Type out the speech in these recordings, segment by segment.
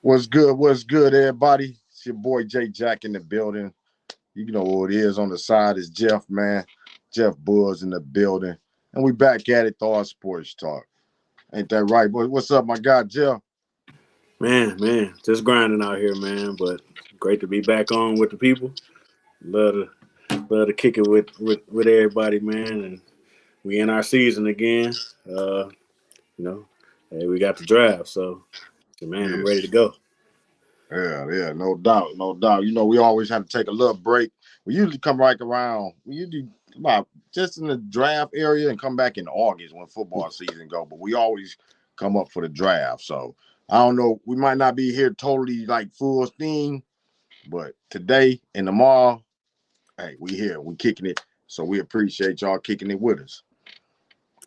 What's good? What's good, everybody? It's your boy J-Jaco in the building. You know what it is. On the side is Jeff, man. Jeff Bulls in the building. And we back at it, Thawed Sports Talk. Ain't that right, boy? What's up, my guy, Jeff? Man, just grinding out here, man. But great to be back on with the people. Love love to kick it with everybody, man. And we in our season again. You know, hey, we got the draft, so man, I'm Yeah, ready to go. yeah, no doubt, no doubt. You know, we always have to take a little break. We usually come right around. We usually about just in the draft area and come back in August when football season go. But we always come up for the draft. So I don't know. We might not be here totally like full steam, but today and tomorrow, hey, we here. We kicking it. So we appreciate y'all kicking it with us.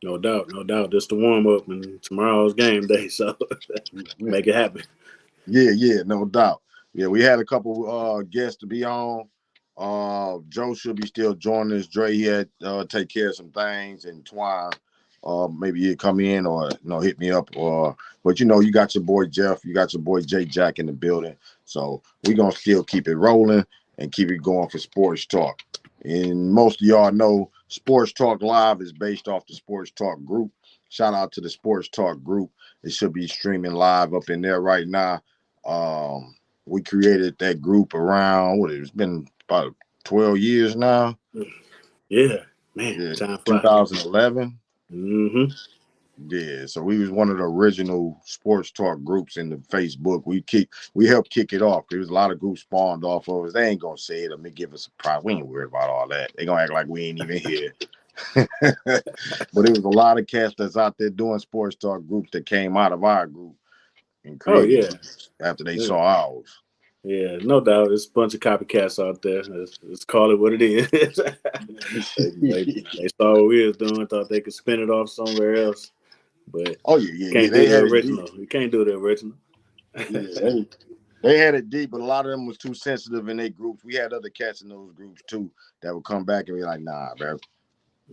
No doubt, no doubt. Just the warm up, and tomorrow's game day, so Yeah, make it happen. yeah, no doubt. Yeah, we had a couple guests to be on. Joe should be still joining us. Dre he had take care of some things, and Twine, maybe he'd come in or hit me up. But you got your boy Jeff, you got your boy J-Jaco in the building. So we gonna still keep it rolling and keep it going for sports talk. And most of y'all know Sports Talk Live is based off the Sports Talk group. Shout out to the Sports Talk group. It should be streaming live up in there right now. We created that group around it's been about 12 years now. Yeah, man, Yeah, time flies. 2011. Mm-hmm. Yeah, so we was one of the original sports talk groups in the Facebook. We helped kick it off. There was a lot of groups spawned off of us. They ain't gonna say it or give us a prize. We ain't worried about all that. They gonna act like we ain't even here. But it was a lot of cats that's out there doing sports talk groups that came out of our group and Oh created yeah, groups after they yeah. saw ours. Yeah, no doubt. There's a bunch of copycats out there. Let's call it what it is. They saw what we was doing, thought they could spin it off somewhere else, but Oh yeah. can't They do the had it deep. original. You can't do the original. Yeah, they had it deep, but a lot of them was too sensitive in their groups. We had other cats in those groups too that would come back and be like, "Nah, bro."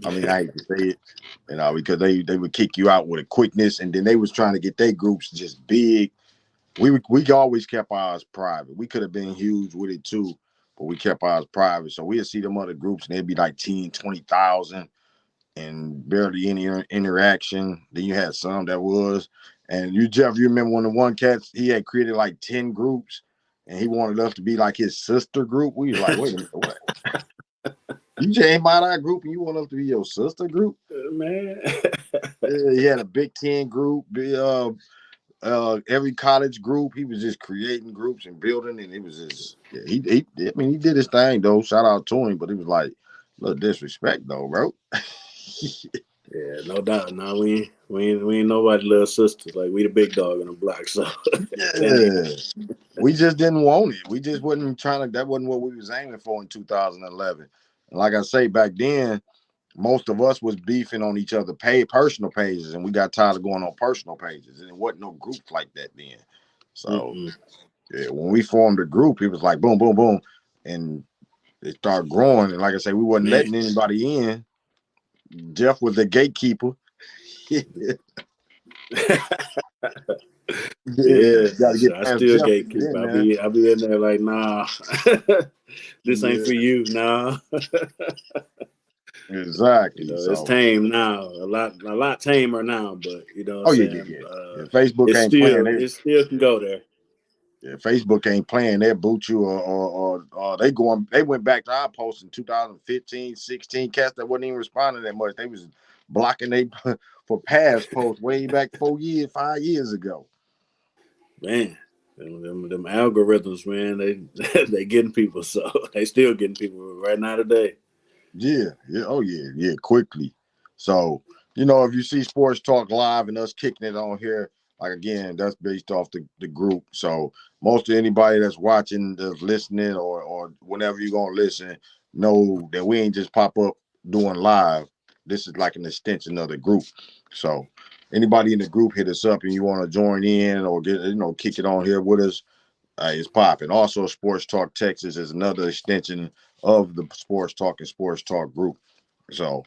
I mean, I hate to say it, because they would kick you out with a quickness, and then they was trying to get their groups just big. We always kept ours private. We could have been huge with it too, but we kept ours private. So we'd see them other groups, and they'd be like 10, 20,000 and barely any interaction. Then you had some that was. And Jeff, you remember when the one cat, he had created like 10 groups, and he wanted us to be like his sister group. We was like, wait a minute, what? You just ain't by our group and you want us to be your sister group? Man. Yeah, he had a Big Ten group, every college group. He was just creating groups and building, and it was just he did his thing though. Shout out to him, but it was like a little disrespect though, bro. Yeah, no doubt. No, we ain't nobody little sisters. Like we the big dog in the block. So that ain't. Yeah. We just didn't want it. We just wasn't trying to. That wasn't what we was aiming for in 2011. And like I say, back then, most of us was beefing on each other, personal pages, and we got tired of going on personal pages, and it wasn't no group like that then. So Mm-mm. yeah, when we formed a group, it was like boom, boom, boom, and it started growing. And like I say, we wasn't Man. letting anybody in. Jeff was the gatekeeper. Yeah, Yeah, got to get I past still Jeff to get gatekeep. in there. I be in there like, nah, this ain't Yeah, for you. Nah, exactly. it's So, tame now. A lot tamer now. But you know what I'm oh saying. yeah. Facebook ain't playing. It still can go there. Yeah, Facebook ain't playing. They boot you or they went back to our post in 2015, 16. Cats that wasn't even responding that much. They was blocking they for past posts way back 4 years, 5 years ago. Man, them algorithms, man, they getting people. So they still getting people right now today. Yeah. Oh yeah, quickly. So, if you see Sports Talk Live and us kicking it on here, like again, that's based off the group. So most of anybody that's watching, that's listening, or whenever you're gonna listen, know that we ain't just pop up doing live. This is like an extension of the group. So anybody in the group hit us up and you want to join in or get kick it on here with us, it's popping. Also, Sports Talk Texas is another extension of the Sports Talk and Sports Talk group. So,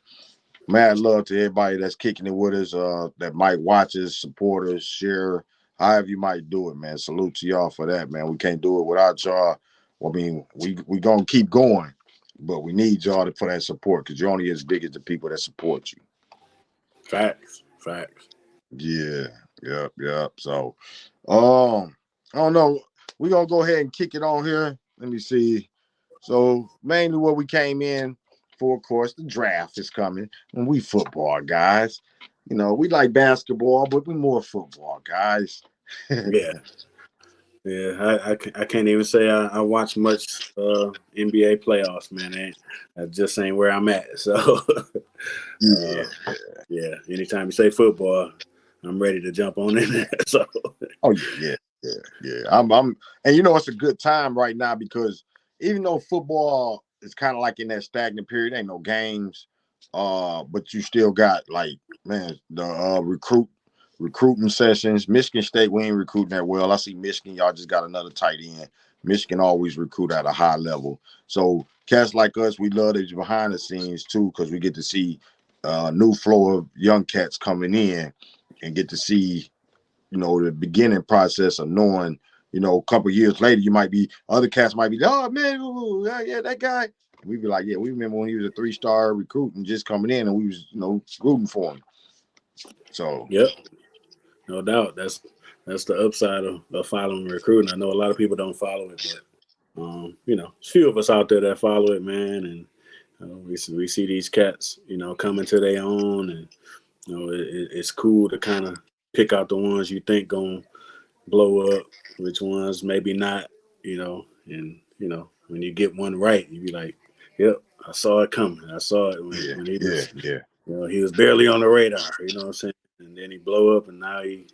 mad love to everybody that's kicking it with us, that might watch us, support us, share. however you might do it, man. Salute to y'all for that, man. We can't do it without y'all. I mean, we gonna keep going, but we need y'all for that support because you're only as big as the people that support you. Facts. Yeah, yep. So, I don't know. We're gonna go ahead and kick it on here. Let me see. So mainly what we came in for, of course, the draft is coming. And we football guys. You know, we like basketball, but we more football guys. Yeah. Yeah, I can't even say I watch much NBA playoffs, man. That just ain't where I'm at. So, Yeah. Yeah. Anytime you say football, I'm ready to jump on in there. So, Oh yeah. I'm, and you know it's a good time right now because even though football is kind of like in that stagnant period, ain't no games, but you still got like man the recruiting sessions. Michigan State, we ain't recruiting that well. I see Michigan, y'all just got another tight end. Michigan always recruit at a high level. So cats like us, we love it behind the scenes too, because we get to see new flow of young cats coming in and get to see, you know, the beginning process of knowing, you know, a couple years later, you might be, other cats might be, oh man, yeah, that guy. And we'd be like, yeah, we remember when he was a 3-star recruit and just coming in and we was, you know, rooting for him. So yep, no doubt. That's the upside of following recruiting. I know a lot of people don't follow it, but you know, a few of us out there that follow it, man, and we see these cats, you know, coming to their own, and you know, it's cool to kind of pick out the ones you think gonna blow up, which ones maybe not, you know, and you know, when you get one right, you be like, yep, I saw it coming. I saw it when he was, yeah. you know, he was barely on the radar, you know what I'm saying? And then he blow up, and now he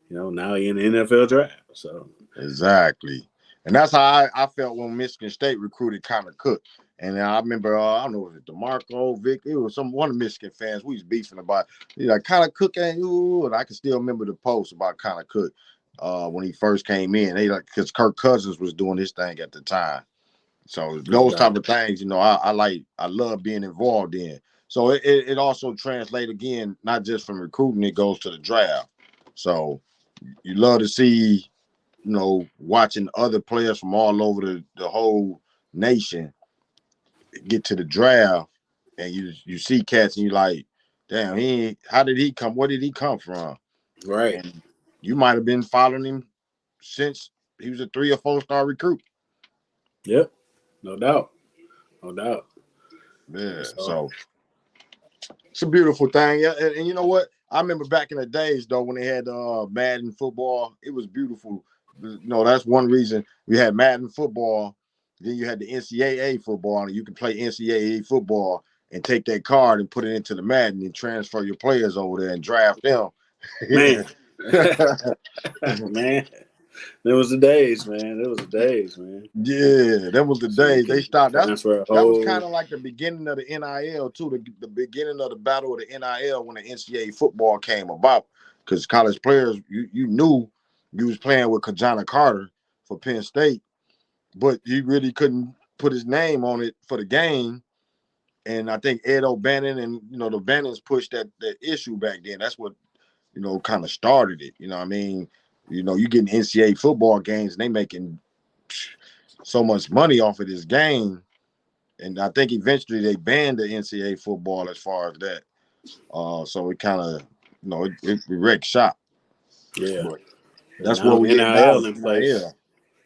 in the NFL draft. So Exactly. And that's how I felt when Michigan State recruited Connor Cook. And I remember, I don't know, was it DeMarco, Vic? It was one of the Michigan fans. We was beefing about, you know, Connor Cook ain't you. And I can still remember the post about Connor Cook when he first came in. They like because Kirk Cousins was doing his thing at the time. So no those type doubt. of things, you know, I love being involved in. So it also translates again, not just from recruiting, it goes to the draft. So you love to see, you know, watching other players from all over the whole nation get to the draft, and you see cats, and you like, damn, how did he come? Where did he come from? Right. And you might have been following him since he was a 3 or 4-star recruit. Yep. No doubt. No doubt. Yeah, So so it's a beautiful thing. Yeah, and you know what? I remember back in the days though when they had Madden football, it was beautiful. You know, that's one reason we had Madden football. Then you had the NCAA football, and you could play NCAA football and take that card and put it into the Madden and transfer your players over there and draft them. man. Man. There was the days, man. Yeah, that was the So you days they can stopped. transfer a That was whole. kind of like the beginning of the NIL too. The beginning of the battle of the NIL when the NCAA football came about, because college players, you knew you was playing with Kajana Carter for Penn State, but he really couldn't put his name on it for the game. And I think Ed O'Bannon and the Bannons pushed that issue back then. That's what kind of started it. You know what I mean? You getting NCAA football games and they making so much money off of this game. And I think eventually they banned the NCAA football as far as that. So it kind of, it wrecked shop. Yeah. But And that's where now we at now NIL with in place. NIL.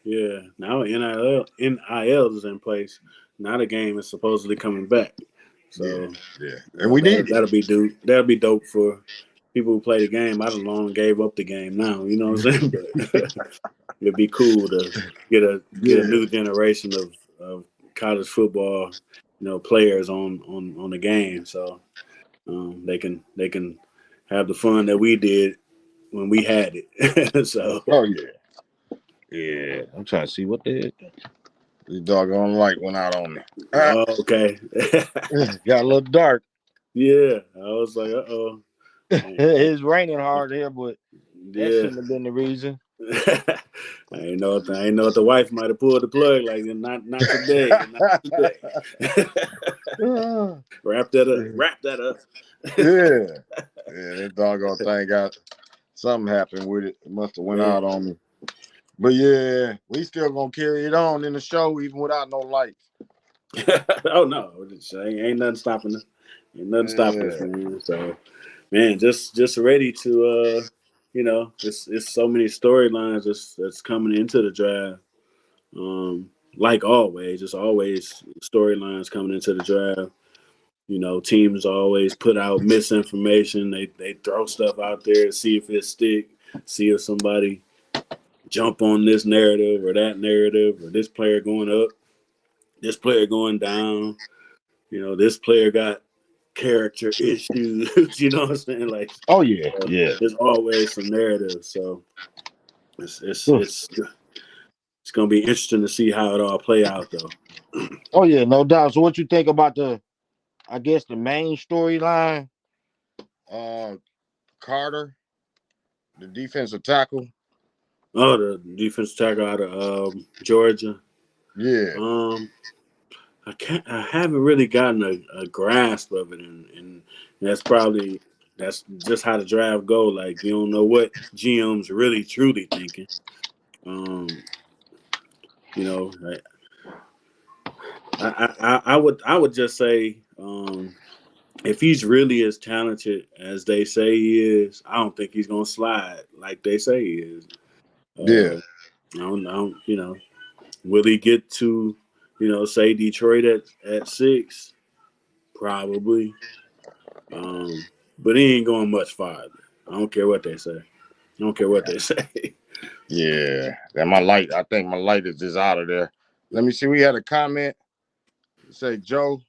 Yeah. Now NIL is in place. Now the game is supposedly coming back. So Yeah. And we need it. that'll be dope for people who play the game. I done long gave up the game now. You know what I'm saying? But it'd be cool to get a Yeah. new generation of college football, players on the game. So they can have the fun that we did when we had it. So Oh, yeah. Yeah. I'm trying to see what the heck. This doggone light went out on me. okay. Got a little dark. Yeah. I was like, uh-oh. It's raining hard here, but that Yeah. shouldn't have been the reason. I ain't know if the wife might have pulled the plug like not today. Not today. Wrap that up. Yeah. Yeah, that doggone thing got Something happened with it. It must have went Yeah. out on me. But yeah, we still gonna carry it on in the show even without no lights. Oh no, ain't nothing stopping us. Ain't nothing stopping us, Yeah. man. So, man, just ready to it's so many storylines that's coming into the draft. Like always, it's always storylines coming into the draft. Teams always put out misinformation. They throw stuff out there, see if it stick, see if somebody jump on this narrative or that narrative, or this player going up, this player going down. This player got character issues. You know what I'm saying? Like, Oh yeah, yeah. there's always some narrative. So it's it's Oof. it's it's gonna be interesting to see how it all play out, though. Oh yeah, no doubt. So what you think about I guess the main storyline? Uh Carter, the defensive tackle. Oh, the defense tackle out of Georgia. Yeah. Um, I haven't really gotten a grasp of it, and that's just how the draft go. Like, you don't know what GM's really truly thinking. Um, you know, I would just say, if he's really as talented as they say he is, I don't think he's gonna slide like they say he is. Yeah. I don't, will he get to, say Detroit at 6? Probably. But he ain't going much farther. I don't care what they say. I don't care what they say. Yeah. And my light, I think my light is just out of there. Let me see. We had a comment. Say Joe.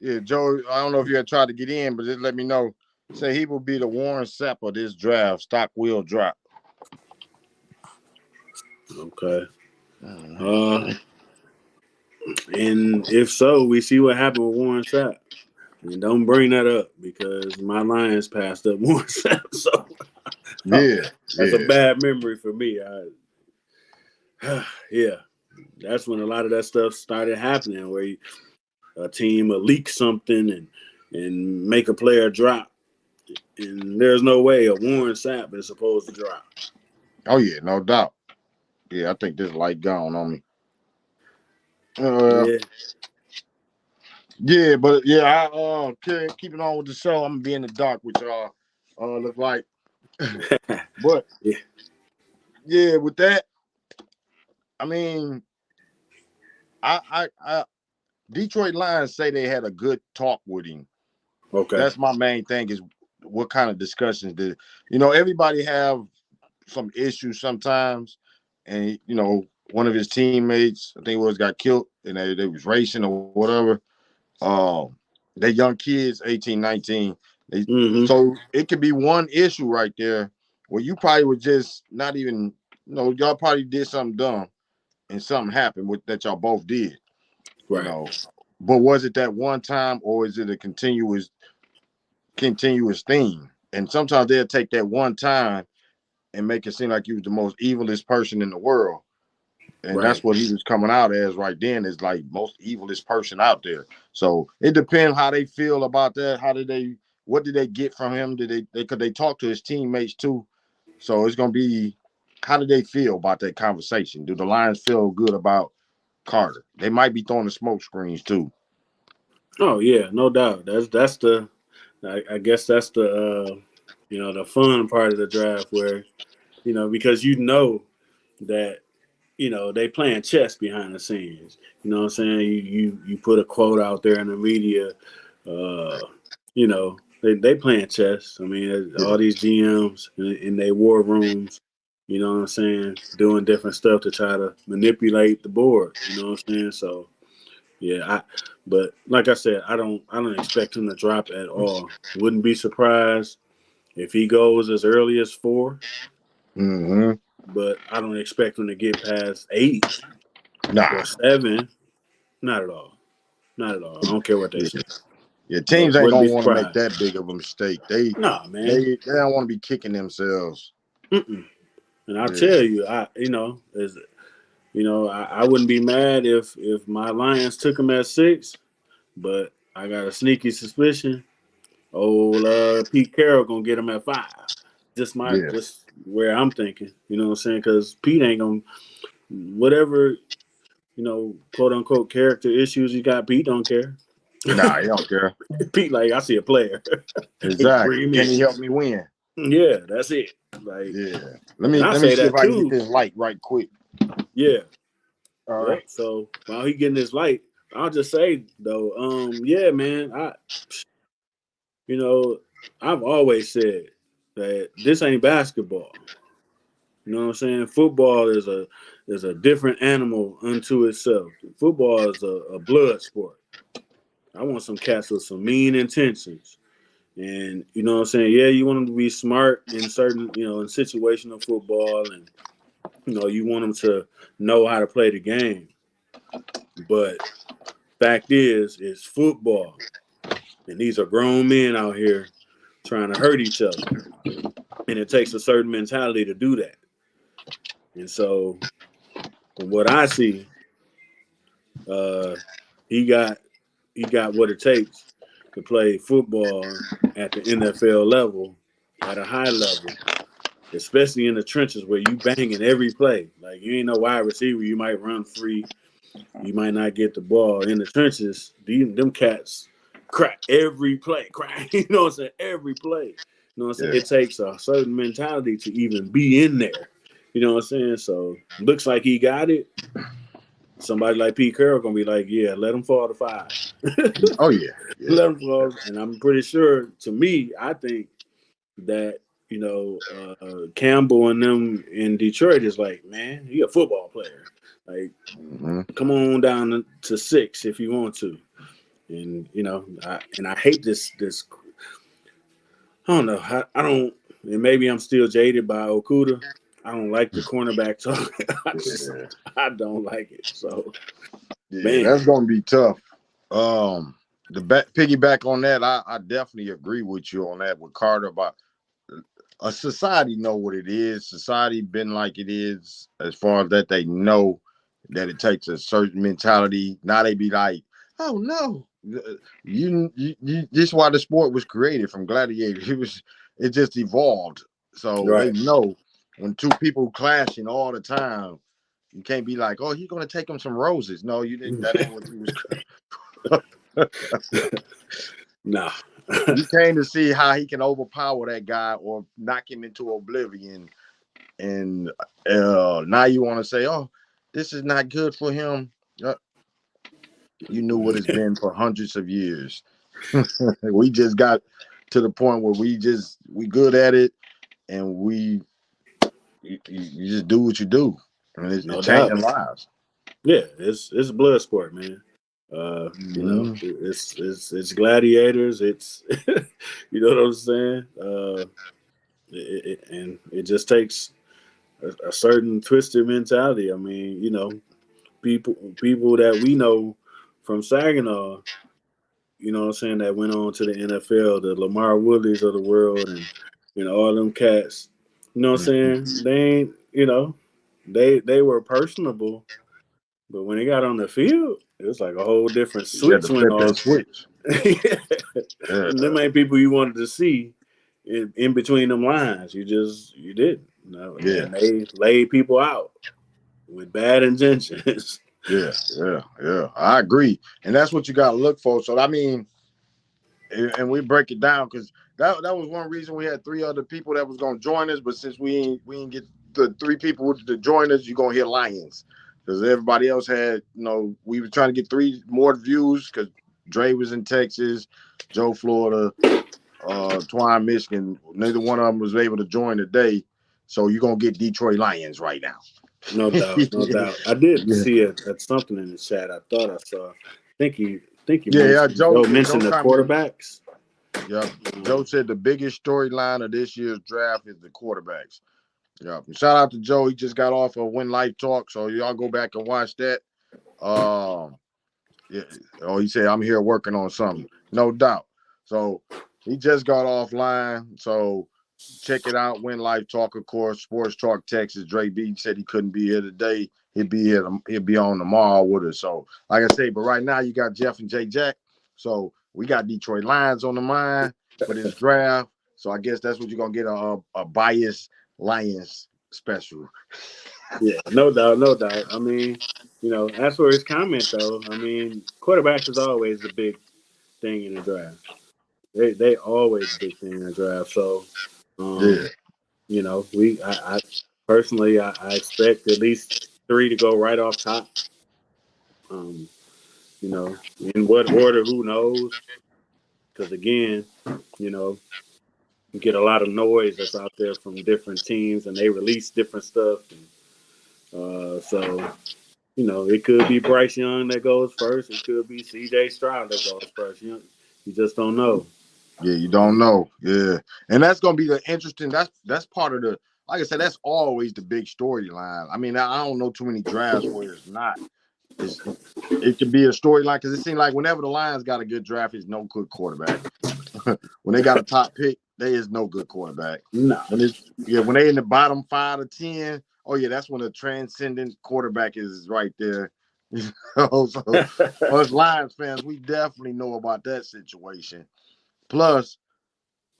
Yeah, Joe. I don't know if you had tried to get in, but just let me know. Say he will be the Warren Sapp of this draft. Stock will drop. Okay. And if so, we see what happened with Warren Sapp. And don't bring that up because my Lions passed up Warren Sapp. So Yeah, that's a yeah, bad memory for me. Yeah, that's when a lot of that stuff started happening, where a team will leak something and make a player drop. And there's no way a Warren Sapp is supposed to drop. oh yeah, no doubt. Yeah, I think this light gone on me. Yeah. Yeah, but yeah, keep it on with the show. I'm gonna be in the dark with y'all. Look like, but Yeah. yeah, with that, I mean, I Detroit Lions say they had a good talk with him. Okay. That's my main thing is what kind of discussions did everybody have some issues sometimes, and one of his teammates, I think it was got killed, and they was racing or whatever. Um, they young kids, 18, 19. Mm-hmm. So it could be one issue right there where you probably would just not even, y'all probably did something dumb and something happened with that y'all both did, you Right. know. But was it that one time or is it a continuous theme? And sometimes they'll take that one time and make it seem like you was the most evilest person in the world. And Right. that's what he was coming out as right then, is like most evilest person out there. So it depends how they feel about that. What did they get from him? Could they talk to his teammates too? So it's gonna be, how did they feel about that conversation? Do the Lions feel good about Carter? They might be throwing the smoke screens too. Oh yeah, no doubt. That's the I guess that's the fun part of the draft where, because that they playing chess behind the scenes. You know what I'm saying? You put a quote out there in the media. They playing chess. I mean, Yeah. all these GMs in their war rooms. You know what I'm saying? Doing different stuff to try to manipulate the board. You know what I'm saying? So yeah, but like I said, I don't expect him to drop at all. Wouldn't be surprised if he goes as early as 4, Mm-hmm. but I don't expect him to get past 8 or Nah. 7. Not at all. Not at all. I don't care what they Yeah. say. Yeah. But Teams ain't wouldn't be gonna want to make surprised. that big of a mistake. They Nah, man. they they don't want to be kicking themselves. Mm-mm. And I'll Yeah. tell you, I wouldn't be mad if my Lions took him at 6, but I got a sneaky suspicion. Old Pete Carroll gonna get him at 5. Yeah. just where I'm thinking. You know what I'm saying? Because Pete ain't gonna whatever quote unquote character issues he got. Pete don't care. Nah, he don't care. Pete like I see a player. Exactly. Bring him Can he in. help me win? Yeah, that's it. Like, Yeah. Let and me I let me say see if that I can get too. this light right quick. Yeah. All Yep. right. So while he getting his light, I'll just say though, yeah, man, you know, I've always said that this ain't basketball. You know what I'm saying? Football is a different animal unto itself. Football is a blood sport. I want some cats with some mean intentions. And you know what I'm saying? Yeah, you want them to be smart in certain, in situational football, and you want them to know how to play the game. But fact is, it's football, and these are grown men out here trying to hurt each other, and it takes a certain mentality to do that. And so, from what I see, uh, he got what it takes to play football at the NFL level, at a high level, especially in the trenches where you banging every play. Like you ain't no wide receiver, you might run free, you might not get the ball in the trenches. Them cats crack every play, crack. You know what I'm saying? Every play. You know what I'm saying? Yeah. It takes a certain mentality to even be in there. You know what I'm saying? So looks like he got it. Somebody like Pete Carroll gonna be like, yeah, let him fall to 5. Oh yeah. Yeah. Let him fall, and I'm pretty sure. To me, I think that Campbell and them in Detroit is like, man, he a football player. Like, Mm-hmm. come on down to 6 if you want to. And I hate this. I don't know. I don't. And maybe I'm still jaded by Okuda. I don't like the cornerback talk. Yeah. I don't like it. So, Yeah, man, that's gonna be tough. The piggyback on that, I definitely agree with you on that with Carter about a society know what it is. Society been like it is as far as that they know that it takes a certain mentality. Now they be like, oh no, this is why the sport was created from gladiators. It just evolved. So they right? know when two people clashing all the time, you can't be like, oh, he's gonna take him some roses. No, you didn't. That ain't what you was. Nah. You came to see how he can overpower that guy or knock him into oblivion. And now you want to say, oh, this is not good for him. You knew what it's been for hundreds of years. We just got to the point where we good at it, and you just do what you do, and it's No doubt. changing lives. Yeah, it's a blood sport, man. Mm-hmm. It's gladiators. It's you know what I'm saying. And it just takes a certain twisted mentality. I mean, people that we know from Saginaw, you know what I'm saying, that went on to the NFL, the Lamar Woodleys of the world, and all them cats. You know what I'm saying? They ain't, they were personable, but when they got on the field, it was like a whole different You had switch to went flip that off. switch. Yeah, And them ain't people you wanted to see in between them lines. You didn't. yeah. And they laid people out with bad intentions. Yeah. I agree, and that's what you got to look for. So I mean, and we break it down because that was one reason we had 3 other people that was gonna join us, but since we ain't get the 3 people to join us, you're gonna hear Lions because everybody else had we were trying to get 3 more views because Dre was in Texas, Joe Florida, Twine Michigan. Neither one of them was able to join today, so you're gonna get Detroit Lions right now. No doubt, no doubt. I did Yeah. see something in the chat. I thought I saw. Think he Yeah, mentioned Joe mentioned the commented. quarterbacks. Yeah, Joe said the biggest storyline of this year's draft is the quarterbacks. Yeah, shout out to Joe. He just got off of Win Life Talk, so y'all go back and watch that. Yeah. Oh, he said I'm here working on something, no doubt. So he just got offline, so check it out. Win Life Talk, of course. Sports Talk Texas. Dre B said he couldn't be here today. He'll be here. He'll be on tomorrow with us. So, like I say, but right now you got Jeff and J-Jaco. So we got Detroit Lions on the mind for this draft. So I guess that's what you're gonna get a biased Lions special. Yeah, no doubt, no doubt. I mean, as for his comment though, I mean, quarterbacks is always the big thing in the draft. They always a big thing in the draft. So, Yeah. I personally I expect at least 3 to go right off top. Um, in what order, who knows? Because again, you know, you get a lot of noise that's out there from different teams, and they release different stuff. So it could be Bryce Young that goes first. It could be C.J. Stroud that goes first. You just don't know. Yeah, you don't know. Yeah. And that's gonna be the interesting. That's part of the, like I said, that's always the big storyline. I mean, I don't know too many drafts where it's not. It could be a storyline because it seems like whenever the Lions got a good draft, it's no good quarterback. When they got a top pick, there is no good quarterback. No. When they in the bottom 5 to 10, oh yeah, that's when a transcendent quarterback is right there. So us Lions fans, we definitely know about that situation. Plus,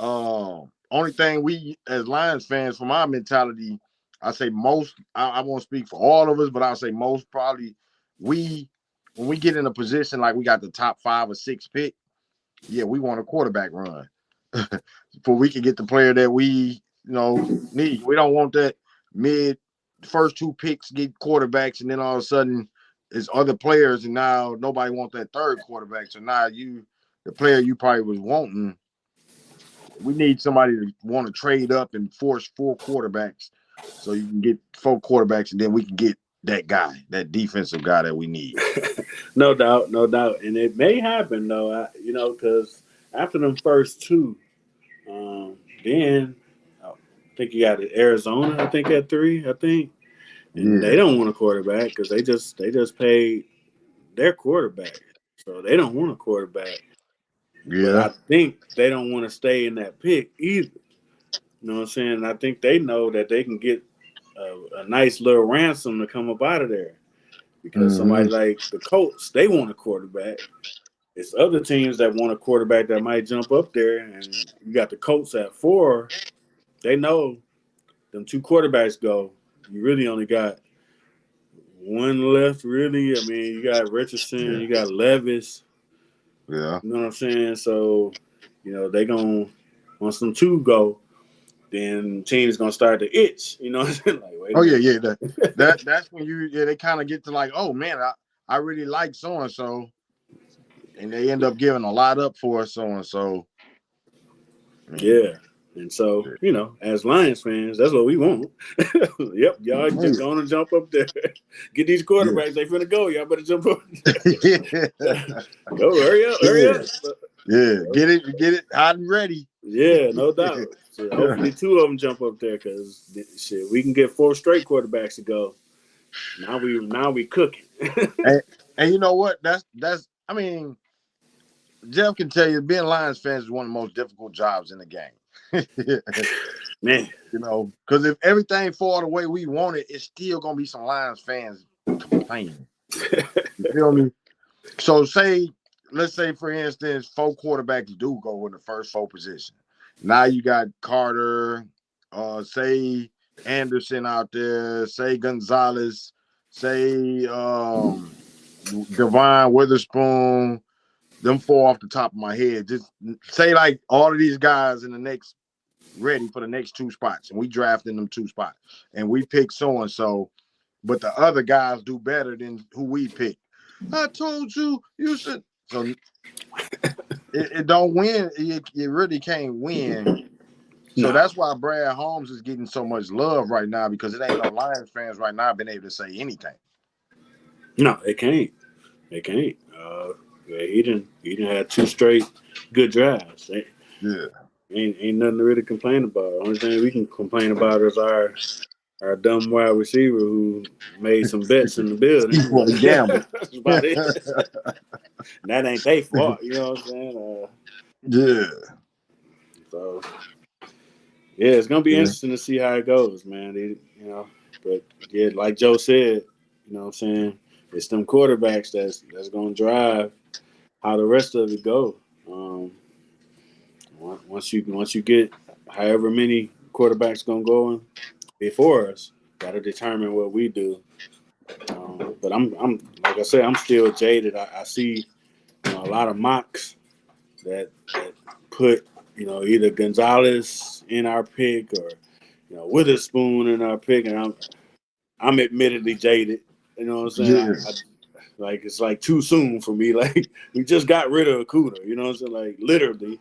only thing we as Lions fans, from our mentality, I say most. I won't speak for all of us, but I'll say most probably. When we get in a position like we got the top 5 or 6 pick, yeah, we want a quarterback run, for we can get the player that we need. We don't want that mid first 2 picks get quarterbacks, and then all of a sudden it's other players, and now nobody wants that third quarterback. So now the player you probably was wanting. We need somebody to want to trade up and force 4 quarterbacks so you can get 4 quarterbacks, and then we can get that guy, that defensive guy that we need. No doubt, no doubt. And it may happen, though, because after them first 2, then I think you got Arizona, I think, at 3, I think. And they don't want a quarterback because they just paid their quarterback. So they don't want a quarterback. Yeah. But I think they don't want to stay in that pick either. You know what I'm saying? I think they know that they can get a nice little ransom to come up out of there. Because somebody like the Colts, they want a quarterback. It's other teams that want a quarterback that might jump up there. And you got the Colts at 4. They know them 2 quarterbacks go. You really only got one left, really. I mean, you got Richardson, you got Levis. Yeah. You know what I'm saying? So, they going to, once them 2 go, then team's going to start to itch. You know what I'm saying? Like, wait a minute. Yeah. That's when they kind of get to like, oh, man, I really like so-and-so. And they end up giving a lot up for so-and-so. Yeah. And so, as Lions fans, that's what we want. Yep, y'all just going to jump up there. Get these quarterbacks. They finna go. Y'all better jump up. Go, hurry up. Yeah, get it hot and ready. Yeah, no doubt. So hopefully 2 of them jump up there because shit, we can get 4 straight quarterbacks to go. Now we cooking. and you know what? That's I mean, Jeff can tell you, being Lions fans is one of the most difficult jobs in the game. Man, because if everything fall the way we want it, it's still gonna be some Lions fans complaining. You feel me? So let's say for instance, 4 quarterbacks do go in the first 4 position. Now you got Carter, say Anderson out there, say Gonzalez, say Devon Witherspoon. Them 4 off the top of my head. Just say like all of these guys in the next ready for the next 2 spots, and we drafting them 2 spots, and we pick so and so, but the other guys do better than who we pick. I told you should. So it don't win. It really can't win. So that's why Brad Holmes is getting so much love right now, because it ain't no Lions fans right now been able to say anything. No, they can't. They can't. He didn't have 2 straight good drafts. Ain't nothing to really complain about. The only thing we can complain about is our dumb wide receiver who made some bets in the building. He want to gamble. That's about it. That ain't their fault. You know what I'm saying? Yeah. So yeah, it's gonna be interesting to see how it goes, man. But yeah, like Joe said, you know what I'm saying, it's them quarterbacks that's gonna drive how the rest of it go. Once you get however many quarterbacks gonna go in before us, gotta determine what we do. But I'm like I said, I'm still jaded. I see a lot of mocks that put either Gonzalez in our pick or Witherspoon in our pick, and I'm admittedly jaded. You know what I'm saying? Yes. Like it's like too soon for me. Like we just got rid of Akuda. You know what I'm saying? Like literally.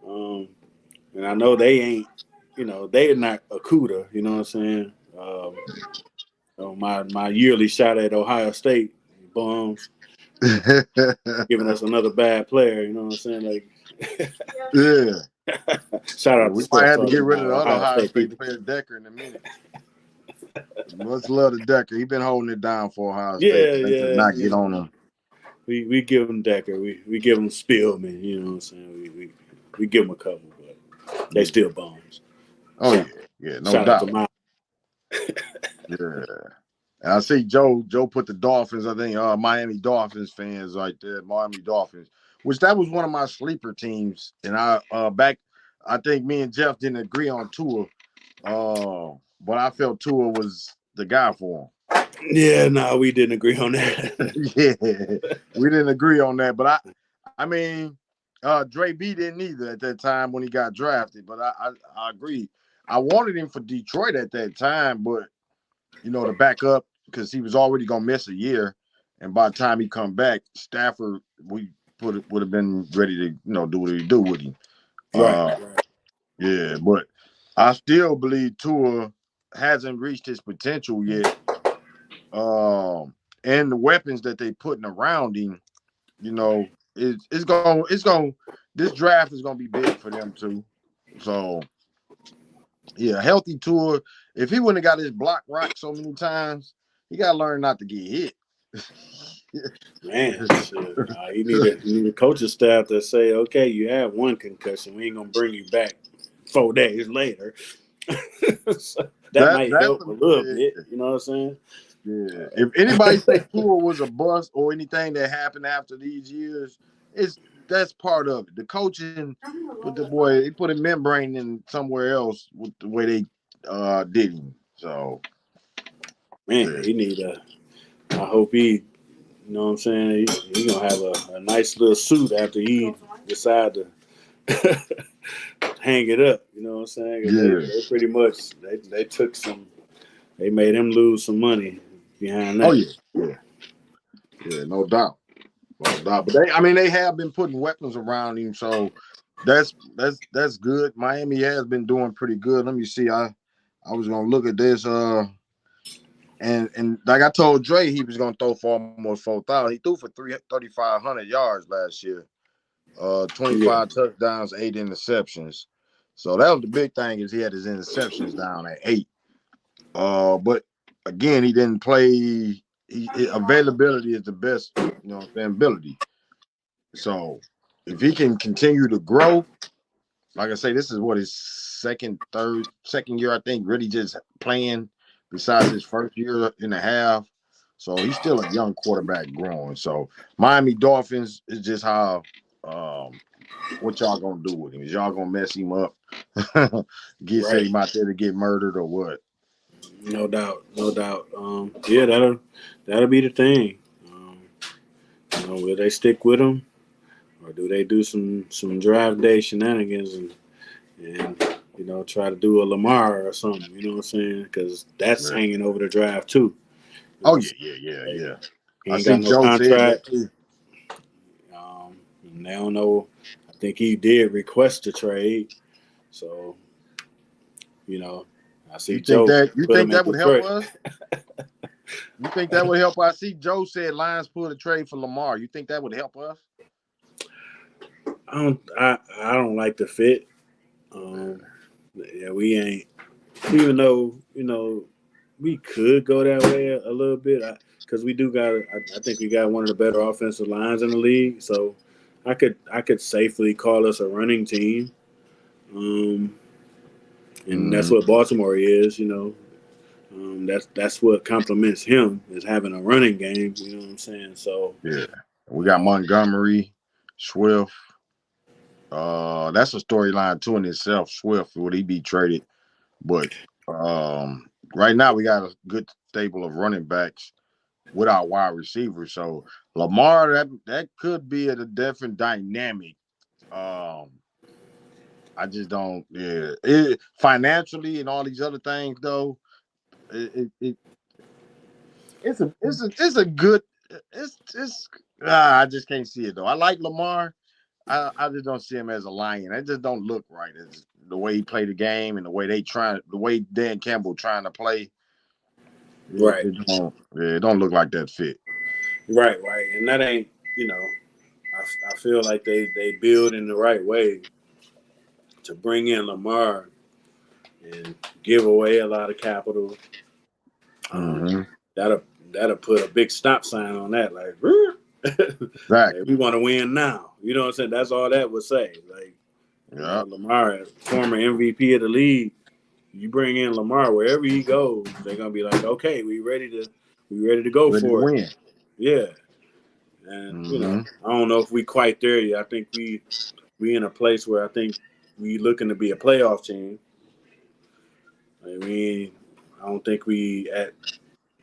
And I know they ain't. They're not Akuda. You know what I'm saying? So my yearly shot at Ohio State bums, giving us another bad player. You know what I'm saying? Like, Yeah. shout out to We might Sports have to Talk, get rid of my the other Ohio Ohio State State people. player, Decker, in a minute. Much love to Decker. He been holding it down for Ohio State. Yeah, They just yeah. not get on him. We give him Decker. We give him Spielman. You know what I'm saying? We give him a couple, but they still bums. Oh yeah, no Shout out to doubt. my. Yeah. And I see Joe put the Dolphins, I think Miami Dolphins fans right there, Miami Dolphins, which that was one of my sleeper teams. And I think me and Jeff didn't agree on Tua. But I felt Tua was the guy for Yeah, no, we didn't agree on that. him. Yeah. We didn't agree on that. But I mean, Dre B didn't either at that time when he got drafted. But I agree. I wanted him for Detroit at that time, but to back up because he was already gonna miss a year, and by the time he come back, Stafford would have been ready to do what he do with him. Right. Yeah, but I still believe Tua hasn't reached his potential yet. And the weapons that they putting around him, it's going this draft is gonna be big for them too. So yeah, healthy Tua. If he wouldn't have got his block rocked so many times, he got to learn not to get hit. Man, shit. You need a coaching staff to say, okay, you have one concussion. We ain't gonna bring you back 4 days later. So that might help a little bit. You know what I'm saying? Yeah. If anybody say Tua was a bust or anything that happened after these years, that's part of it. The coaching with the boy, he put a membrane in somewhere else with the way they did him. So man, he need a. I hope he. You know what I'm saying? He gonna have a nice little suit after he decide to hang it up. You know what I'm saying? Yeah. They pretty much they took some. They made him lose some money behind that. Oh yeah, no doubt. But they have been putting weapons around him, so that's good. Miami has been doing pretty good. Let me see. I was gonna look at this. And like I told Dre, he was gonna throw for almost 4,000. He threw for 3,500 yards last year. 25 touchdowns, 8 interceptions. So that was the big thing is he had his interceptions down at 8. But again, he didn't play. Availability is the best, ability. So if he can continue to grow, like I say, this is what his second year, I think, really just playing besides his first year and a half. So he's still a young quarterback growing. So Miami Dolphins is just how what y'all gonna do with him? Is y'all gonna mess him up? Send him out there to get murdered or what? No doubt. Yeah, that'll be the thing. Will they stick with him, or do they do some draft day shenanigans and try to do a Lamar or something? You know what I'm saying? Because that's hanging over the draft too. Oh yeah. He ain't got no contract. And they don't know. I think he did request a trade, so I see Joe. You think that would help us? You think that would help? I see Joe said Lions put a trade for Lamar. You think that would help us? I don't like the fit. Yeah, we ain't. Even though we could go that way a little bit, because we do got. I think we got one of the better offensive lines in the league. So I could safely call us a running team. And that's what Baltimore is. That's what complements him is having a running game. You know what I'm saying? So yeah, we got Montgomery, Swift. That's a storyline too in itself. Swift, would he be traded? But right now we got a good stable of running backs with our wide receivers. So Lamar, that could be a different dynamic. Um, I just don't. Yeah, financially and all these other things though. It it's a good. It's I just can't see it though. I like Lamar. I just don't see him as a lion. It just don't look right. It's the way he played the game and the way Dan Campbell trying to play. Right, It don't look like that fit. right, right. And that ain't, you know, I feel like they build in the right way to bring in Lamar and give away a lot of capital. Um, Mm-hmm. that'll that'll put a big stop sign on that. Like, like we Exactly. want to win now. You know what I'm saying? That's all that would say. Like, you know, Yeah. Lamar, former MVP of the league. You bring in Lamar wherever he goes, they're gonna be like, okay, we ready to go Ready to for it. win. Yeah. And you know, Mm-hmm. I don't know if we quite there yet. I think we in a place where I think we looking to be a playoff team. I mean, I don't think we at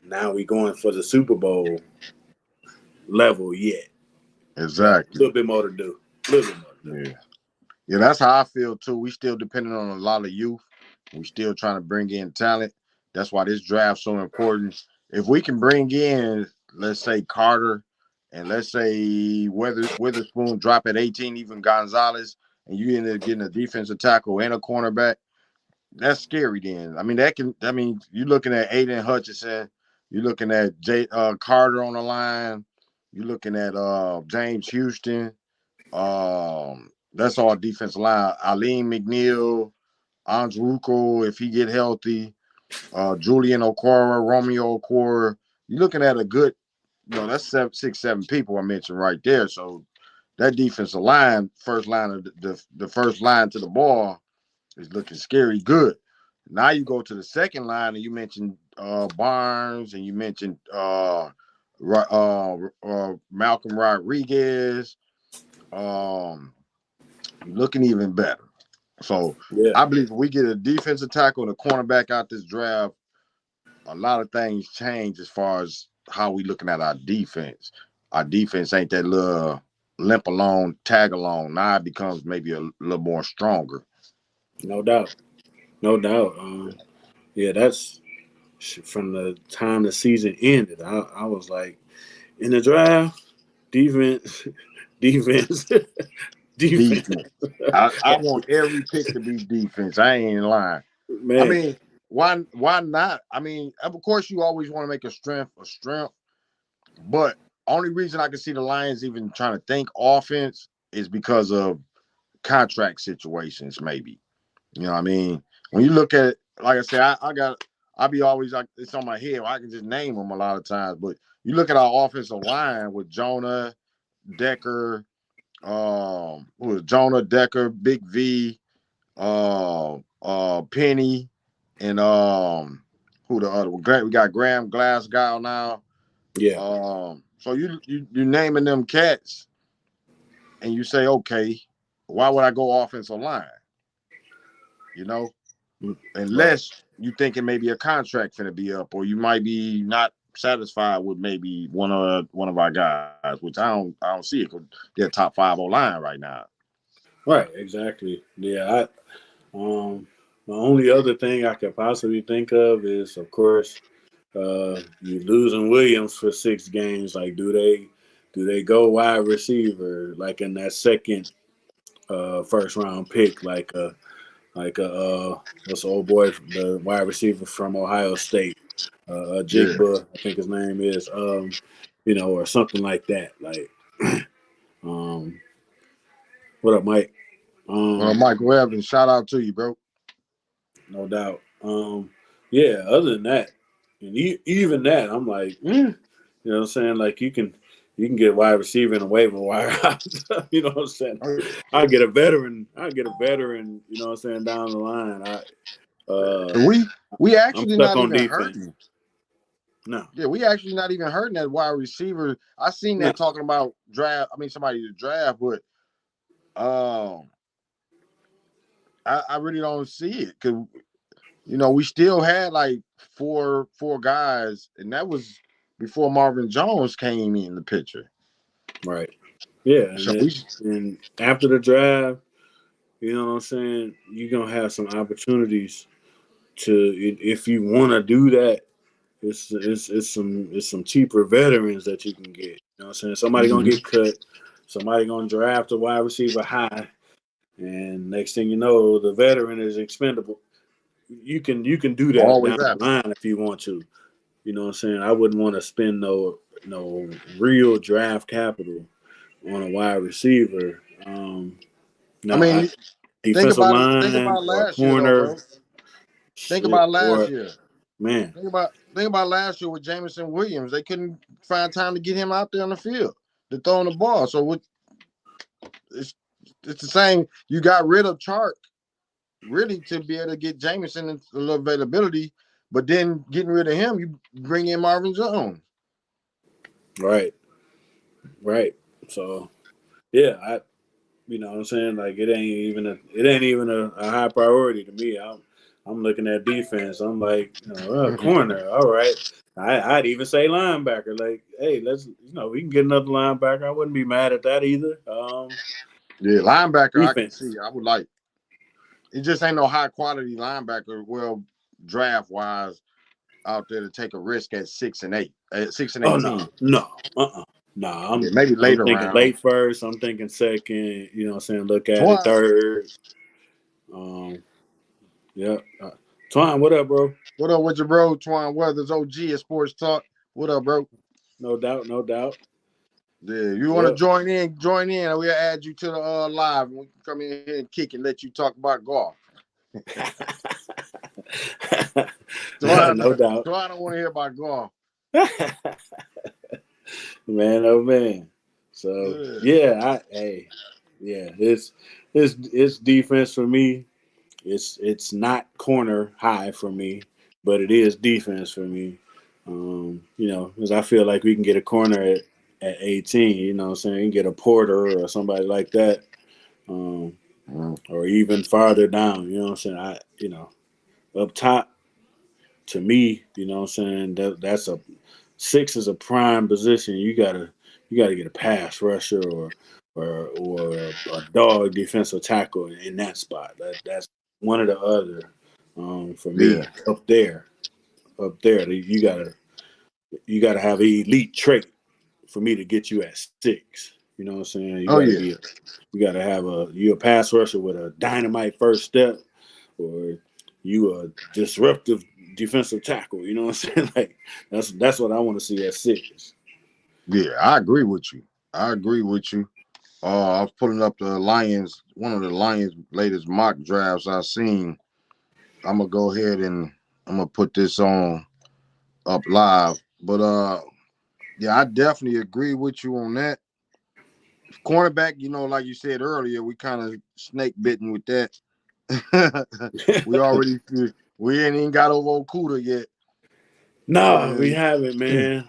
now we going for the Super Bowl level yet. Got a Exactly. little bit more to do. A little bit more to do. Yeah. Yeah, that's how I feel too. We still depending on a lot of youth. We still trying to bring in talent. That's why this draft's so important. If we can bring in, let's say Carter, and let's say Witherspoon drop at 18, even Gonzalez, and you end up getting a defensive tackle and a cornerback, that's scary. Then I mean that can. I mean you're looking at Aiden Hutchinson, you're looking at Carter on the line, you're looking at James Houston. That's all defensive line. Alim McNeil, Andruko, if he get healthy, Julian Okora, Romeo Okora. You're looking at a good, that's 7 people I mentioned right there. So that defensive line, first line of the first line to the ball is looking scary good. Now you go to the second line and you mentioned Barnes and you mentioned Malcolm Rodriguez. Um, you're looking even better. So Yeah, I believe if we get a defensive tackle and a cornerback out this draft, a lot of things change as far as how we looking at our defense. Our defense ain't that little limp along, tag along. Now it becomes maybe a little more stronger. no doubt, no doubt. Yeah, that's from the time the season ended. I was like, in the draft, defense, defense, defense. Defense. I want every pick to be defense. I ain't lying. I Man, mean, why not? I mean, of course you always want to make a strength, but only reason I can see the Lions even trying to think offense is because of contract situations, maybe. You know what I mean? When you look at it, like I said, I be always like it's on my head. I can just name them a lot of times, but you look at our offensive line with Jonah, Decker, who was Jonah, Decker, Big V, Penny, and who the other one? We got Graham Glasgow now. yeah, So you naming them cats, and you say, okay, why would I go offensive line? You know, right, unless you thinking maybe a contract finna be up, or you might be not satisfied with maybe one of our guys, which I don't see it because they're top 5 line right now. right, exactly. Yeah, the only other thing I could possibly think of is, of course, you losing Williams for 6 games. Like, do they go wide receiver like in that second first round pick, what's the old boy, the wide receiver from Ohio State, Yeah. Jigba, I think his name is, or something like that. Like, um, what up, Mike? Well, Um, Michael Evans, shout out to you, bro. no doubt. Yeah. Other than that, and even that, I'm like, you know what I'm saying? Like you can get a wide receiver in a waiver wire. You know what I'm saying? Oh, I get a veteran. I get a veteran. You know what I'm saying? Down the line, uh, yeah. We I'm actually stuck not on even defense. hurting. No, Yeah, we actually not even hurting that wide receiver. I seen no. that talking about draft. I mean, somebody to draft, but I really don't see it because we still had like four guys, and that was before Marvin Jones came in the picture. Right. Yeah, So we and after the draft, you know what I'm saying, you're gonna have some opportunities to if you want to do that. It's some cheaper veterans that you can get. You know what I'm saying? Somebody gonna get cut. Somebody gonna draft a wide receiver high, and next thing you know, the veteran is expendable. You can do that always down the happen. line if you want to. You know what I'm saying? I wouldn't want to spend no real draft capital on a wide receiver. I No, mean, think defensive about it. Think line about or last year, though, corner, bro. Think about last or year. man, Think about last year with Jameson Williams. They couldn't find time to get him out there on the field to throw in the ball. So it's the same. You got rid of Chark really to be able to get Jameson a little availability, but then getting rid of him, you bring in Marvin Jones. right, right. So yeah, you know what I'm saying? Like it ain't even a high priority to me. I'm looking at defense. I'm like, corner. All right. I'd even say linebacker. Like, hey, we can get another linebacker. I wouldn't be mad at that either. Yeah, linebacker I can Defense. see. I would like. It just ain't no high quality linebacker. Well, draft wise, out there to take a risk at 6 and 8, at 6 and Oh 18. no. No, Yeah, maybe I'm later thinking round. late first. I'm thinking second. You know what I'm saying? Look at it Twine, third. Um, yeah. Twine, what up, bro? what up with your bro? Twine Weathers, OG at Sports Talk. What up, bro? No doubt, no doubt. Yeah, you want to Yep. join in? Join in. We'll add you to the live. We can come in here and kick and let you talk about golf. No doubt. So I don't want to hear about golf. Man, oh man. So yeah, it's defense for me. It's not corner high for me, but it is defense for me. Because I feel like we can get a corner at 18. You know what I'm saying? You can get a Porter or somebody like that, or even farther down. You know what I'm saying? Up top to me, you know what I'm saying? That's a 6 is a prime position. You gotta get a pass rusher or a dog defensive tackle in that spot. That's one or the other. For me, Yeah. up there, you gotta have an elite trait for me to get you at 6. You know what I'm saying? Oh yeah. You gotta have you a pass rusher with a dynamite first step, or you a disruptive defensive tackle. You know what I'm saying? Like that's what I want to see at 6. Yeah, I agree with you. I was pulling up one of the Lions' latest mock drafts I seen. I'm gonna go ahead and I'm gonna put this on up live. But yeah, I definitely agree with you on that. Cornerback, like you said earlier, we kind of snake bitten with that. we ain't even got over Okuda yet. No, we haven't, man.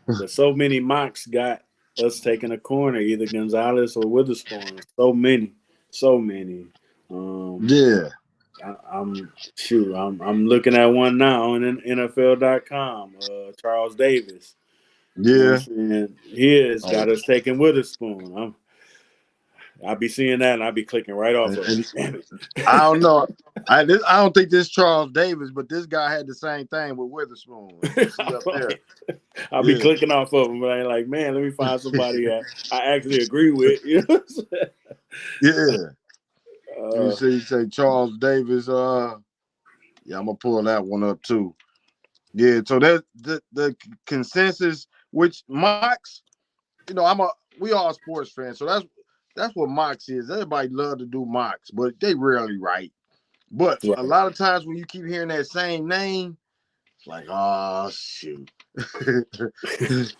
But so many mocks got us taking a corner, either Gonzalez or Witherspoon. So many. Yeah. I'm looking at one now on NFL.com. Charles Davis. You know what I'm Yeah. saying? He has Oh, got us taking Witherspoon. I'll be seeing that and I'll be clicking right off of it. Damn it. I don't know. I don't think this Charles Davis, but this guy had the same thing with Witherspoon. You see up there. I'll be Yeah. clicking off of him, but I'm like, man, let me find somebody I actually agree with. You know what I'm saying? Yeah. You say Charles Davis. Yeah, I'm gonna pull that one up too. Yeah. So that's the consensus, which mocks. We all sports fans, so that's what mocks is. Everybody love to do mocks, but they rarely right. But a Right. lot of times when you keep hearing that same name, it's like, oh shoot. Because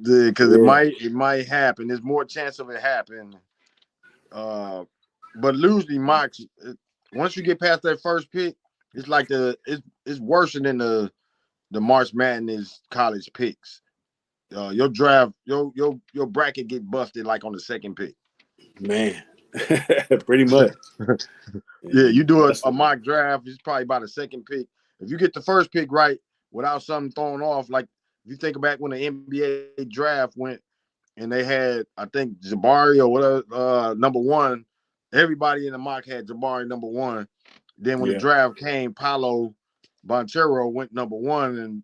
Yeah. it might happen. There's more chance of it happening. But usually mocks, once you get past that first pick, it's like it's worse than the March Madness college picks. Your draft, your bracket get busted like on the second pick. Man. Pretty much. Yeah, you And do that's a mock draft, it's probably about a second pick. If you get the first pick right without something thrown off, like if you think back when the NBA draft went and they had, I think, Jabari or whatever, number one, everybody in the mock had Jabari number one. Then when the yeah, draft came, Paolo Banchero went number one and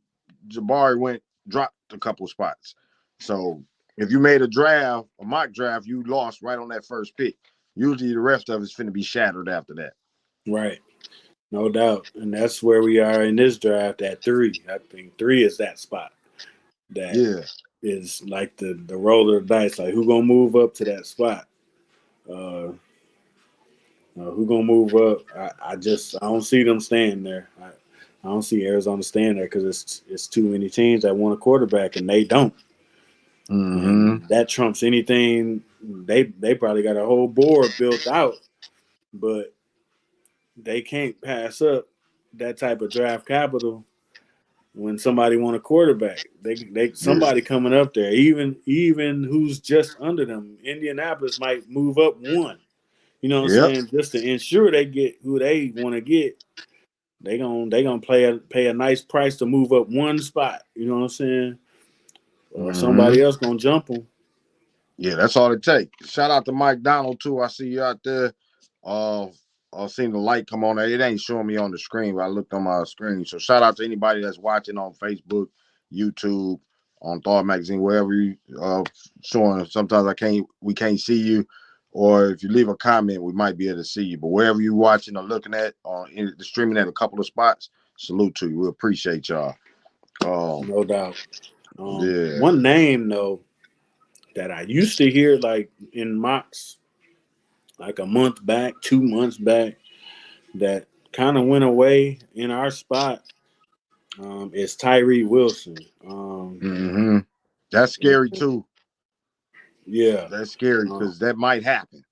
Jabari dropped a couple spots. So if you made a mock draft, you lost right on that first pick. Usually the rest of it's finna be shattered after that. right. No doubt. And that's where we are in this draft at 3. I think 3 is that spot that Yeah. is like the roll of the dice. Like, who gonna move up to that spot? Uh, who gonna move up? I don't see them staying there. I don't see Arizona staying there because it's too many teams that want a quarterback and they don't, Mm-hmm. and that trumps anything. They probably got a whole board built out, but they can't pass up that type of draft capital when somebody want a quarterback. They Yeah. somebody coming up there, even who's just under them. Indianapolis might move up one. You know what I'm Yep. saying? Just to ensure they get who they want to get. They gonna pay a nice price to move up one spot. You know what I'm saying? Or Mm-hmm. somebody else gonna jump them. Yeah, that's all it takes. Shout out to Mike Donald too. I see you out there. Uh, I seen the light come on there. It ain't showing me on the screen, but I looked on my screen. So shout out to anybody that's watching on Facebook, YouTube, on Thawed Magazine, wherever you showing. Sometimes we can't see you, or if you leave a comment, we might be able to see you. But wherever you watching or looking at on the streaming at a couple of spots, salute to you. We appreciate y'all. Um, No doubt. yeah. One name though that I used to hear like in mocks like a month back, 2 months back, that kind of went away in our spot is Tyree Wilson. Mm-hmm. That's And, scary too. yeah, That's scary um, because that might happen.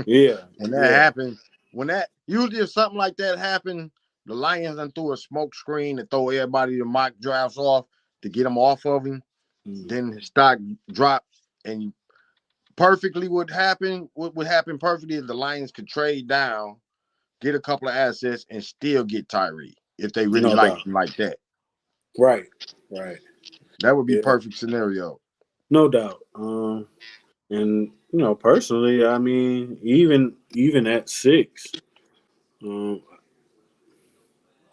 yeah, When that yeah. happens, when that usually if something like that happen, the Lions done threw a smoke screen to throw everybody the mock drafts off to get them off of him. Mm. Then his stock drop, and perfectly what would happen perfectly is the Lions could trade down, get a couple of assets, and still get Tyree if they really No like doubt. him like that. Right, right. That would be Yeah, perfect scenario. no doubt. And personally, I mean, even at 6, um,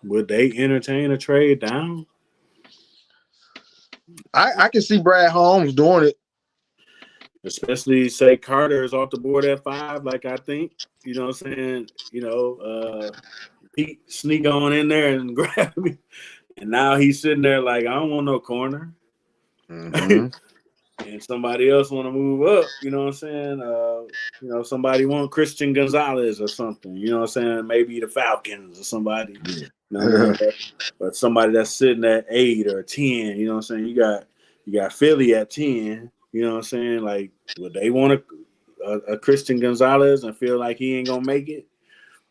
would they entertain a trade down? I can see Brad Holmes doing it. Especially say Carter is off the board at 5, like I think. You know what I'm saying? Pete sneak on in there and grab me. And now he's sitting there like, I don't want no corner. Mm-hmm. And somebody else want to move up, you know what I'm saying? Somebody want Christian Gonzalez or something, you know what I'm saying? Maybe the Falcons or somebody, you know what I Yeah. mean? But somebody that's sitting at 8 or 10, you know what I'm saying? You got Philly at 10, you know what I'm saying? Like, would they want a Christian Gonzalez and feel like he ain't gonna make it?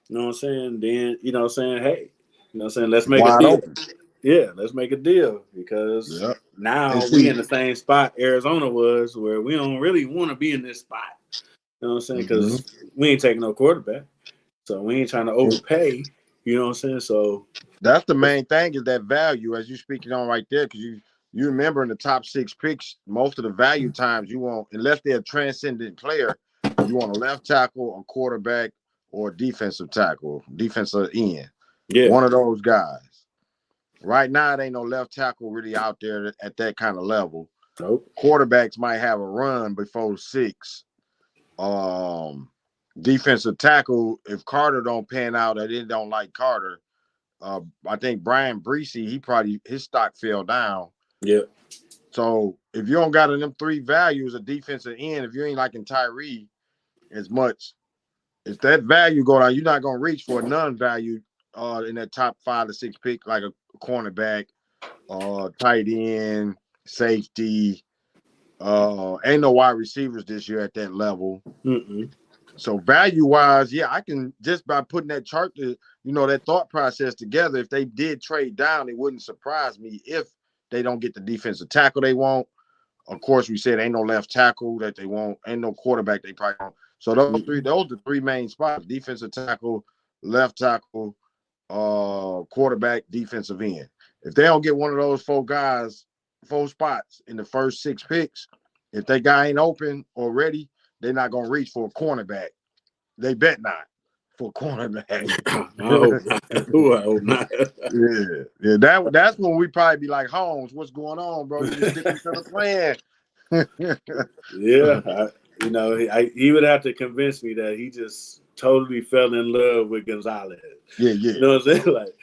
You know what I'm saying? Then, you know what I'm saying? Hey, you know what I'm saying? Let's make a Wide deal. open. Yeah, let's make a deal because Yeah. And now we see, in the same spot Arizona was, where we don't really want to be in this spot. You know what I'm saying? mm-hmm. Because we ain't taking no quarterback, so we ain't trying to overpay. You know what I'm saying? So That's the main thing is that value, as you speaking on right there, because you remember in the top 6 picks, most of the value times you want, unless they're a transcendent player, you want a left tackle, a quarterback, or a defensive tackle, defensive end. yeah, One of those guys. Right now, it ain't no left tackle really out there at that kind of level. nope, Quarterbacks might have a run before 6. Um, Defensive tackle, if Carter don't pan out, or they don't like Carter. I think Brian Breesy, his stock fell down. yeah, So if you don't got in them 3 values, a defensive end, if you ain't liking Tyree as much, if that value go down, you're not gonna reach for a non-value in that top 5 to 6 pick, like a cornerback, tight end, safety. Ain't no wide receivers this year at that level. mm-mm. So value wise, yeah, I can just by putting that chart that thought process together. If they did trade down, it wouldn't surprise me if they don't get the defensive tackle they want. Of course, we said ain't no left tackle that they want, ain't no quarterback they probably want. So those are the three main spots: defensive tackle, left tackle, quarterback, defensive end. If they don't get one of those four spots in the first 6 picks, if that guy ain't open or ready, they're not gonna reach for a cornerback. They bet not for a cornerback. I hope not. I hope not. Yeah. That's when we probably be like, Holmes, what's going on, bro? You sticking to the plan? Yeah, he would have to convince me that he just totally fell in love with Gonzalez. Yeah. You know what I'm saying? Like,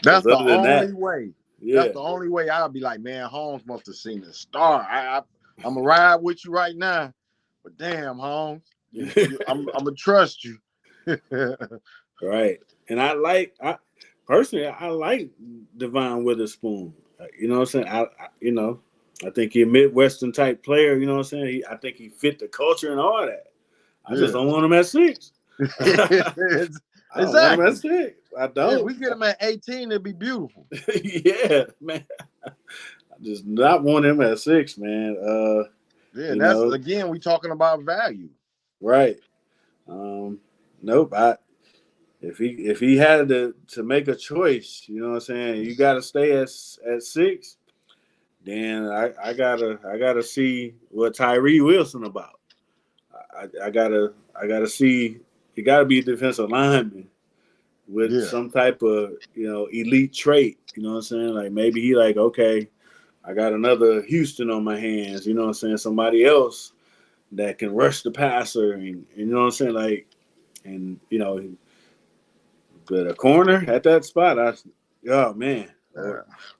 that's the other than only that, way. Yeah. That's the only way I'll be like, man, Holmes must have seen the star. I'm gonna ride with you right now, but damn, Holmes, I'm gonna trust you. Right, and I personally like Devon Witherspoon. You know what I'm saying? I think he's a Midwestern type player. You know what I'm saying? I think he fit the culture and all that. I just don't want him at 6. I don't want him at 6. I don't. If we get him at 18, it'd be beautiful. Yeah, man. I just not want him at 6, man. That's again, we talking about value. Right. Nope. If he had to make a choice, you know what I'm saying, you got to stay at 6. Then I gotta see what Tyree Wilson about. I gotta see. He got to be a defensive lineman with some type of elite trait. You know what I'm saying? Like maybe he like, okay, I got another Houston on my hands. You know what I'm saying? Somebody else that can rush the passer, and you know what I'm saying? Like, and but a corner at that spot, oh man.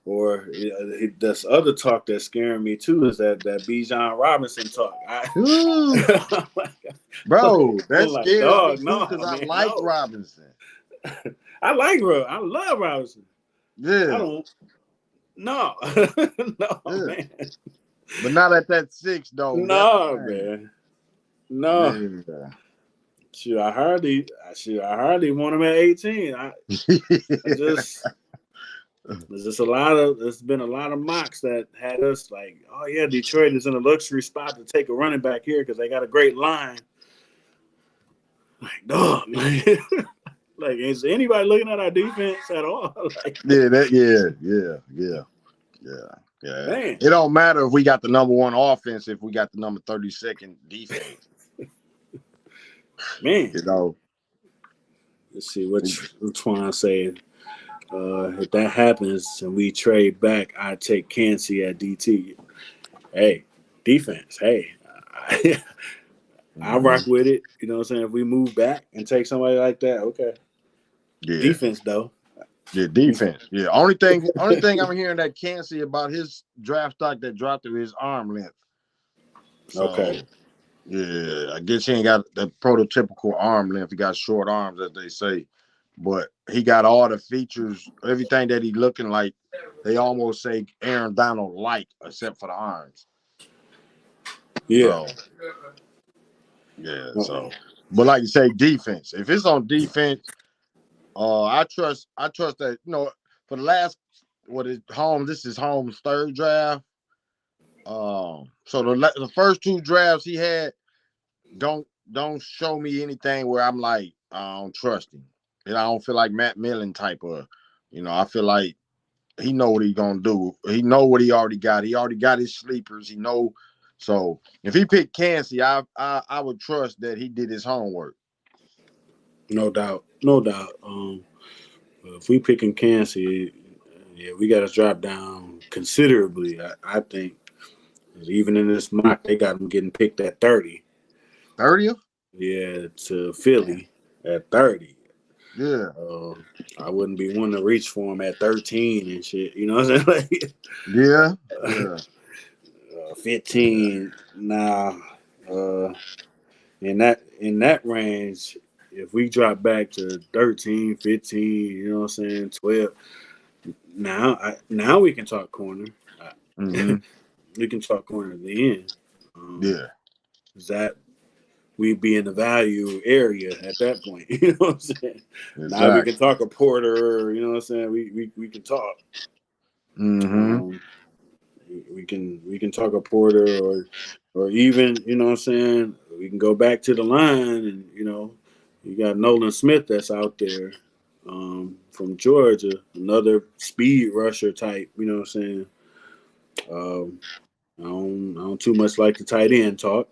Or this other talk that's scaring me too is that Bijan Robinson talk. Bro, that's like, scary dog, because I like Robinson. I love Robinson. Yeah. I don't. No, man. But not at that 6 though. No, man. No. Yeah. Shoot, I hardly want him at 18. There's been a lot of mocks that had us like, oh yeah, Detroit is in a luxury spot to take a running back here because they got a great line. Like, dog, man. Like, is anybody looking at our defense at all? Like, yeah. Man. It don't matter if we got the number 1 offense if we got the number 32nd defense. Man. Let's see what Twan said. If that happens and we trade back, I take Kancey at DT. Hey, defense. Hey, I rock with it. You know what I'm saying? If we move back and take somebody like that, okay. Yeah. Defense though. Yeah, defense. Yeah. Only thing I'm hearing that Kancey about his draft stock that dropped to his arm length. So, okay. Yeah, I guess he ain't got the prototypical arm length. He got short arms, as they say. But he got all the features, everything that he looking like. They almost say Aaron Donald like, except for the arms. Yeah. So, but like you say, defense. If it's on defense, I trust that, for the last this is Holmes' 3rd draft. So the first 2 drafts he had don't show me anything where I'm like, I don't trust him. And I don't feel like Matt Millen type of, I feel like he know what he gonna do. He know what he already got. He already got his sleepers. He know. So if he picked Kancey, I would trust that he did his homework. No doubt. If we picking Kancey, yeah, we got to drop down considerably. I think even in this mock, they got him getting picked at 30. 30th? Yeah, to Philly at 30. Yeah. I wouldn't be wanting to reach for him at 13 and shit. You know what I'm saying? Like, yeah. 15. Nah. In that range, if we drop back to 13, 15, you know what I'm saying, 12. Now we can talk corner. We can talk corner at the end. Is that we'd be in the value area at that point. You know what I'm saying? Exactly. Now we can talk a Porter, you know what I'm saying? We can talk. We can talk a Porter or even, you know what I'm saying, we can go back to the line, and you got Nolan Smith that's out there from Georgia, another speed rusher type. You know what I'm saying? Um, I don't too much like the tight end talk.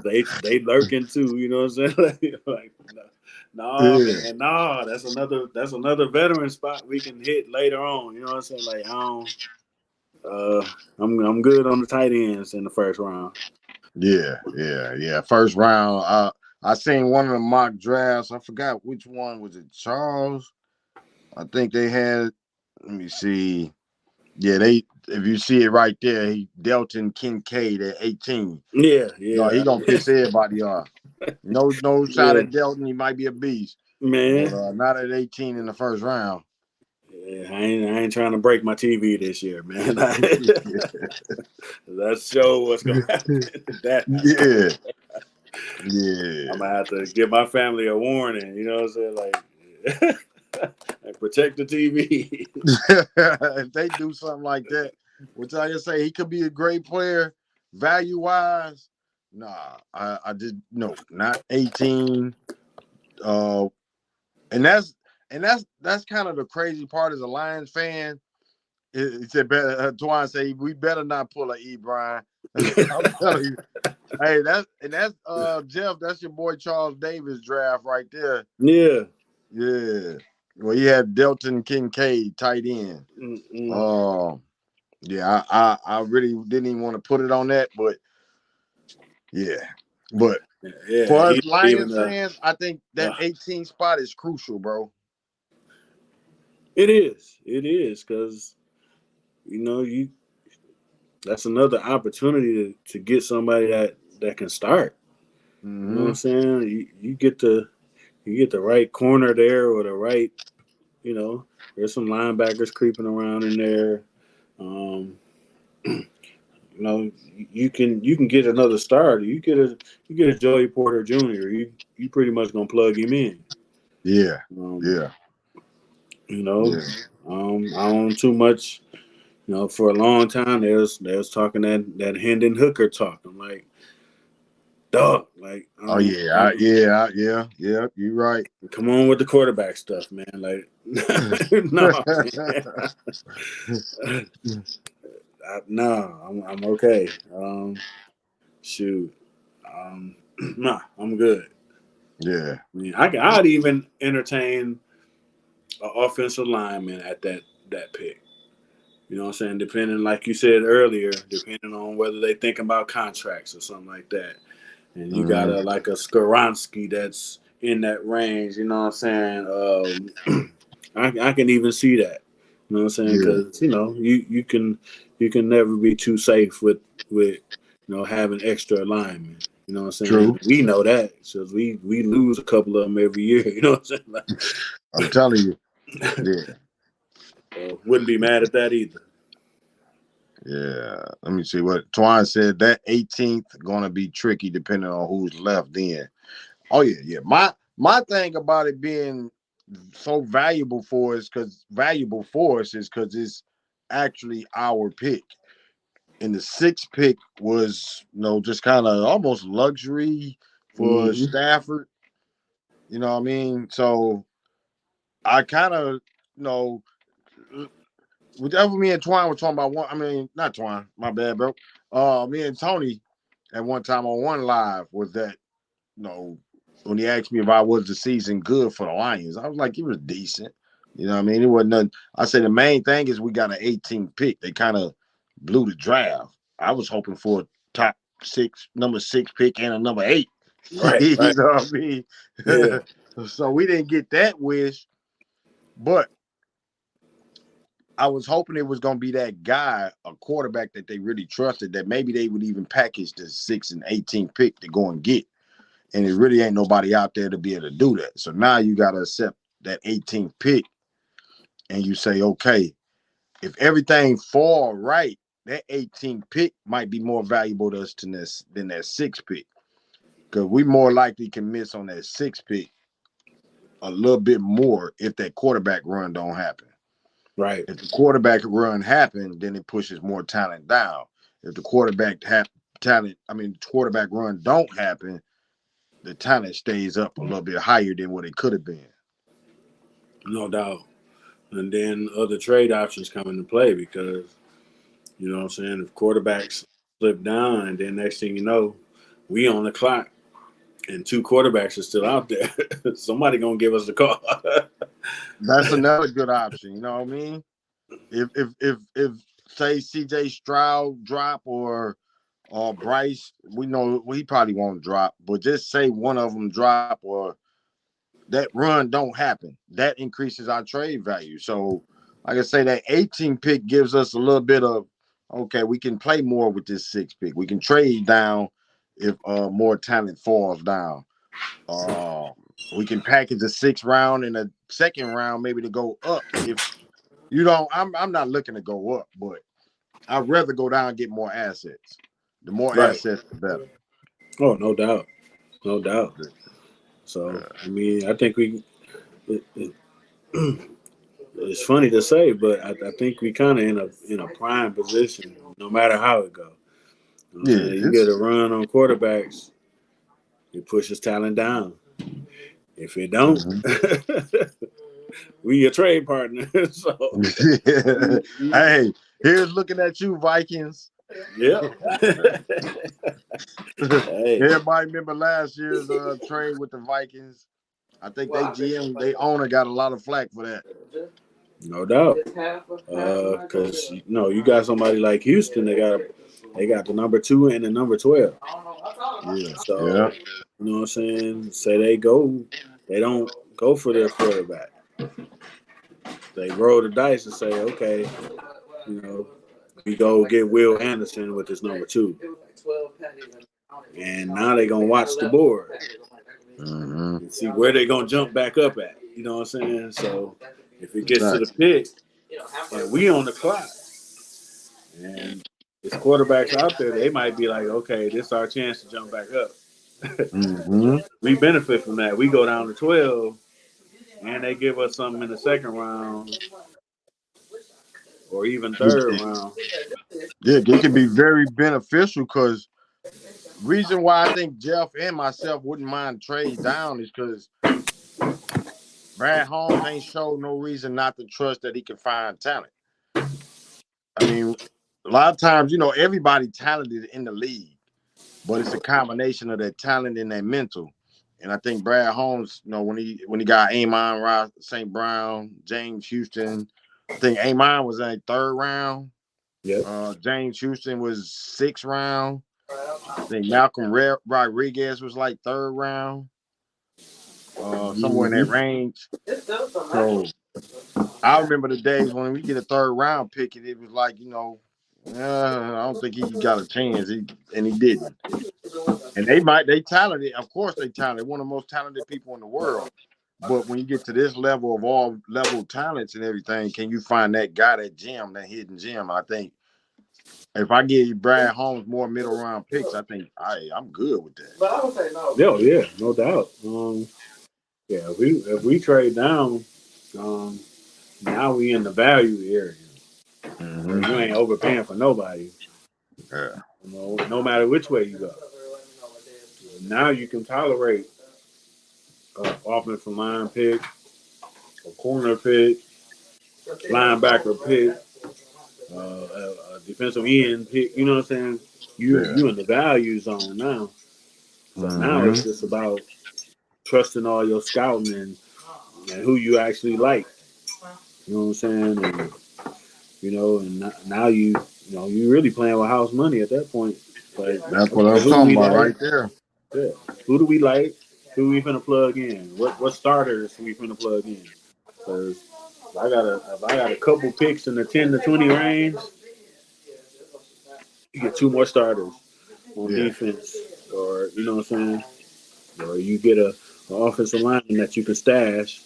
They lurking too. You know what I'm saying? like, nah, Yeah, man, nah. That's another veteran spot we can hit later on. You know what I'm saying? Like I don't. I'm good on the tight ends in the first round. yeah. First round, I seen one of the mock drafts. I forgot which one was it. Charles, I think they had. Let me see. Yeah, if you see it right there, Delton Kincaid at 18. Yeah, No, he yeah, gonna piss everybody off. No shot yeah, at Delton. He might be a beast, but man. not at 18 in the first round. Yeah, I ain't trying to break my TV this year, man. Let's show what's gonna happen. That Yeah, I'm yeah. gonna have to give my family a warning. You know what I'm saying? Like protect the TV. If they do something like that, which I just say he could be a great player, value wise. Nah, I just no, not 18. Uh, and that's kind of the crazy part as a Lions fan. He said, Twan say we better not pull a E. Brian. I'm telling you, hey, that's Jeff. That's your boy Charles Davis draft right there. Yeah. Yeah. Well, he had Delton Kincaid tight end. Yeah, I really didn't even want to put it on that, but yeah. But Yeah. for us He even Lions fans, I think that 18 spot is crucial, bro. It is because you that's another opportunity to get somebody that can start. You know what I'm saying? You get the right corner there or the right, there's some linebackers creeping around in there. Um, you can get another starter. You get a Joey Porter Jr. You pretty much gonna plug him in. Yeah. Um, Yeah. you know, Yeah. I don't too much. For a long time, they was talking that Hendon Hooker talk. I'm like, dog, like, Oh yeah. Yeah. You're right. come on with the quarterback stuff, man. Like, no, man. No, I'm okay. Shoot, nah, I'm good. Yeah. I mean, I'd even entertain an offensive lineman at that pick. You know what I'm saying? Depending, like you said earlier, depending on whether they think about contracts or something like that. And you got a Skoronsky that's in that range. You know what I'm saying? I can even see that. You know what I'm saying? Yeah. Because you can never be too safe with having extra alignment. You know what I'm saying? True. We know that because we lose a couple of them every year. You know what I'm saying? I'm telling you. Yeah. So wouldn't be mad at that either. Yeah. Let me see what Twine said. That 18th gonna be tricky depending on who's left then. Oh yeah. My thing about it being so valuable for us is because it's actually our pick. And the sixth pick was, just kind of almost luxury for Mm-hmm. Stafford. You know what I mean? So I kind of, you know, whatever me and Twine were talking about not Twine, my bad, bro. Me and Tony at one time on one live was that, when he asked me if I was the season good for the Lions, I was like, it was decent. You know what I mean? It wasn't nothing. I said the main thing is we got an 18th pick. They kind of blew the draft. I was hoping for a top number 6 pick and a number 8. Right. You Right. know what I mean? Yeah. So we didn't get that wish, but I was hoping it was going to be that guy, a quarterback that they really trusted, that maybe they would even package the 6th and 18th pick to go and get. And it really ain't nobody out there to be able to do that. So now you got to accept that 18th pick and you say, okay, if everything fall right, that 18th pick might be more valuable to us than that 6th pick. Because we more likely can miss on that 6th pick a little bit more if that quarterback run don't happen. Right. If the quarterback run happen, then it pushes more talent down. If the quarterback quarterback run don't happen, the talent stays up a little bit higher than what it could have been. No doubt. And then other trade options come into play because, you know what I'm saying, if quarterbacks slip down and then next thing you know, we on the clock and 2 quarterbacks are still out there, somebody going to give us the call. That's another good option. You know what I mean? If say CJ Stroud drop or Bryce, we know he probably won't drop, but just say one of them drop or that run don't happen, that increases our trade value. So, like I say, that 18 pick gives us a little bit of okay, we can play more with this 6 pick. We can trade down if more talent falls down. We can package a 6th round and a 2nd round maybe to go up. If you don't, I'm not looking to go up, but I'd rather go down and get more assets. The more Right. assets, the better. Oh, no doubt. No doubt. So, I mean, I think it's funny to say, but I think we kind of in a prime position, no matter how it goes. You know what I'm saying? You get a run on quarterbacks, it pushes talent down. If it don't, we your trade partner. So, hey, here's looking at you, Vikings. Yeah. Hey. Everybody remember last year's trade with the Vikings? I think they owner got a lot of flack for that. No doubt. Because you got somebody like Houston, they got the number 2 and the number 12. Yeah. So you know what I'm saying? Say they don't go for their quarterback. They roll the dice and say, okay, we go get Will Anderson with his number 2. And now they're gonna watch the board and see where they're gonna jump back up at. You know what I'm saying? So if it gets to the pick and we on the clock and there's quarterbacks out there, they might be like, okay, this is our chance to jump back up. We benefit from that. We go down to 12 and they give us something in the 2nd round or even 3rd round. Yeah, it can be very beneficial because reason why I think Jeff and myself wouldn't mind trade down is because Brad Holmes ain't showed no reason not to trust that he can find talent. I mean, a lot of times, everybody talented in the league, but it's a combination of their talent and their mental. And I think Brad Holmes, when he got Amon Ross, St. Brown, James Houston, I think Amon was in 3rd round. Yep. James Houston was 6th round. I think Malcolm Rodriguez was like 3rd round. Somewhere in that range. So I remember the days when we get a 3rd round pick and it was like, I don't think he got a chance. And he didn't. And they talented. Of course they talented. One of the most talented people in the world. But when you get to this level of all level talents and everything, can you find that guy, that hidden gem? I think if I give you Brad Holmes more middle round picks, I think I'm good with that. But I would say no. Yeah, no doubt. If we trade down, now we in the value area. You ain't overpaying for nobody. Yeah. No matter which way you go. Now you can tolerate offensive line pick, a corner pick, linebacker pick, a defensive end pick. You know what I'm saying? You in the value zone now. So now it's just about trusting all your scouting and who you actually like. You know what I'm saying? And now you really playing with house money at that point. Like, that's what I'm talking about right there. Yeah. Who do we like? Who we finna plug in? What starters we finna plug in? Because if I got a couple picks in the 10 to 20 range, you get 2 more starters on defense, or you know what I'm saying, or you get an offensive lineman that you can stash,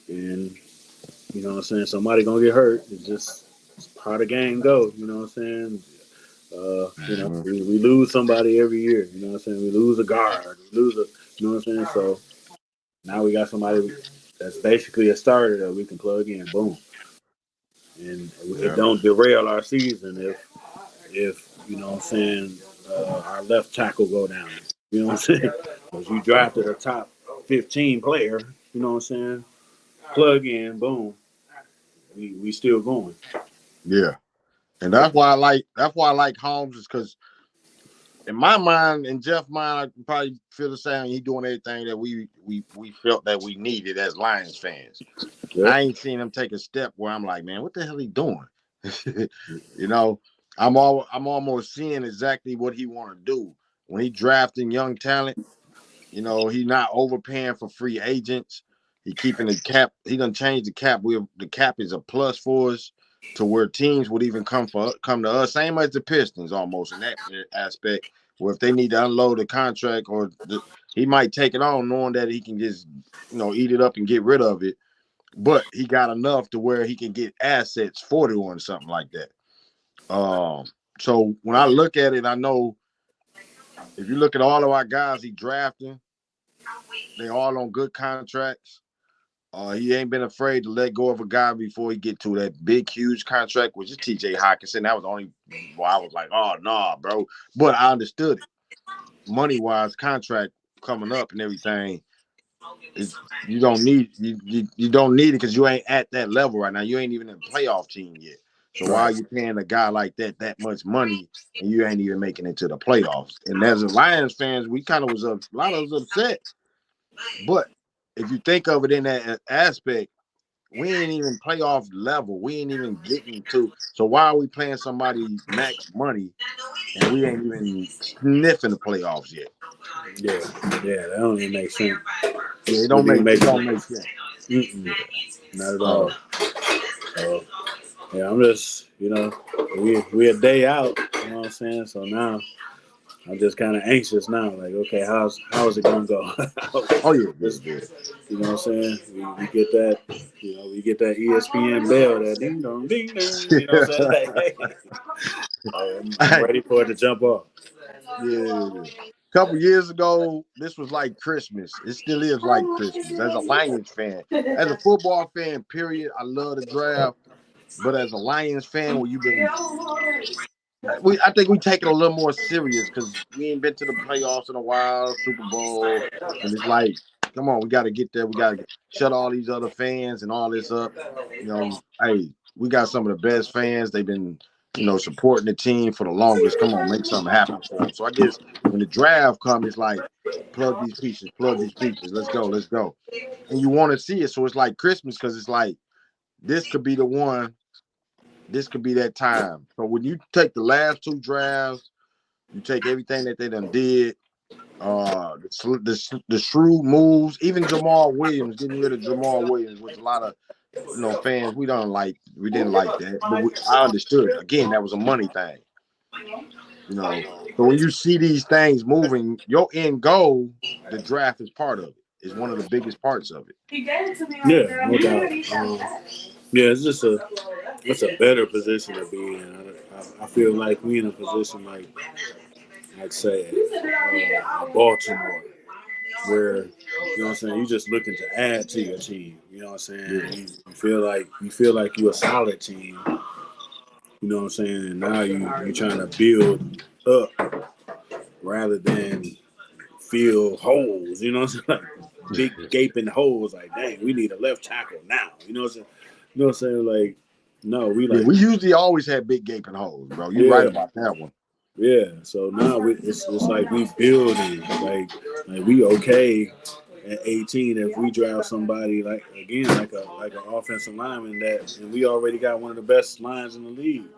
and you know what I'm saying, somebody gonna get hurt. It's part of the game go. You know what I'm saying? We lose somebody every year. You know what I'm saying? We lose a guard. We lose you know what I'm saying? So now we got somebody that's basically a starter that we can plug in. Boom. And it don't derail our season if you know what I'm saying, our left tackle go down. You know what I'm saying? Because you drafted a top 15 player. You know what I'm saying? Plug in, boom. We still going. Yeah. And that's why I like Holmes is because in my mind, in Jeff's mind, I probably feel the same. He doing everything that we felt that we needed as Lions fans. Yep. I ain't seen him take a step where I'm like, man, what the hell he doing? You know, I'm almost seeing exactly what he want to do when he drafting young talent. You know, he not overpaying for free agents. He keeping the cap. He gonna change the cap. The cap is a plus for us to where teams would even come to us. Same as the Pistons almost in that aspect. Where if they need to unload the contract he might take it on knowing that he can just eat it up and get rid of it. But he got enough to where he can get assets for doing something like that. So when I look at it, I know if you look at all of our guys he drafting, they all on good contracts. He ain't been afraid to let go of a guy before he get to that big, huge contract, which is T.J. Hawkinson. That was the only why I was like, oh, nah, bro. But I understood it. Money-wise, contract coming up and everything, you don't need it because you ain't at that level right now. You ain't even in a playoff team yet. So why are you paying a guy like that much money and you ain't even making it to the playoffs? And as a Lions fans, we kind of a lot of us upset. But if you think of it in that aspect, we ain't even playoff level. We ain't even getting to. So why are we playing somebody max money and we ain't even sniffing the playoffs yet? Yeah, that don't even make sense. Yeah, it don't make sense. Not at all. Yeah, I'm just, we a day out. You know what I'm saying? So now I'm just kind of anxious now. Like, okay, how is it gonna go? Oh yeah. You know what I'm saying? We get that, we get that ESPN bell, that ding dong, ding dong. You know what I'm saying? Like, I'm ready for it to jump off. Yeah. A couple years ago, this was like Christmas. It still is like Christmas. As a Lions fan, as a football fan, period, I love the draft. But as a Lions fan, I think we take it a little more serious because we ain't been to the playoffs in a while, Super Bowl, and it's like, come on, we got to get there. We got to shut all these other fans and all this up. Hey, we got some of the best fans. They've been, supporting the team for the longest. Come on, make something happen for them. So I guess when the draft comes, it's like, plug these pieces. Let's go. And you want to see it. So it's like Christmas because it's like, this could be the one. This could be that time. So when you take the last two drafts, you take everything that they done did, the shrewd moves, even Jamal Williams, getting rid of Jamal Williams, which a lot of fans we didn't like that, but I understood. Again, that was a money thing. So when you see these things moving, your end goal, the draft is part of it. It's one of the biggest parts of it. Yeah, no doubt. Yeah, it's a better position to be in. I feel like we in a position like say Baltimore, where you know what I'm saying, you just looking to add to your team. You know what I'm saying? Yeah. You feel like you're a solid team. You know what I'm saying? And now you're trying to build up rather than fill holes. You know what I'm saying? Like big gaping holes. Like, dang, we need a left tackle now. You know what I'm saying? You know what I'm saying? Like, no, we we usually always have big gaping holes, bro. You're right about that one. Yeah, so now it's like we building, like we okay at 18 if we draft somebody like an offensive lineman and we already got one of the best lines in the league.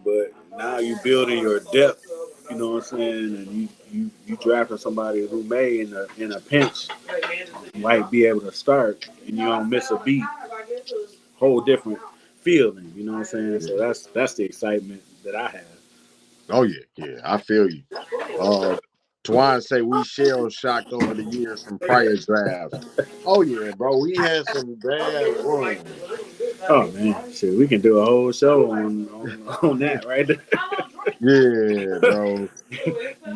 But now you building your depth, you know what I'm saying, and you drafting somebody who may in a pinch might be able to start and you don't miss a beat, whole different feeling, you know what I'm saying? So that's the excitement that I have. Oh yeah, I feel you. Twan say we shell shocked over the years from prior drafts. Oh yeah, bro, we had some bad ones. Oh man, shit, we can do a whole show on that right there. Yeah, bro.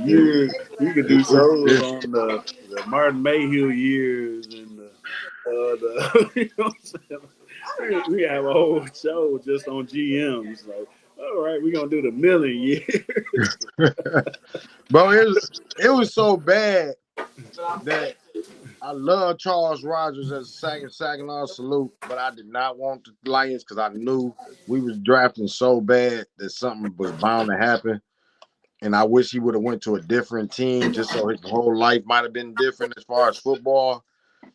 You can do shows on the Martin Mayhew years and the you know what I'm saying? We have a whole show just on GMs. Like, All right, we're gonna do the million years. Bro, it was so bad that I love Charles Rogers as a second on salute, but I did not want the Lions because I knew we was drafting so bad that something was bound to happen. And I wish he would have went to a different team just so his whole life might have been different as far as football.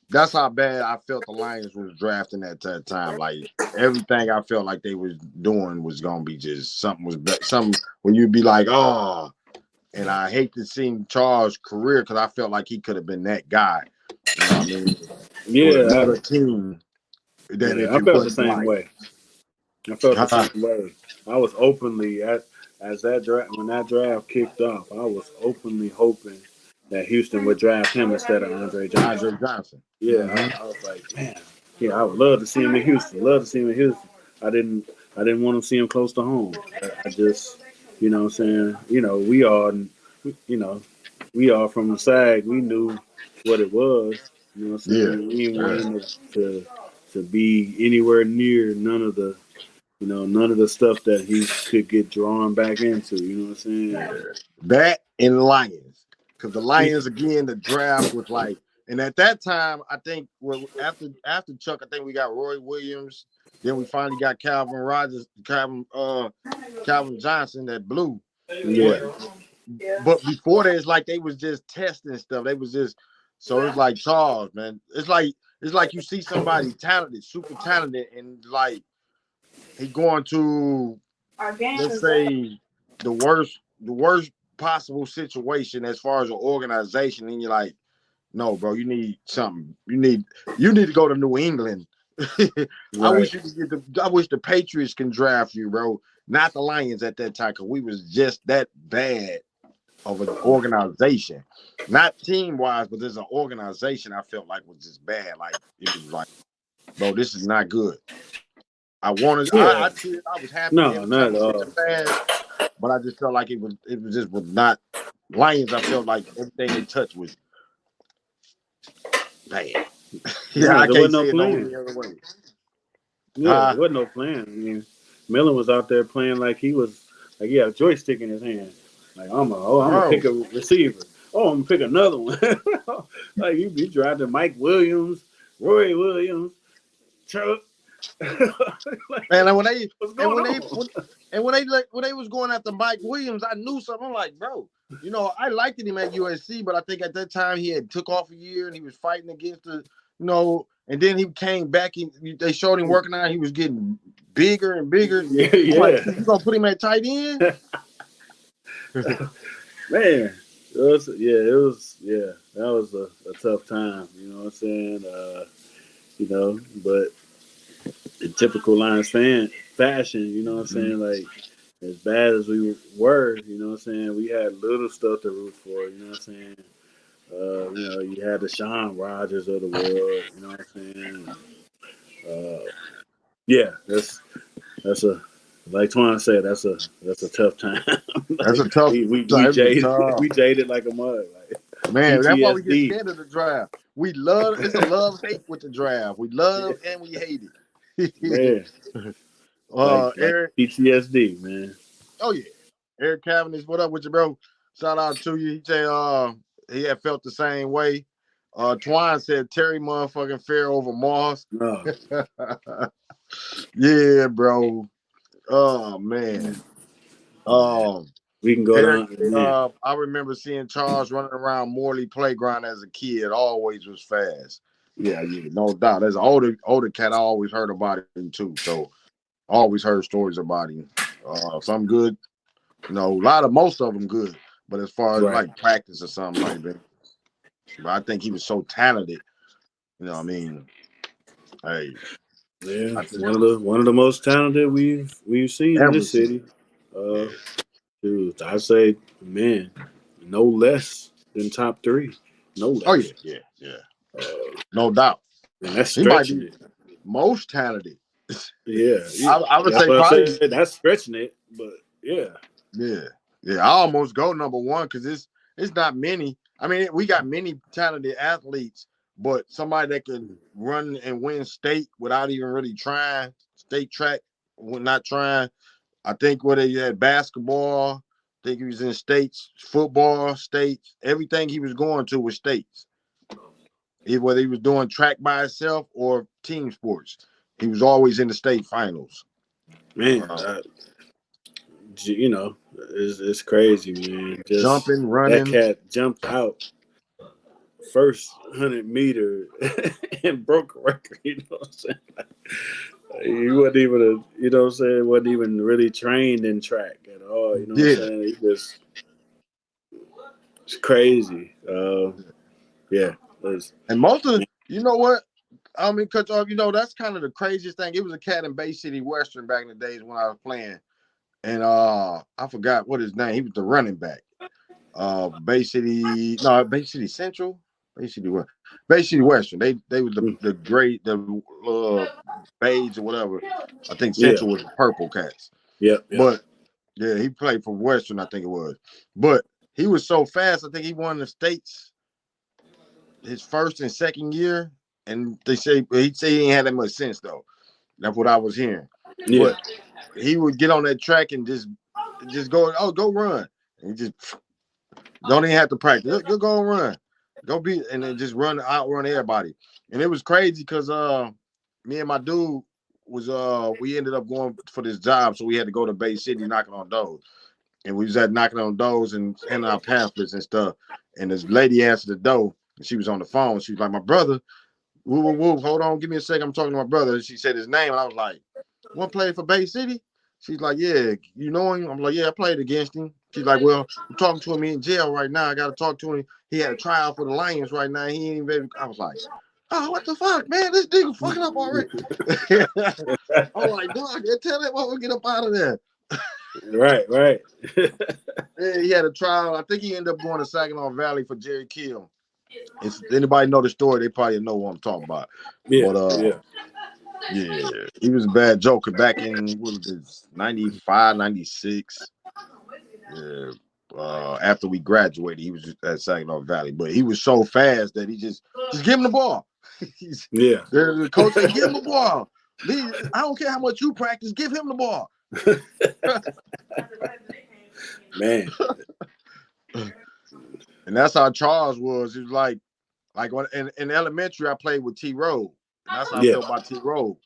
That's how bad I felt the Lions was drafting at that time. Like everything I felt like they was doing was gonna be just something when you'd be like, oh. And I hate to see Charles' career because I felt like he could have been that guy. You know what I mean? With Yeah, another team than if I it felt the wasn't same like, way. I felt the same way. I was openly as that draft when that draft kicked off. I was openly hoping that Houston would draft him instead of Andre Johnson. Andre Johnson. Yeah, Mm-hmm. I was like, man, yeah, I would love to see him in Houston. Love to see him in Houston. I didn't want to see him close to home. I just, you know, what I'm saying, you know, we are from the SAG. We knew what it was. You know, what I'm Yeah. saying, we didn't want him to be anywhere near none of the stuff that he could get drawn back into. You know what I'm saying? Yeah. That and Lions. Because the Lions, again, the draft was like, and at that time, I think after Chuck, I think we got Roy Williams. Then we finally got Calvin Johnson that blew. Yeah. But before that, it's like they was just testing stuff. They was just it's like Charles, man. It's like you see somebody talented, super talented, and like he going to let's say the worst possible situation as far as an organization, and you're like, no, bro, you need something. You need to go to New England. I wish you could I wish the Patriots can draft you, bro. Not the Lions at that time, because we was just that bad of an organization. Not team-wise, but there's an organization I felt like was just bad. Like it was like, bro, this is not good. I wanted Yeah. I was happy No, every not time at we all. get the pass, but I just felt like it was not Lions. I felt like everything they touched was bad. Yeah, No, I there can't wasn't no say it no plan. any other way. Yeah, there wasn't no plan. I mean, Miller was out there playing like he was like he had a joystick in his hand. Like I'm gonna Bro, pick a receiver. Oh, I'm gonna pick another one. Like you drafted Mike Williams, Roy Williams, Chuck. Like, man, and when they what's and going on? when they was going after Mike Williams, I knew something. I'm like, bro, I liked him at USC, but I think at that time he had took off a year and he was fighting against and then he came back. They showed him working out. He was getting bigger and bigger. I'm like, Yeah. you gonna put him at tight end? Man, that was a tough time. You know what I'm saying? But in typical Lions fashion, you know what I'm saying? Like, as bad as we were, you know what I'm saying? We had little stuff to root for, you know what I'm saying? You had the Sean Rogers of the world, you know what I'm saying? Yeah, that's a like Twan said, that's a tough time. That's Like a tough we time. jaded we jaded like a mud, like Man, that's why we get PTSD. scared of the draft. It's a love hate with the draft. We love and we hate it. Man, like Eric, PTSD, man. oh yeah. Eric Cavendish, what up with you, bro? Shout out to you. He said he had felt the same way. Twine said Terry motherfucking fair over Moss. No. Yeah, bro. Oh man. Um We can go Eric, down, man. I remember seeing Charles running around Morley Playground as a kid. Always was fast. Yeah, no doubt. As an older cat, I always heard about him too. So always heard stories about him. Some good, most of them good. But as far as like practice or something like that, but I think he was so talented. You know what I mean? Hey, Yeah, one of the most talented we've seen in this city. Dude, I say, man, no less than top 3. No less. Oh yeah. No doubt. And that's He might stretching be it. most talented. Yeah. I would say probably that's stretching it, but yeah. Yeah. I almost go number one because it's not many. I mean, we got many talented athletes, but somebody that can run and win state without even really trying, state track, not trying. I think where they had basketball. I think he was in states, football, states. Everything he was going to was states. Whether he was doing track by himself or team sports, he was always in the state finals. Man, you know, it's crazy, man. Just jumping, that running. cat jumped out first 100 meter and broke a record. You know what I'm saying? He wasn't even you know what I'm saying, wasn't even really trained in track at all. You know what I'm saying? He just it's crazy. Yeah. And most of you know what? I mean, cause you know, that's kind of the craziest thing. It was a cat in Bay City Western back in the days when I was playing. And I forgot what his name. He was the running back. Bay City Central, Bay City West, Bay City Western. They was the great beige or whatever. I think Central was the purple cats. Yeah. But yeah, he played for Western, I think it was. But he was so fast. I think he won the states his first and second year. And he said he ain't had that much sense though. That's what I was hearing. Yeah. But he would get on that track and just go run. And he just don't even have to practice. Go and run. Go be and then just outrun everybody. And it was crazy because me and my dude was we ended up going for this job, so we had to go to Bay City knocking on doors. And we was at knocking on doors and handing out pamphlets and stuff. And this lady answered the door and she was on the phone. She was like, my brother, woo, hold on, give me a second. I'm talking to my brother. And she said his name, and I was like, "One player for Bay City?" She's like, "Yeah, you know him?" I'm like, "Yeah, I played against him." She's like, "Well, I'm talking to him. He in jail right now. I got to talk to him. He had a trial for the Lions right now. He ain't even." I was like, "Oh, what the fuck, man? This nigga fucking up already." I'm like, "Dog, tell that motherfucker get up out of there." Right. Yeah, he had a trial. I think he ended up going to Saginaw Valley for Jerry Kill. If anybody know the story, they probably know what I'm talking about. Yeah, But yeah, he was a bad joker back in what was it, 95, 96. Yeah. After we graduated, he was at Saginaw Valley, but he was so fast that he just give him the ball. The coach said, "Give him the ball. I don't care how much you practice, give him the ball." Man. And that's how Charles was. He was like when in elementary, I played with T. Rowe. And that's how I felt about T. Rowe.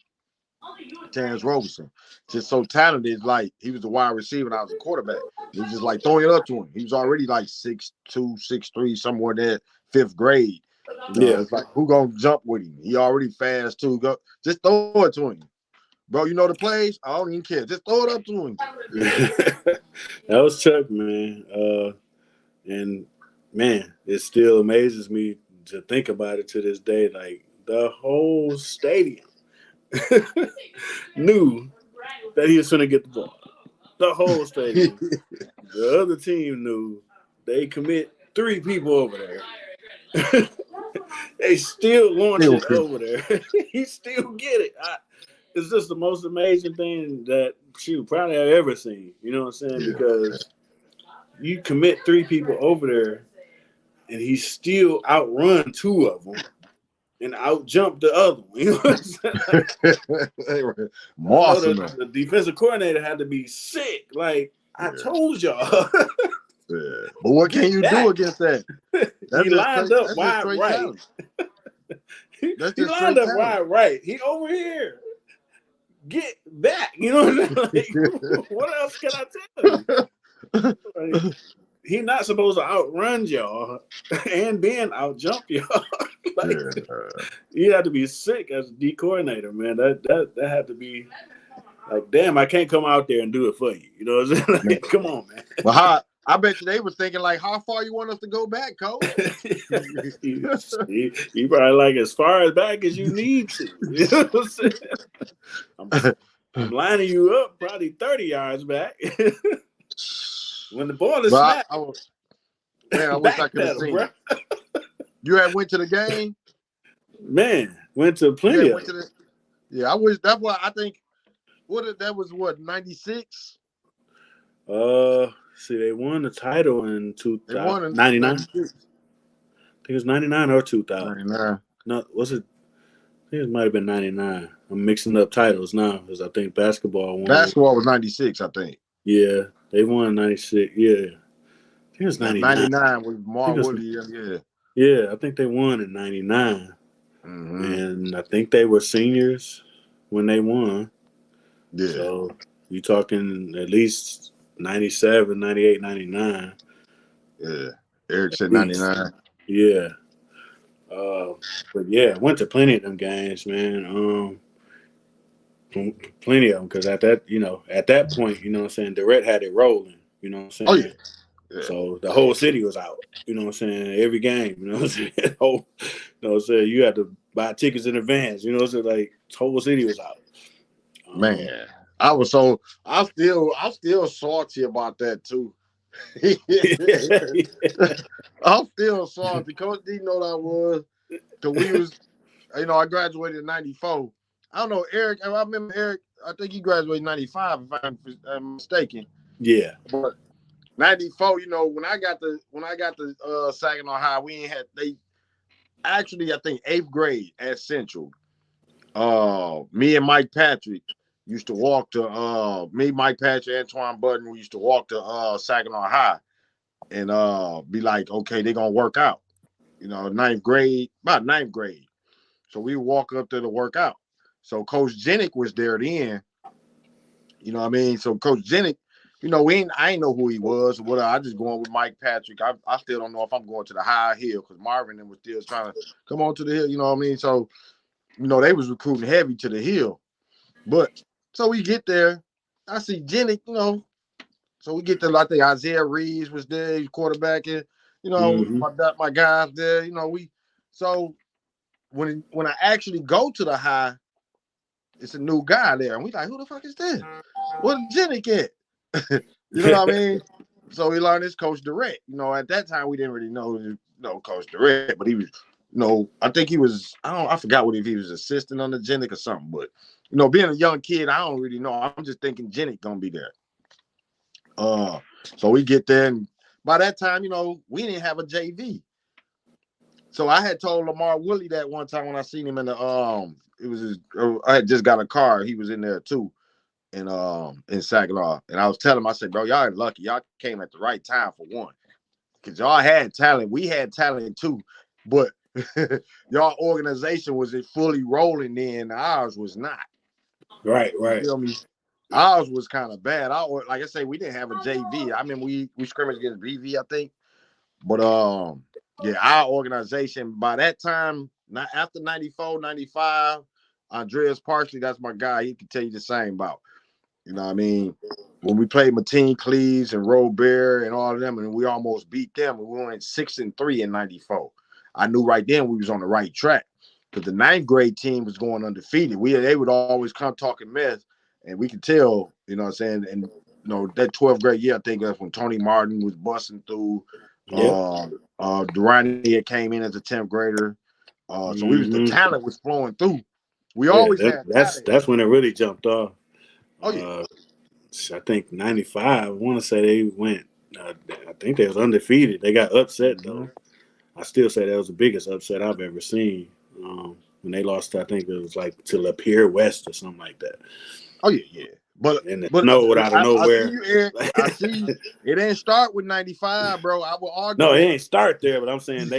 Terrence Roberson. Just so talented. Like he was a wide receiver and I was a quarterback. He was just like throwing it up to him. He was already like 6'2", 6'3", somewhere there, 5th grade. You know, it's like who gonna jump with him? He already fast too. Go just throw it to him. Bro, you know the plays? I don't even care. Just throw it up to him. That was Chuck, man. And man, it still amazes me to think about it to this day. Like the whole stadium knew that he was going to get the ball. The whole stadium. The other team knew they commit 3 people over there. They still launch it over there. He still get it. It's just the most amazing thing that she probably have ever seen. You know what I'm saying? Because you commit 3 people over there, and he still outrun 2 of them and outjump the other one. You know what I'm saying? The defensive coordinator had to be sick. Like, I told y'all. But what can you do against that? He lined up wide right. He lined up wide right. He over here. Get back. You know what I'm saying? Like, what else can I tell you? Like, he not supposed to outrun y'all and then outjump y'all. Like, you have to be sick as a D coordinator, man. That had to be like, damn, I can't come out there and do it for you. You know what I'm saying? Like, come on, man. Well, I bet you they were thinking like, how far you want us to go back, coach? you probably like as far as back as you need to. You know what I'm saying? I'm lining you up probably 30 yards back. When the ball is snapped. Man, I wish I could have seen it. You had went to the game? Man, went to plenty of it. Yeah, I wish. That's why I think that was what, 96? See, they won the title in 99. I think it was 99 or 2000. 99. No, was it think it might have been 99. I'm mixing up titles now because I think basketball won. Basketball was 96, I think. Yeah, they won 96. Yeah, I think it was Yeah, 99. 99 was I think Mar it was, Woodley. Yeah. yeah, I think they won in 99. Mm-hmm. And I think they were seniors when they won. Yeah. So you talking at least 97, 98, 99. Yeah. Eric At said least. 99. Yeah. Uh, but yeah, went to plenty of them games, man. Plenty of them because at that point, you know what I'm saying, Durrett had it rolling, you know what I'm Oh yeah. saying? Yeah. So the whole city was out, you know what I'm saying? Every game, you know what I'm saying? You know what I'm saying? You had to buy tickets in advance, you know what I'm saying? Like, the whole city was out. Man. I'm still salty about that too. I'm still salty. Coach D know that I was. Cause we was, I graduated in 94. I don't know, Eric. I remember Eric, I think he graduated in 95, if I'm mistaken. Yeah. But 94, when I got the Saginaw High, we ain't had they actually, I think, 8th grade at Central. Me and Mike Patrick used to walk to me, Mike Patrick, Antoine Button, we used to walk to Saginaw High and be like, okay, they're gonna work out. Ninth grade, about 9th grade. So we walk up there to work out. So Coach Jenick was there then. You know what I mean? So Coach Jenick, I ain't know who he was or whatever. I just going with Mike Patrick. I still don't know if I'm going to the high hill because Marvin and was still trying to come on to the hill. You know what I mean? So, they was recruiting heavy to the hill. But so we get there. I see Jenick, so we get there. I think Isaiah Reeves was there, he's quarterbacking. Mm-hmm. My guys there. So when I actually go to the high, it's a new guy there, and we like, who the fuck is this? Where's Jenick at? You know what I mean? So we learned this Coach Durrett. At that time we didn't really know, Coach Durrett, but he was, I think he was, I forgot if he was assistant under Jenick or something, but being a young kid, I don't really know. I'm just thinking Jenick gonna be there. So we get there, and by that time, we didn't have a JV. So I had told Lamar Willie that one time when I seen him in the it was his, I had just got a car. He was in there too, in Saginaw. And I was telling him, I said, bro, y'all are lucky. Y'all came at the right time for one. Because y'all had talent. We had talent too. But y'all organization was it fully rolling then. Ours was not. Right. You feel me? Ours was kind of bad. Like I say, we didn't have a JV. I mean, we scrimmaged against BV, I think. But yeah, our organization by that time, not after 94, 95, Andreas Parsley, that's my guy. He can tell you the same about. You know what I mean? When we played Mateen Cleaves and Robert and all of them, and we almost beat them, and we went 6-3 in 94. I knew right then we was on the right track because the 9th grade team was going undefeated. They would always come talking mess, and we could tell, you know what I'm saying? And, that 12th grade year, I think that's when Tony Martin was busting through. Yep. Durrani had came in as a 10th grader. So the Mm-hmm. talent was flowing through. We Yeah, always had talent. that's when it really jumped off. Oh, yeah. I think 95. I want to say they went. I think they was undefeated. They got upset Mm-hmm. though. I still say that was the biggest upset I've ever seen. When they lost, I think it was like to Lapeer West or something like that. Oh yeah. But And it but snowed out of I see nowhere. you, Eric. I see it didn't start with 95, bro. I will argue No, it that. ain't start there, but I'm saying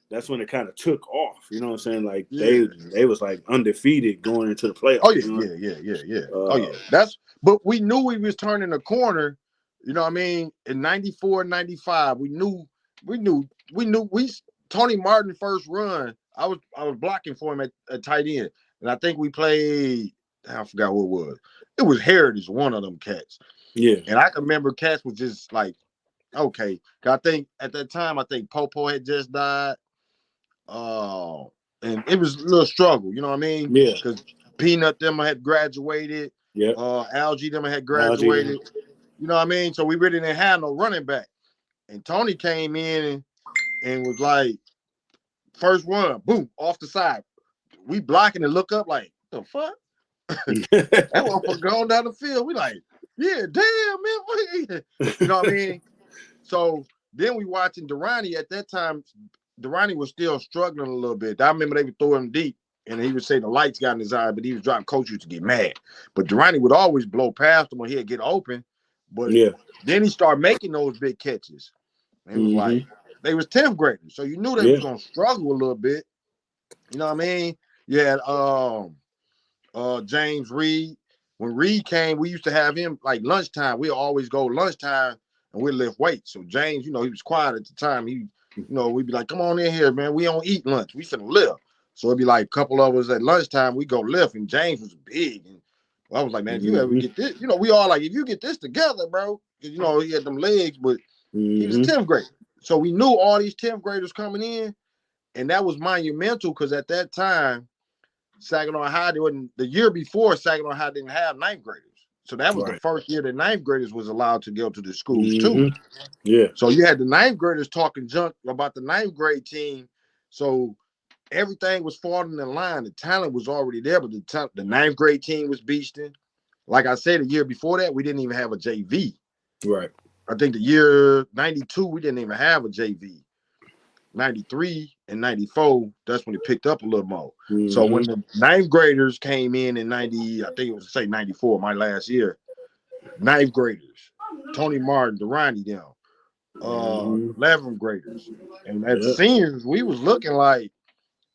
that's when it kind of took off. You know what I'm saying? Like Yeah. they was like undefeated going into the Oh playoffs. yeah, You know? yeah. Oh yeah. But we knew we was turning the corner, you know what I mean? In 94, 95, we knew Tony Martin first run. I was blocking for him at tight end. And I think we played, I forgot who it was. It was Heritage, one of them cats. Yeah. And I can remember cats was just like, okay. I think at that time, Popo had just died. And it was a little struggle, you know what I mean? Yeah. Because Peanut them had graduated, Yep. Algie them had Algae. graduated, you know what I mean? So we really didn't have no running back. And Tony came in and was like, first run, boom, off the side. We blocking and look up like, the fuck? That motherfucker going down the field. We like, yeah, damn, man. You know what I mean? So then we watching Durrani. At that time, Durrani was still struggling a little bit. I remember they would throw him deep, and he would say the lights got in his eye, but he was driving. Coach used to get mad. But Durante would always blow past him when he'd get open. But then he started making those big catches. And it was like, they was 10th graders. So you knew they was going to struggle a little bit. You know what I mean? You had James Reed. When Reed came, we used to have him like lunchtime. We always go lunchtime and we lift weights. So James, he was quiet at the time. We'd be like, come on in here, man. We don't eat lunch. We finna lift. So it'd be like a couple of us at lunchtime, we go lift. And James was big. And I was like, man, if you ever get this, we all like, if you get this together, bro, because, he had them legs, but he was a 10th grader. So we knew all these 10th graders coming in. And that was monumental because at that time, Saginaw High, the year before, Saginaw High didn't have 9th graders. So that was the first year that 9th graders was allowed to go to the schools too. Yeah. So you had the 9th graders talking junk about the 9th grade team. So everything was falling in line. The talent was already there, but the 9th grade team was beasting. Like I said, the year before that, we didn't even have a JV. Right. I think the year 92, we didn't even have a JV. 93 and 94, that's when it picked up a little more. So when the 9th graders came in 90, I think it was 94, my last year, 9th graders, Tony Martin, Durante, them, 11th graders. And as seniors, we was looking like,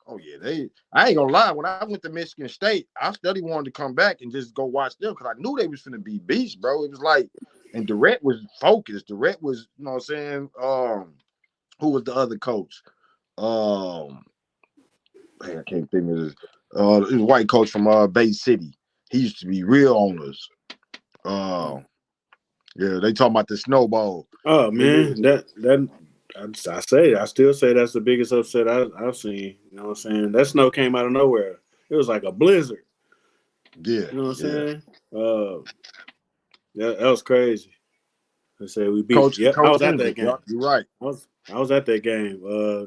oh yeah, I ain't gonna lie, when I went to Michigan State, I study wanted to come back and just go watch them because I knew they was finna be beasts, bro. It was like, and Durant was focused. Durant was, you know what I'm saying? Who was the other coach? I can't think of this. It was a white coach from Bay City. He used to be real on us. They talking about the snowball. Oh man, I still say that's the biggest upset I've seen. You know what I'm saying? That snow came out of nowhere. It was like a blizzard. Yeah. You know what I'm saying? That was crazy. They say we beat. Coach I was at that game. You're right. I was at that game,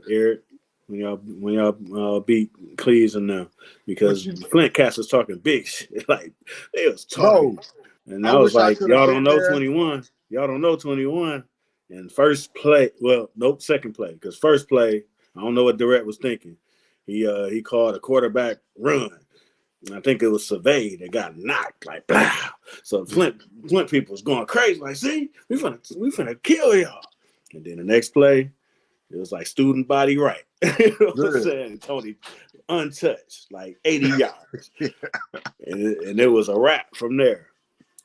Eric, when y'all beat Cleves and them because Flint Cats was talking big shit. Like they was talking. And I was like, y'all don't know 21. Y'all don't know 21. And first play, second play. Because first play, I don't know what Durant was thinking. He called a quarterback run. I think it was Survey that got knocked, like, blah. So Flint people was going crazy, like, see, we finna kill y'all. And then the next play, it was like student body right. You know what I'm saying? Tony untouched, like 80 yards. and it was a wrap from there.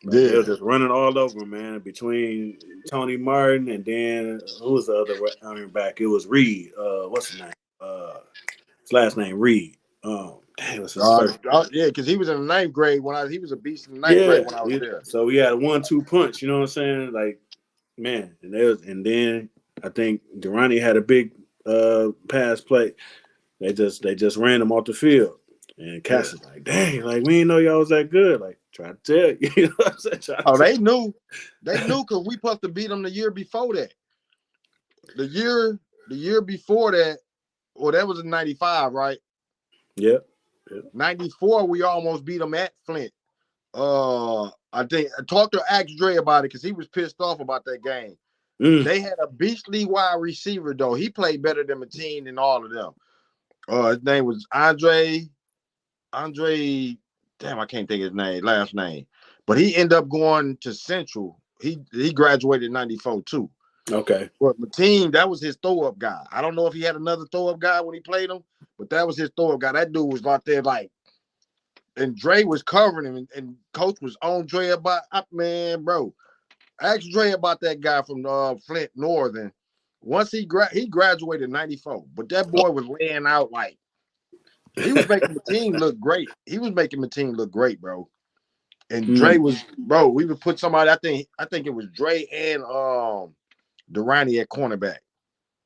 They were just running all over, man, between Tony Martin and then who was the other running back? It was Reed. What's his name? His last name, Reed. What's his first? Yeah, because he was in the 9th grade he was a beast in the 9th grade when I was there. So we had a 1-2 punch, you know what I'm saying? Like, man, and then I think Durante had a big pass play. They just ran him off the field. And Cass is like, dang, like we didn't know y'all was that good. Like, try to tell you. You know what I'm saying? They knew. They knew because we supposed to beat them the year before that. The year before that, that was in 95, right? Yep. 94, we almost beat them at Flint. I think I talked to Ax Dre about it because he was pissed off about that game. They had a beastly wide receiver, though. He played better than Mateen than all of them. His name was Andre, damn, I can't think of his last name. But he ended up going to Central. He graduated in 94 too. Okay. But Mateen, that was his throw-up guy. I don't know if he had another throw-up guy when he played him, but that was his throw-up guy. That dude was out there like, and Dre was covering him, and Coach was on Dre about, man, bro. Ask Dre about that guy from Flint Northern. Once he graduated in 94, but that boy was laying out like, he was making the team look great. Bro. And Dre was, bro, we would put somebody, I think it was Dre and Durante at cornerback.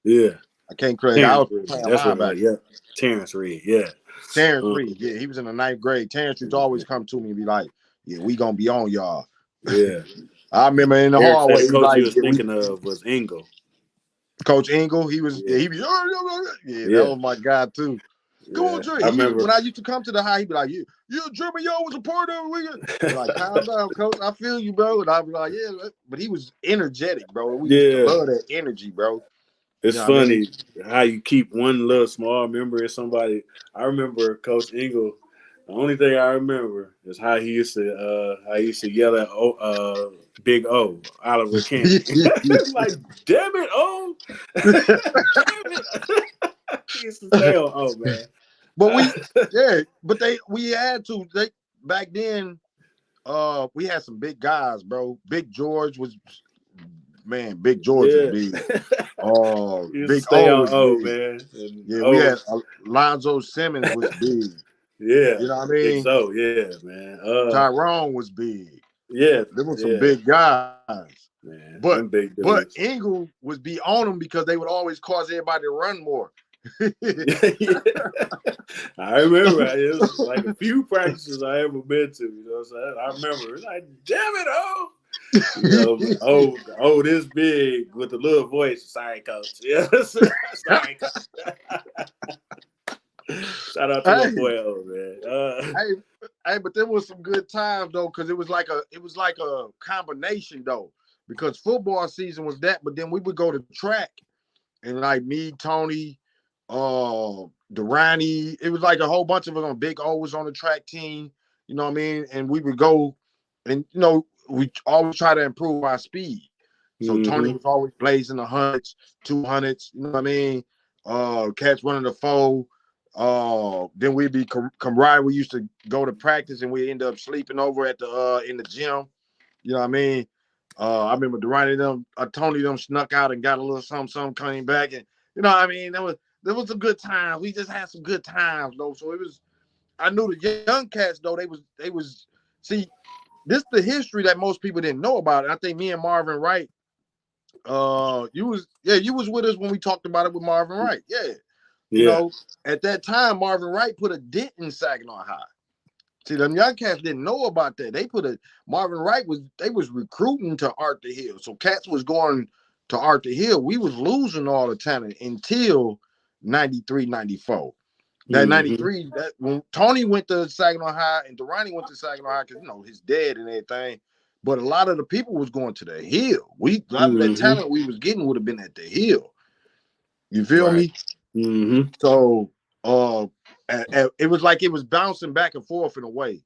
Yeah. I can't credit. I was playing linebacker. Yeah. Terrence Reed, yeah. Terrence Reed, yeah. He was in the 9th grade. Terrence used to always come to me and be like, yeah, we gonna be on y'all. Yeah. I remember in the hallway. The coach he was thinking of was Engel. Coach Engel, he was, that was my guy too. Come on, Dre. When I used to come to the high, he'd be like, you German, y'all was a part of it. Be like, calm down, coach. I feel you, bro. And I'd be like, yeah. But he was energetic, bro. We used to love that energy, bro. It's You know what I mean? funny how you keep one little small memory of somebody. I remember Coach Ingle. The only thing I remember is how he used to yell at Big O, Oliver Candy. Like, damn it, O. Damn it. He used to say, oh man. But we had to. They back then. We had some big guys, bro. Big George was Big George was Yeah. big. He used to Big stay O on was O, big. man. And Yeah, we O, had Lonzo Simmons was big. yeah. You know what I Big mean? Zo, yeah, man. Tyrone was big. Yeah, There were some yeah. big guys. Man, But them big but dudes. Ingle was be on them because they would always cause everybody to run more. Yeah. I remember it was like a few practices I ever been to. You know what I'm saying? I remember it's like, damn it, oh. You know, this big with the little voice. Sorry, coach. Yeah, sorry, coach. Shout out to my boy, man. Hey, but there was some good times though, because it was like a combination though, because football season was that, but then we would go to track and like me, Tony, Durrani, it was like a whole bunch of us on Big O was on the track team, you know what I mean? And we would go and we always try to improve our speed. So Tony was always blazing the 100s, 200s, you know what I mean? Cats running the 4. Then we'd be camaraderie. We used to go to practice and we end up sleeping over at the in the gym. You know what I mean? I remember Durrani them, Tony them snuck out and got a little something, came back, and you know what I mean? There was some good times. We just had some good times though. So I knew the young cats though, they was see, this is the history that most people didn't know about. And I think me and Marvin Wright, you was with us when we talked about it with Marvin Wright. Yeah. You know, at that time, Marvin Wright put a dent in Saginaw High. See, them young cats didn't know about that. Marvin Wright was recruiting to Arthur Hill. So cats was going to Arthur Hill. We was losing all the talent until 93, 94. That 93, that when Tony went to Saginaw High and Durrani went to Saginaw High, because his dad and everything. But a lot of the people was going to the Hill. A lot of that talent we was getting would have been at the Hill. You feel me? So it was like it was bouncing back and forth in a way.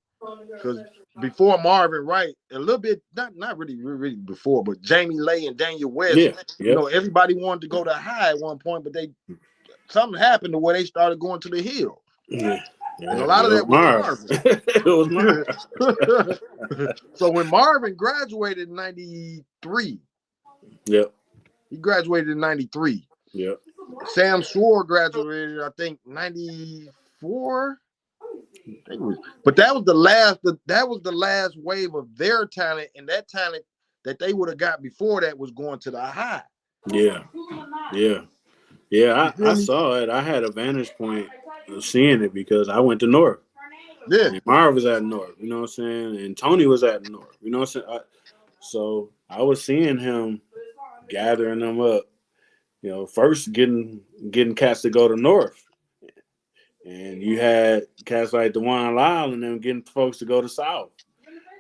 Because before Marvin Wright, a little bit, not really before, but Jamie Lay and Daniel West, everybody wanted to go to High at one point, but something happened to where they started going to the Hill. Yeah. And a lot of that was Marvin. It was Marvin. So when Marvin graduated in 93, he graduated in 93. Sam Swore graduated, I think, 94. But that was the last wave of their talent, and that talent that they would have got before that was going to the High. I saw it. I had a vantage point of seeing it because I went to North. And Marv was at North, you know what I'm saying? And Tony was at North, you know what I'm saying? So I was seeing him gathering them up, first getting cats to go to North. And you had cats like DeJuan Lyle and them getting folks to go to South.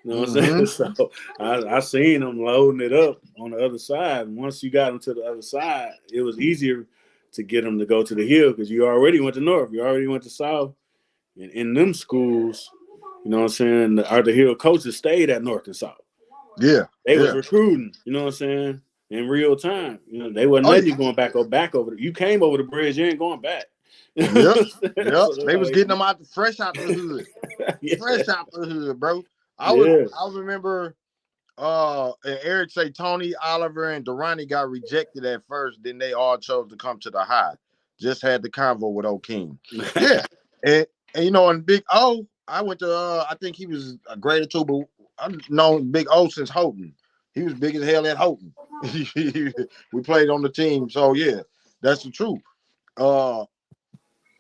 You know what I'm saying? So I seen them loading it up on the other side. And once you got them to the other side, it was easier to get them to go to the Hill because you already went to North. You already went to South. And in them schools, you know what I'm saying, the Arthur Hill coaches stayed at North and South. They was recruiting, you know what I'm saying, in real time. They wasn't letting you going back over. You came over the bridge, you ain't going back. Yep. So they was getting them fresh out the hood. Fresh out the hood, bro. I remember Eric say Tony, Oliver, and Durrani got rejected at first. Then they all chose to come to the High. Just had the convo with O'King. And Big O, I went to I think he was a grade or two, but I've known Big O since Houghton. He was big as hell at Houghton. We played on the team. So yeah, that's the truth.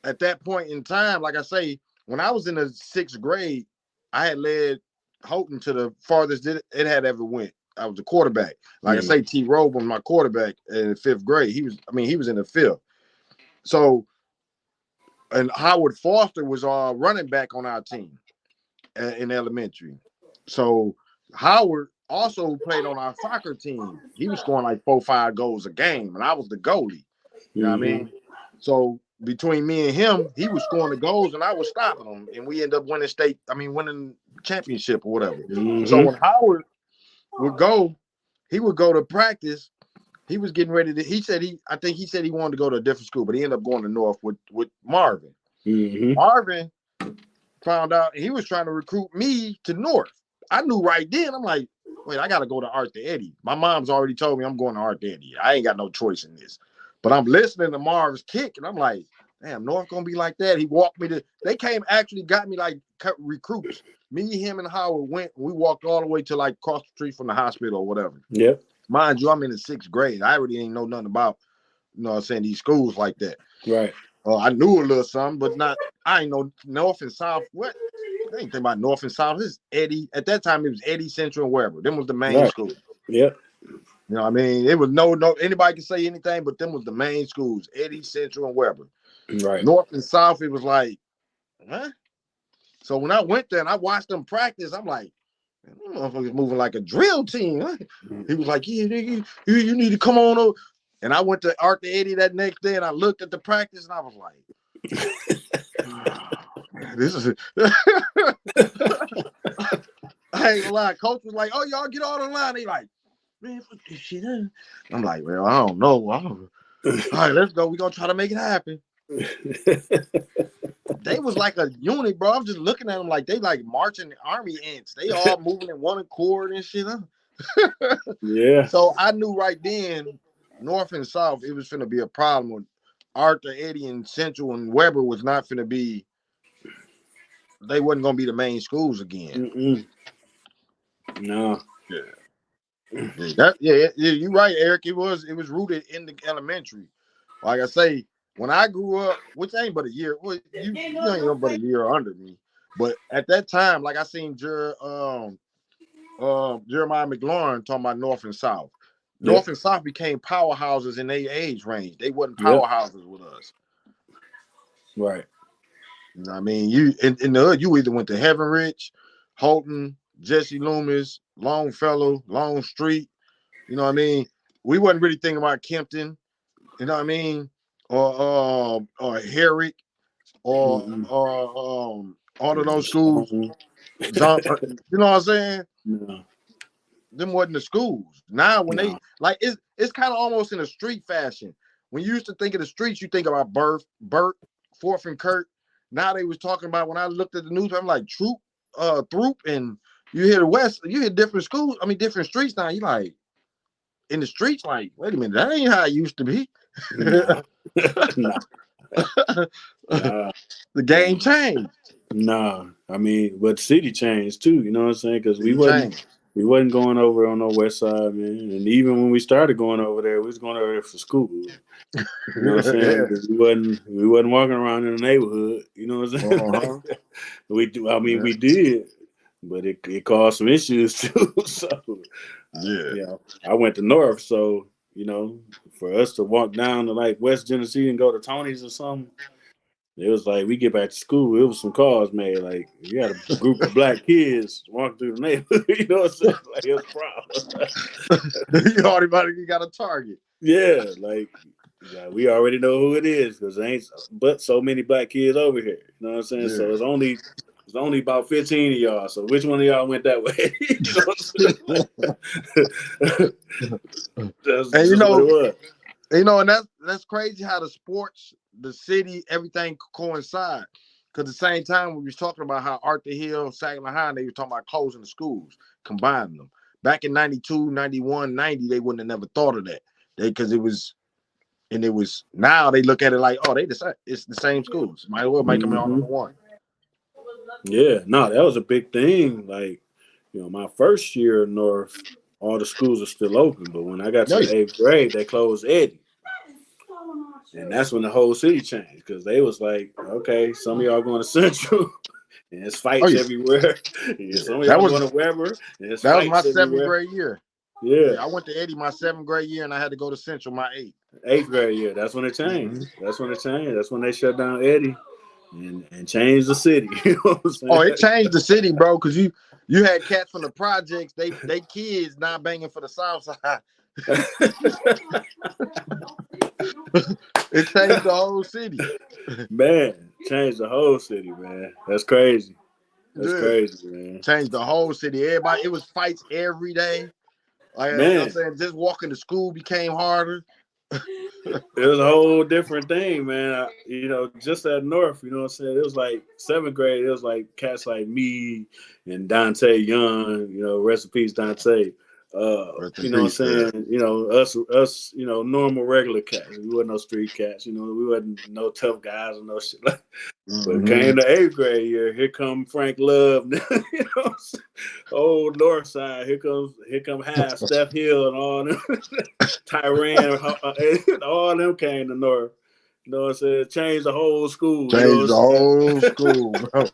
At that point in time, like I say, when I was in the 6th grade, I had led Houghton to the farthest it had ever went. I was the quarterback. Like I say, T. Robe was my quarterback in the 5th grade. He was in the 5th. So, and Howard Foster was running back on our team in elementary. So Howard also played on our soccer team. He was scoring like 4-5 goals a game, and I was the goalie. You know what I mean? So between me and him, he was scoring the goals and I was stopping him. And we ended up winning championship or whatever. So when Howard would go, he would go to practice. He was getting ready to, I think he said he wanted to go to a different school, but he ended up going to North with Marvin. Marvin found out he was trying to recruit me to North. I knew right then, I'm like, wait, I got to go to Arthur Eddy. My mom's already told me I'm going to Arthur Eddy. I ain't got no choice in this. But I'm listening to Marv's kick, and I'm like, damn, North going to be like that? He walked me to, they got me like recruits. Me, him, and Howard we walked all the way to like across the street from the hospital or whatever. Yep. Mind you, I'm in the 6th grade. I already ain't know nothing about, you know what I'm saying, these schools like that. Right. I knew a little something, but I ain't know North and South. What? I ain't think about North and South. This is Eddy. At that time, it was Eddy, Central, and Weber. Them was the main schools. Yep. You know what I mean? It was no, anybody can say anything, but them was the main schools, Eddy, Central, and Weber. Right. North and South, it was like, huh? So when I went there and I watched them practice, I'm like, man, these motherfuckers moving like a drill team. Huh? He was like, yeah, nigga, you need to come on over. And I went to Arthur Eddy that next day and I looked at the practice and I was like, this is I ain't gonna lie. Coach was like, oh, y'all get all the line. He like, man, put this shit in. I'm like, well, I don't know. All right, let's go. We're gonna try to make it happen. They was like a unit, bro. I'm just looking at them like they like marching army ants. They all moving in one accord and shit. Yeah. So I knew right then, North and South, it was finna be a problem with Arthur, Eddy, and Central and Weber was not finna be. They wasn't gonna be the main schools again. No. Yeah. You're right, Eric. It was rooted in the elementary. Like I say, when I grew up, which ain't but a year, well, you ain't no but a year under me. But at that time, like I seen Jeremiah McLaurin talking about North and South. North and South became powerhouses in their age range. They wasn't powerhouses with us. Right. You know what I mean? You in the hood, you either went to Heaven Rich, Holton, Jesse Loomis, Longfellow, Longstreet. You know what I mean? We wasn't really thinking about Kempton. You know what I mean? Or Herrick, or all of those schools. You know what I'm saying? No. Them wasn't the schools. Now when they like it's kind of almost in a street fashion. When you used to think of the streets, you think about Burt, Fourth and Kurt. Now they was talking about when I looked at the news, I'm like Troop, and you hear the West, you hear different schools, different streets now. You like in the streets, like, wait a minute, that ain't how it used to be. No. The game changed. No, but the city changed too. You know what I'm saying? Because we wasn't going over on the west side, man. And even when we started going over there, we was going over there for school. You know what I'm saying? We wasn't walking around in the neighborhood. You know what I'm saying? We did, but it caused some issues too. So I went to North, so for us to walk down to like West Genesee and go to Tony's or something. It was like we get back to school. It was some calls made. Like you had a group of black kids walking through the neighborhood. You know what I'm saying? Like it was a problem. You got a target. Yeah, we already know who it is because there ain't but so many black kids over here. You know what I'm saying? Yeah. So it's only about 15 of y'all. So which one of y'all went that way? And that's crazy how the sports, the city, everything coincide. Because at the same time, we was talking about how Arthur Hill, Saginaw High, they were talking about closing the schools, combining them. Back in 92, 91, 90, they wouldn't have never thought of that. Because it was now they look at it like, oh, it's the same schools. Might as well make them all into one. Yeah, no, that was a big thing. Like, my first year in North, all the schools are still open. But when I got to the 8th grade, they closed Eddy. And that's when the whole city changed because they was like, okay, some of y'all going to Central and it's fights everywhere. Some of y'all going to Weber and it's fights everywhere. That was my 7th grade year. Yeah. I went to Eddy my 7th grade year and I had to go to Central my 8th. 8th grade year. That's when it changed. That's when it changed. That's when they shut down Eddy and changed the city. You know what I'm saying? Oh, it changed the city, bro, because you had cats from the projects, they kids not banging for the South Side. It changed the whole city. Man, changed the whole city, man. That's crazy. That's Yeah. crazy, man. Changed the whole city. Everybody, it was fights every day. Like, you know what I'm Man, saying? Just walking to school became harder. it was a whole different thing, man. Just at North, you know what I'm saying? It was like seventh grade. It was like cats like me and Dante Young. Rest in peace, Dante. Rest in You know what peace, I'm saying? Us, normal regular cats. We wasn't no street cats. We wasn't no tough guys or no shit. But came to eighth grade year. Here come Frank Love. Old North Side. Here come Half, Steph Hill, and all them. Tyran, all them came to North. You know what I'm saying? Changed the whole school. Changed the whole school, bro.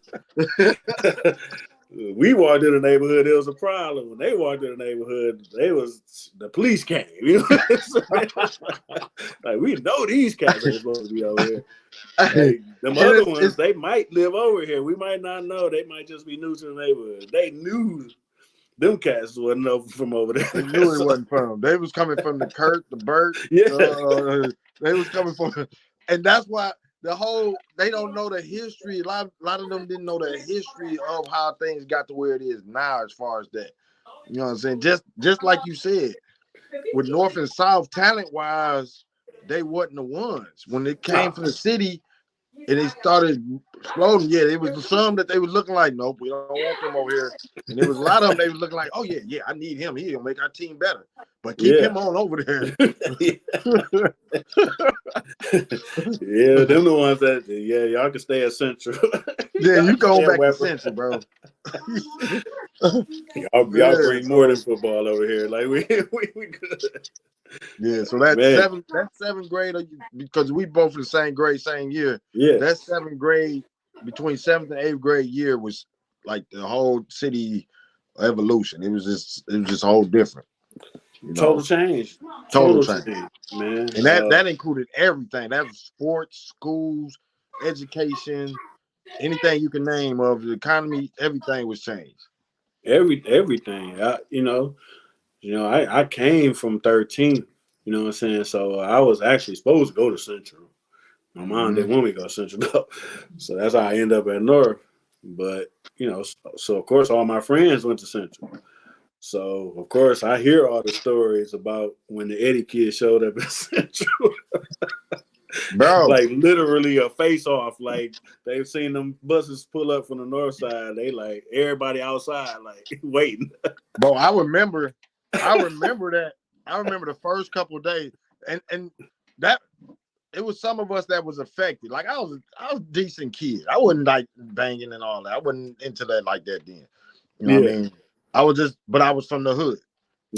We walked in the neighborhood, it was a problem. When they walked in the neighborhood, the police came. Like, we know these cats ain't supposed to be over here. Like, them other ones, they might live over here. We might not know. They might just be new to the neighborhood. They knew them cats wasn't over from over there. They knew it wasn't from them. They was coming from the Kurt, the Burt. Yeah. They was coming from, and that's why they don't know the history. A lot of them didn't know the history of how things got to where it is now, as far as that. You know what I'm saying? Just like you said, with North and South, talent wise, they wasn't the ones. When it came from the city and they started exploding, yeah, it was some that they was looking like, nope, we don't want them over here. And there was a lot of them they was looking like, oh yeah, I need him. He'll make our team better. But keep him on over there. Yeah, them the ones that y'all can stay at Central. Yeah, you go back to Central, bro. y'all bring more than football over here. Like we good. Yeah, so that seventh grade, because we both in the same grade, same year. Yeah, that seventh grade, between seventh and eighth grade year, was like the whole city evolution. It was just whole different. Total change, man. And that included everything. That was sports, schools, education, anything you can name of the economy. Everything was changed. Everything. I came from 13. You know what I'm saying? So I was actually supposed to go to Central. My mom didn't want me to go to Central though. So that's how I ended up at North. But, so of course all my friends went to Central. So of course I hear all the stories about when the Eddie kids showed up at Central. Bro. Like literally a face off. Like they've seen them buses pull up from the north side. They like everybody outside, like waiting. Bro, I remember that. I remember the first couple of days, and that it was some of us that was affected. Like I was a decent kid. I wasn't like banging and all that. I wasn't into that like that then. You know what I mean? I was from the hood.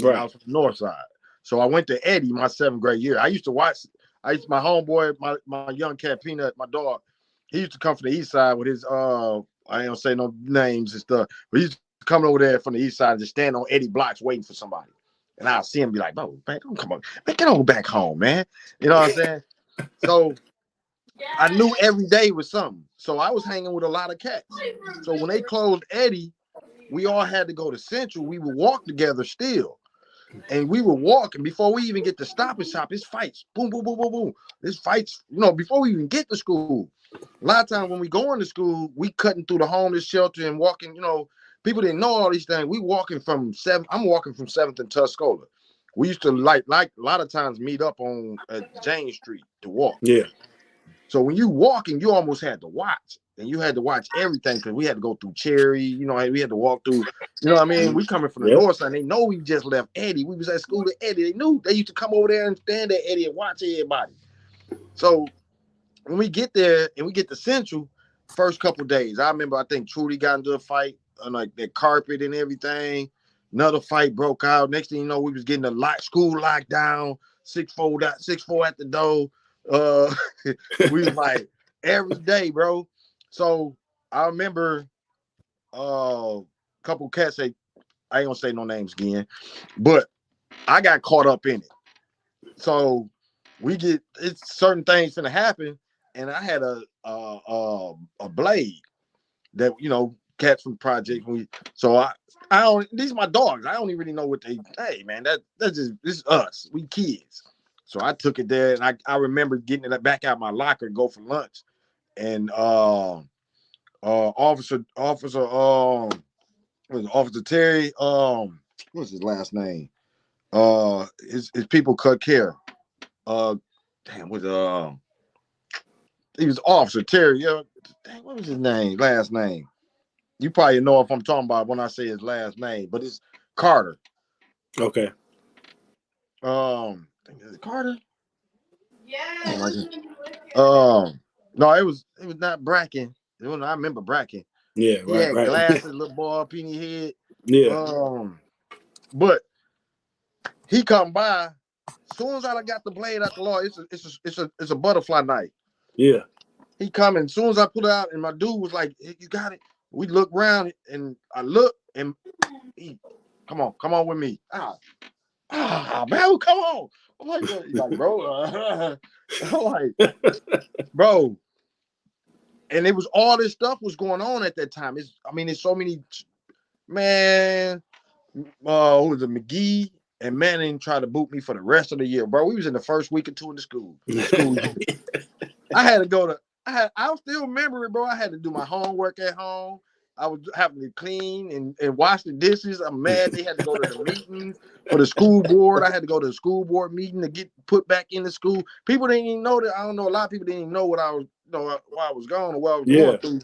Right. I was from the north side. So I went to Eddie my seventh grade year. My homeboy, my young cat Peanut, my dog, he used to come from the east side with his I ain't gonna say no names and stuff, but he's coming over there from the east side and just stand on Eddie blocks waiting for somebody. And I'll see him be like, "Bro, man, come on, man, get on back home, man." You know what I'm saying? So I knew every day was something. So I was hanging with a lot of cats. So when they closed Eddie, we all had to go to Central. We would walk together still. And we were walking before we even get to Stop and Shop. It's fights. Boom, boom, boom, boom, boom. It's fights, before we even get to school. A lot of times when we go into school, we cutting through the homeless shelter and walking, people didn't know all these things. We walking from 7th. I'm walking from 7th and Tuscola. We used to like a lot of times meet up on Jane Street to walk. Yeah. So when you walking, you almost had to watch. And you had to watch everything because we had to go through Cherry, we had to walk through, what I mean? We coming from the north side. They know we just left Eddie. We was at school at Eddie. They knew they used to come over there and stand at Eddie and watch everybody. So when we get there and we get to Central, first couple of days, I remember I think Trudy got into a fight on like that carpet and everything. Another fight broke out. Next thing you know, we was getting school locked down, 6-4 at the door. We was like every day, bro. So I remember a couple cats say, I ain't gonna say no names again, but I got caught up in it. So it's certain things gonna happen, and I had a blade that cats from the project. So I don't. These are my dogs. I don't even really know what they. Hey man, that's just this is us. We kids. So I took it there, and I remember getting it back out my locker and go for lunch, and officer was it Officer Terry what's his last name? His people cut care. Damn, was he was Officer Terry. Yeah, dang, what was his name? Last name? You probably know if I'm talking about when I say his last name, but it's Carter. Okay. Is it Carter? Yeah. No, it was not Bracken. I remember Bracken. Yeah, He right, had right. glasses, little ball, peony head. Yeah. But he come by. As soon as I got the blade out the law, it's a butterfly night. Yeah. He coming. As soon as I put it out, and my dude was like, hey, "You got it." We look around, and I look, and he, come on with me. Man, come on. I'm like, bro. I'm like, bro. And it was all this stuff was going on at that time. It's so many, man. Who was it? McGee and Manning tried to boot me for the rest of the year, bro. We was in the first week or two in the school year. I had to go to. I still remember it, bro. I had to do my homework at home. I was having to clean and wash the dishes. I'm mad they had to go to the meeting for the school board. I had to go to the school board meeting to get put back into school. People didn't even know that. I don't know. A lot of people didn't even know what I was, why I was gone or what I was going through.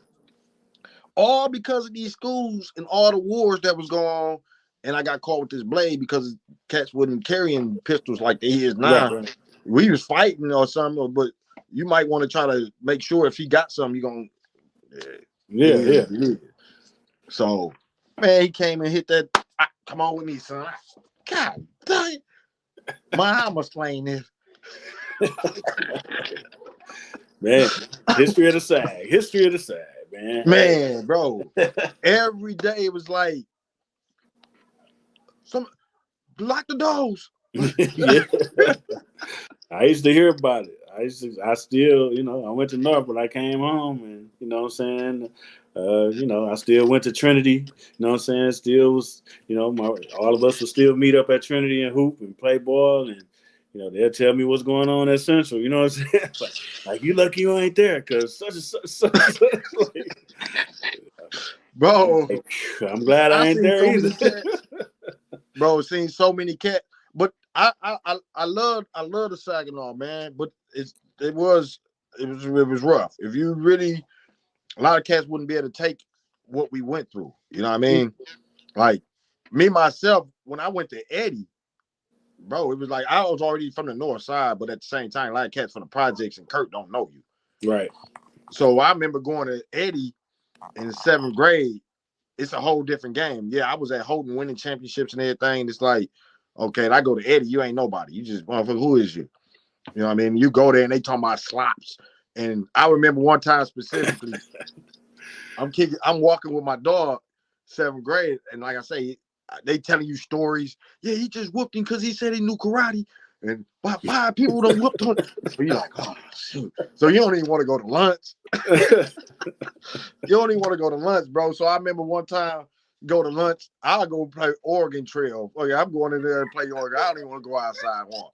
All because of these schools and all the wars that was going on. And I got caught with this blade because cats wasn't carrying pistols like they is now. Right. We was fighting or something, but you might want to try to make sure if he got something, you're going to. Yeah. So, man, he came and hit that. Come on with me, son. God dang. How am I explain this? Man, history of the SAG, man. Man, bro. Every day it was like, lock the doors. Yeah. I used to hear about it. I still, I went to North, but I came home and, what I'm saying, I still went to Trinity, you know what I'm saying, still was, all of us would still meet up at Trinity and hoop and play ball and, they'll tell me what's going on at Central, you know what I'm saying? like you lucky you ain't there because such and such. Bro, I'm glad I ain't there either. Bro, seen so many cats. But I love the Saginaw, man. But it was rough. If you really, a lot of cats wouldn't be able to take what we went through. You know what I mean? Like me myself, when I went to Eddie, bro, it was like I was already from the north side, but at the same time, a lot of cats from the projects and Kurt don't know you. Right. So I remember going to Eddie in the 7th grade. It's a whole different game. Yeah, I was at Houghton winning championships and everything. It's like, okay, I go to Eddie, you ain't nobody. You just, motherfucker, who is you? You know what I mean? You go there and they talking about slops. And I remember one time specifically, I'm walking with my dog, 7th grade, and like I say, they telling you stories. Yeah, he just whooped him because he said he knew karate. And 5 people done whooped him. So you're like, oh, shoot. So you don't even want to go to lunch. You don't even want to go to lunch, bro. So I remember one time, go to lunch, I'll go play Oregon Trail. Okay, I'm going in there and play Oregon. I don't even want to go outside walk.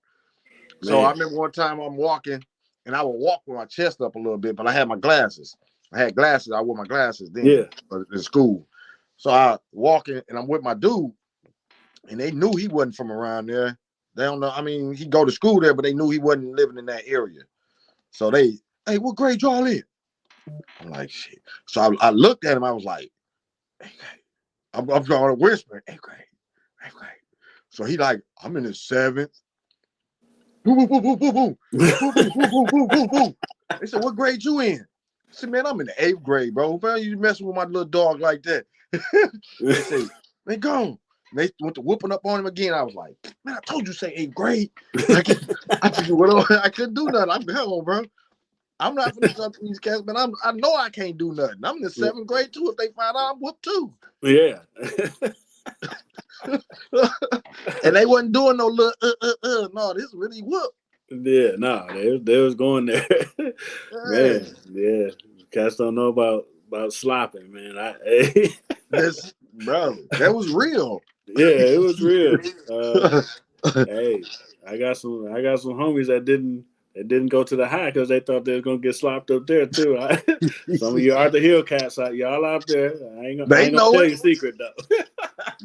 So I remember one time I'm walking, and I would walk with my chest up a little bit, but I had my glasses. I had glasses. I wore my glasses then in school. So I walking, and I'm with my dude, and they knew he wasn't from around there. They don't know. I mean, he go to school there, but they knew he wasn't living in that area. So hey, what grade y'all in? I'm like, shit. So I looked at him. I was like, hey, I'm going to whisper, hey, grade. So he like, I'm in the 7th. Boo, boo, boo, boo, boo, boo. Boo, boo, boo, boo, boo, boo, boo. They said, what grade you in? I said, man, I'm in the 8th grade, bro. Why you messing with my little dog like that? They said, man, go. And they went to whooping up on him again. I was like, man, I told you say 8th grade. I couldn't do nothing. I'm hell, bro. I'm not finna jump these cats, man. I know I can't do nothing. I'm in the 7th grade too. If they find out, I'm whooped too. Yeah. And they wasn't doing no little no, this really whoop. Yeah, no, they was going there. Man, yeah. Cats don't know about about slopping, man. This, bro, that was real. Yeah, it was real. Hey, I got some homies that didn't go to the high because they thought they was gonna get slopped up there too. Some of you Arthur Hill cats y'all out there. I ain't gonna tell you a secret though.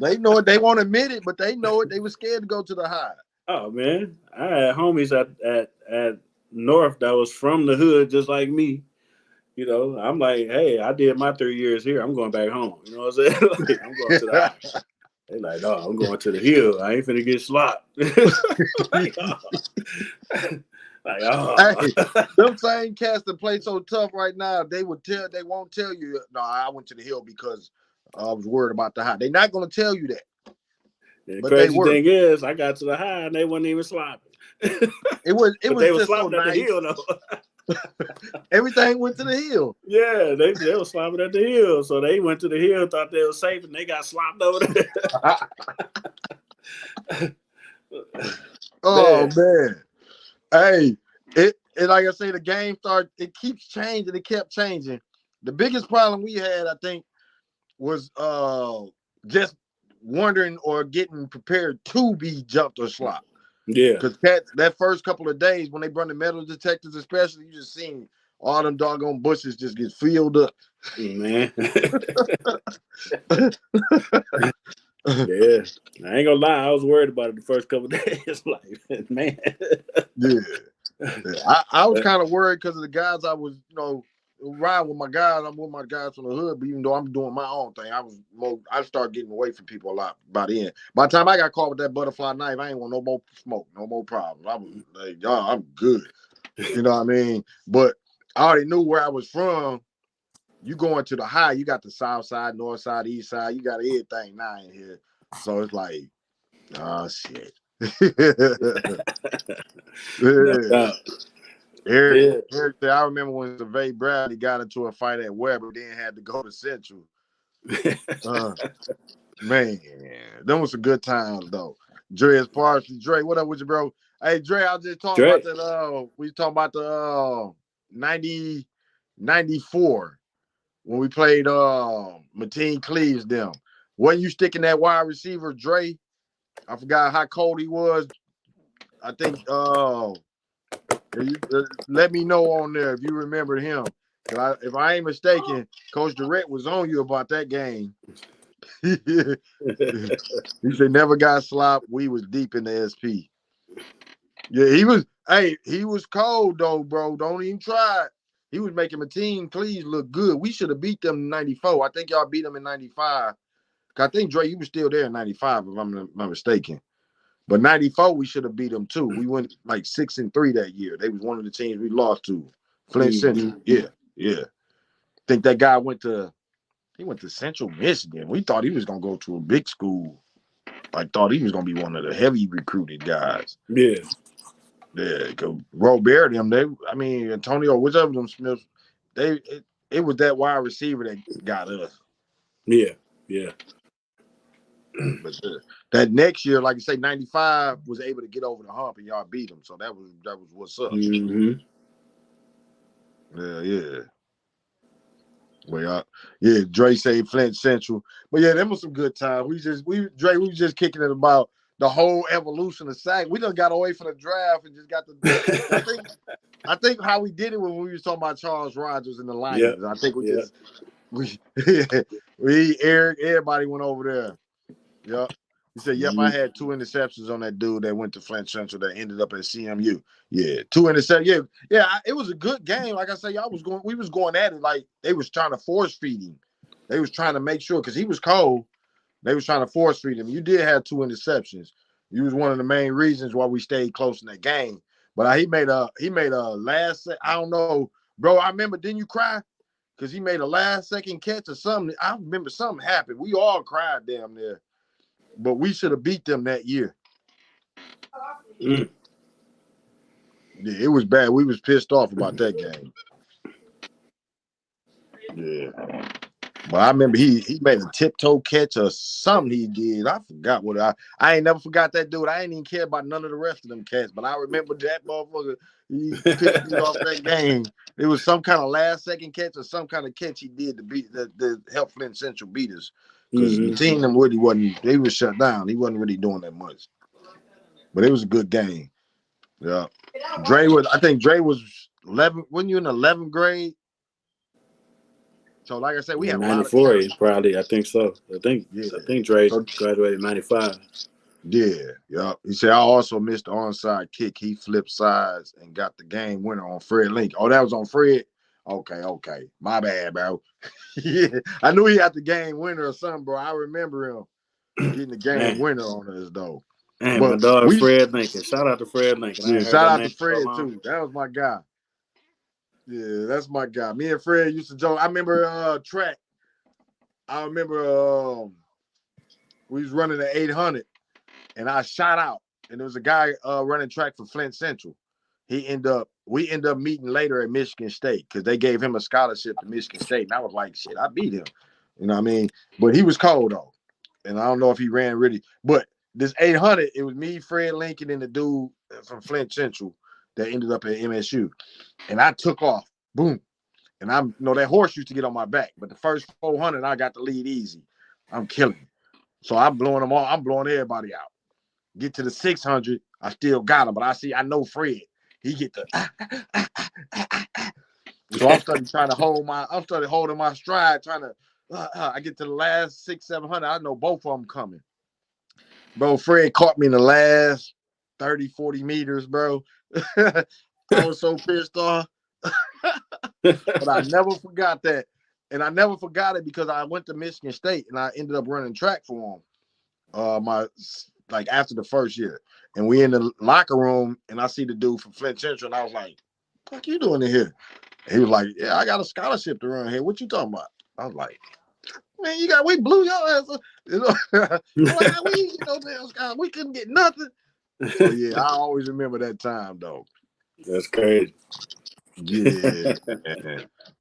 They know it. They won't admit it, but they know it. They were scared to go to the high. Oh man, I had homies at North that was from the hood just like me. You know, I'm like, hey, I did my 3 years here. I'm going back home. You know what I'm saying? Like, I'm going to the high. They like, no, I'm going to the hill. I ain't finna get slopped. Like, Hey, them same cats that play so tough right now, they won't tell you, no, I went to the hill because I was worried about the high. They're not gonna tell you that. The but crazy thing is, I got to the high and they wasn't even slopping. It was they just were so slopping at nice. the hill though. Everything went to the hill. Yeah, they were slopping at the hill. So they went to the hill, thought they were safe, and they got slopped over there. Oh man. Hey, it like I say, the game started, it keeps changing, it kept changing. The biggest problem we had, I think, was just wondering or getting prepared to be jumped or slopped. Yeah. Because that first couple of days when they brought the metal detectors, especially, you just seen all them doggone bushes just get filled up. Man. Yeah. I ain't gonna lie, I was worried about it the first couple of days. Like, man. Yeah. I was kind of worried because of the guys I was, riding with my guys. I'm with my guys from the hood, but even though I'm doing my own thing, I started getting away from people a lot by the end. By the time I got caught with that butterfly knife, I ain't want no more smoke, no more problems. I was like, y'all, I'm good. You know what I mean? But I already knew where I was from. You going to the high, you got the south side, north side, east side, you got everything now in here. So it's like, oh shit. Yeah. Eric, I remember when Survey Bradley got into a fight at Weber, then had to go to Central. Man, them was some good times though. Dre is partially. Dre, what up with you, bro? Hey, Dre, I was just talking about that. We talking about the 94 when we played Mateen Cleaves them. Wasn't you sticking that wide receiver, Dre? I forgot how cold he was. I think let me know on there if you remember him. If I ain't mistaken, Coach Durrett was on you about that game. He said never got slopped. We was deep in the SP. Yeah, he was. Hey, he was cold though, bro. Don't even try it. He was making Mateen Cleaves look good. We should have beat them in '94. I think y'all beat them in '95. I think Dre, you was still there in '95, if I'm not mistaken. But '94, we should have beat them too. We went like 6-3 that year. They was one of the teams we lost to. Flint Central. Yeah. I think that guy went to Central Michigan. We thought he was gonna go to a big school. I thought he was gonna be one of the heavy recruited guys. Yeah. Yeah, because Robert them, Antonio, whichever of them Smiths, it was that wide receiver that got us. Yeah. But that next year, like you say, '95 was able to get over the hump and y'all beat them. So that was what's up. Mm-hmm. Yeah. Well, Dre said Flint Central. But yeah, them was some good times. We was just kicking it about the whole evolution of SAC. We done got away from the draft and just got the I think how we did it when we was talking about Charles Rogers and the Lions. Yep. I think we Eric, everybody went over there. Yep. He said, yep, I had 2 interceptions on that dude that went to Flint Central that ended up at CMU. Yeah, 2 interceptions. Yeah, it was a good game. Like I say, we was going at it like they was trying to force feed him. They was trying to make sure because he was cold. They was trying to force feed him. You did have 2 interceptions. You was one of the main reasons why we stayed close in that game. But he made a last. I don't know, bro. I remember. Didn't you cry? Because he made a last second catch or something. I remember something happened. We all cried damn near. But we should have beat them that year. Yeah, it was bad. We was pissed off about that game. Yeah. But I remember he made a tiptoe catch or something he did. I forgot what I ain't never forgot that dude. I ain't even care about none of the rest of them cats, but I remember that motherfucker. He pissed me off that game. It was some kind of last second catch or some kind of catch he did to beat the help Flint Central beat us. Because the team them really wasn't, they was shut down. He wasn't really doing that much. But it was a good game. Yeah. I think Dre was 11. Wasn't you in the 11th grade? So, like I said, we had a lot of 94 talent. is probably, I think so. I think Dre graduated in 95. Yeah. He said, I also missed the onside kick. He flipped sides and got the game winner on Fred Link. Oh, that was on Fred? Okay. My bad, bro. Yeah. I knew he had the game winner or something, bro. I remember him getting the game winner on us, though. Man, but my dog Fred Lincoln. Shout out to Fred Lincoln. Yeah, shout out to Fred, too. That was my guy. Yeah, that's my guy. Me and Fred used to joke. I remember track. I remember we was running the 800, and I shot out. And there was a guy running track for Flint Central. We ended up meeting later at Michigan State because they gave him a scholarship to Michigan State. And I was like, shit, I beat him. You know what I mean? But he was cold, though. And I don't know if he ran really. But this 800, it was me, Fred Lincoln, and the dude from Flint Central that ended up at MSU. And I took off. Boom. And that horse used to get on my back. But the first 400, I got the lead easy. I'm killing. So I'm blowing them all. I'm blowing everybody out. Get to the 600, I still got him. But I know Fred. He get the So I started holding my stride, trying to I get to the last 600-700. I know both of them coming. Bro, Fred caught me in the last 30-40 meters, bro. I was so pissed off. But I never forgot that. And I never forgot it because I went to Michigan State and I ended up running track for him. After the first year. And we in the locker room and I see the dude from Flint Central and I was like, what you doing in here? And he was like, yeah, I got a scholarship to run here. What you talking about? I was like, man, we blew your ass up. You know, we couldn't get nothing. So yeah, I always remember that time though. That's crazy. Yeah.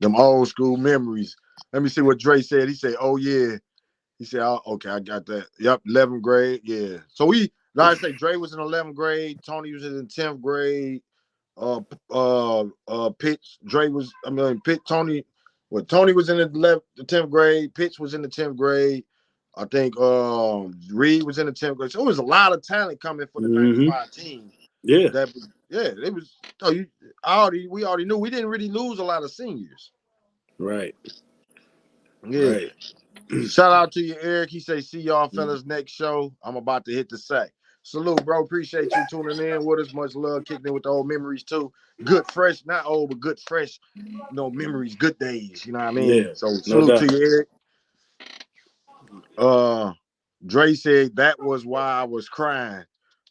Them old school memories. Let me see what Dre said. He said, oh yeah. He said, oh, okay, I got that. Yep, 11th grade. Yeah. So like I say, Dre was in 11th grade. Tony was in 10th grade. Tony was in the 10th grade. Pitch was in the 10th grade. I think Reed was in the 10th grade. So it was a lot of talent coming for the 95 team. Yeah. It was. We already knew we didn't really lose a lot of seniors. Right. Yeah. Right. Shout out to you, Eric. He say, see y'all fellas next show. I'm about to hit the sack. Salute, bro. Appreciate you tuning in with us. Much love, kicking in with the old memories too. Good, fresh, not old, but good, fresh, memories, good days. You know what I mean? Yeah, so salute to you, Eric. Dre said that was why I was crying.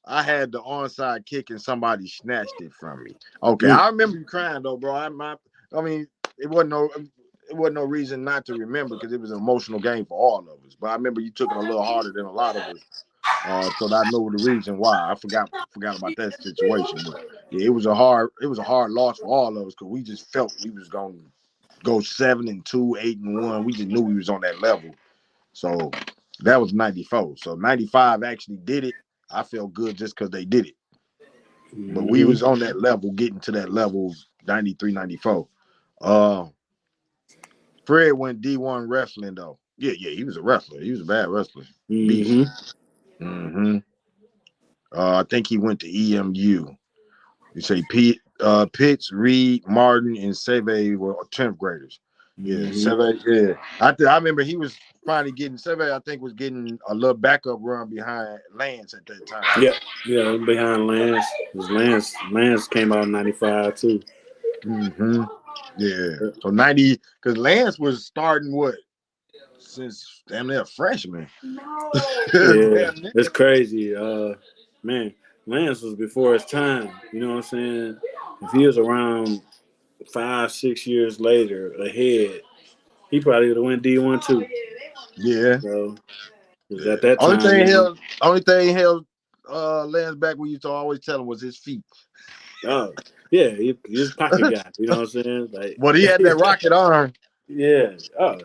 I had the onside kick and somebody snatched it from me. Okay, I remember you crying though, bro. It wasn't no reason not to remember because it was an emotional game for all of us. But I remember you took it a little harder than a lot of us. So I know the reason why. I forgot about that situation. But yeah, it was a hard loss for all of us because we just felt we was gonna go 7-2, 8-1. We just knew we was on that level. So that was 94. So 95 actually did it. I felt good just because they did it. But we was on that level, getting to that level, 93, 94. Fred went D1 wrestling though. Yeah, he was a wrestler. He was a bad wrestler. I think he went to EMU. You say Pitts, Reed, Martin, and Seve were 10th graders. Yeah, Seve. Yeah, I remember he was finally getting Seve. I think was getting a little backup run behind Lance at that time. Yeah, behind Lance. Lance came out in 95 too. Yeah, so 90 because Lance was starting since damn near freshman. Yeah, it's crazy. Man, Lance was before his time. You know what I'm saying? If he was around 5-6 years later ahead, he probably would have went D1 too. Yeah. So at that time, only thing held Lance back, we used to always tell him, was his feet. Oh, yeah, he's a pocket guy. You know what I'm saying? But he had that rocket arm. Yeah. Oh,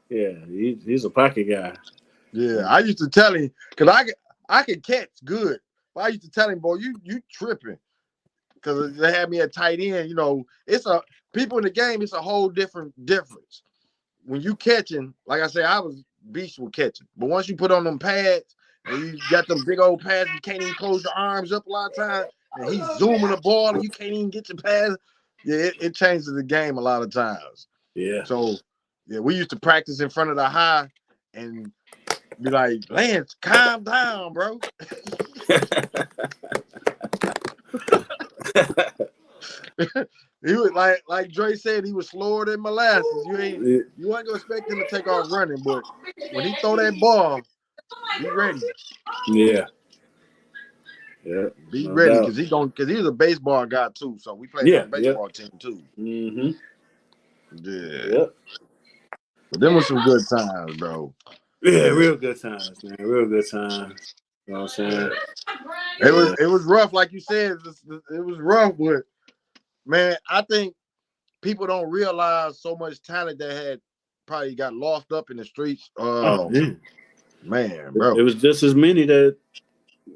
Yeah, he's a pocket guy. Yeah, I used to tell him because I could catch good. But I used to tell him, boy, you tripping because they had me at tight end. You know, people in the game. It's a whole difference. When you catching, like I said, I was beast with catching. But once you put on them pads and you got them big old pads, you can't even close your arms up a lot of times. And he's zooming the ball and you can't even get your pads. Yeah, it changes the game a lot of times. Yeah. So, yeah, we used to practice in front of the high and be like, Lance, calm down, bro. He was like Dre said, he was slower than molasses. You ain't gonna expect him to take off running, but when he throw that ball, be ready. Yeah. Yeah. Be ready because he's a baseball guy too. So we played on a baseball team too. Mm-hmm. Yeah. But them was some good times, bro. Yeah, real good times, man. Real good times. You know what I'm saying? It was rough, like you said. It was rough, but man, I think people don't realize so much talent that had probably got lost up in the streets. Man, bro. It was just as many that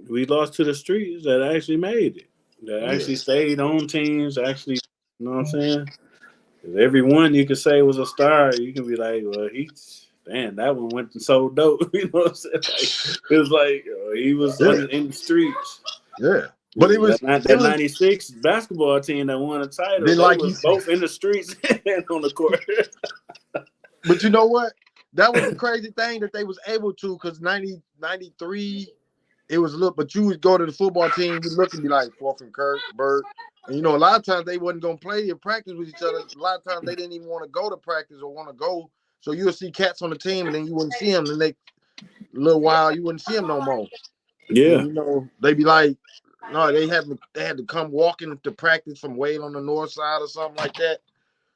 we lost to the streets that actually made it. That actually stayed on teams, actually, you know what I'm saying? Every one you could say was a star, you can be like, well, that one went and sold dope. You know what I'm saying? Like, it was like he was in the streets. Yeah. But it was that 96 basketball team that won a title. They was both in the streets and on the court. But you know what? That was the crazy thing that they was able to, because 93, it was but you would go to the football team, you look and be like Fourth and Kirk, Burt. And you know, a lot of times they wasn't gonna play and practice with each other. A lot of times they didn't even want to go to practice or want to go. So you'll see cats on the team and then you wouldn't see them. And a little while you wouldn't see them no more. Yeah. And, you know, they be like, no, they had to come walking to practice from way on the north side or something like that.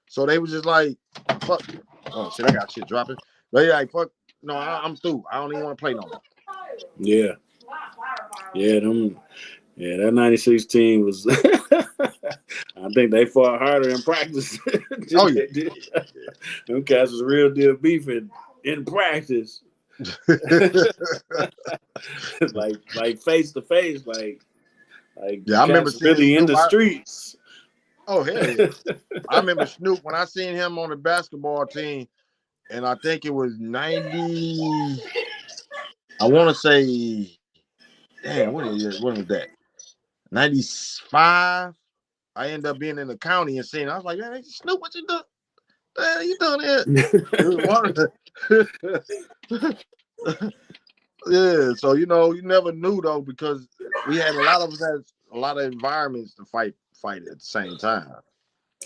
So they was just like, fuck. Oh shit, I got shit dropping. They like, fuck, no, I'm through. I don't even want to play no more. Yeah. Yeah, that 96 team was I think they fought harder in practice. Oh yeah. Them cats was real deal beefing in practice. like face to face, like yeah, I remember seeing really in the streets. Oh hell yeah. I remember Snoop when I seen him on the basketball team, and I think it was 90. I want to say, damn, what was that? 95. I ended up being in the county and seeing. I was like, man, Snoop, what you doing? Man, you doing it? Yeah, so you know, you never knew though, because we had a lot of environments to fight at the same time.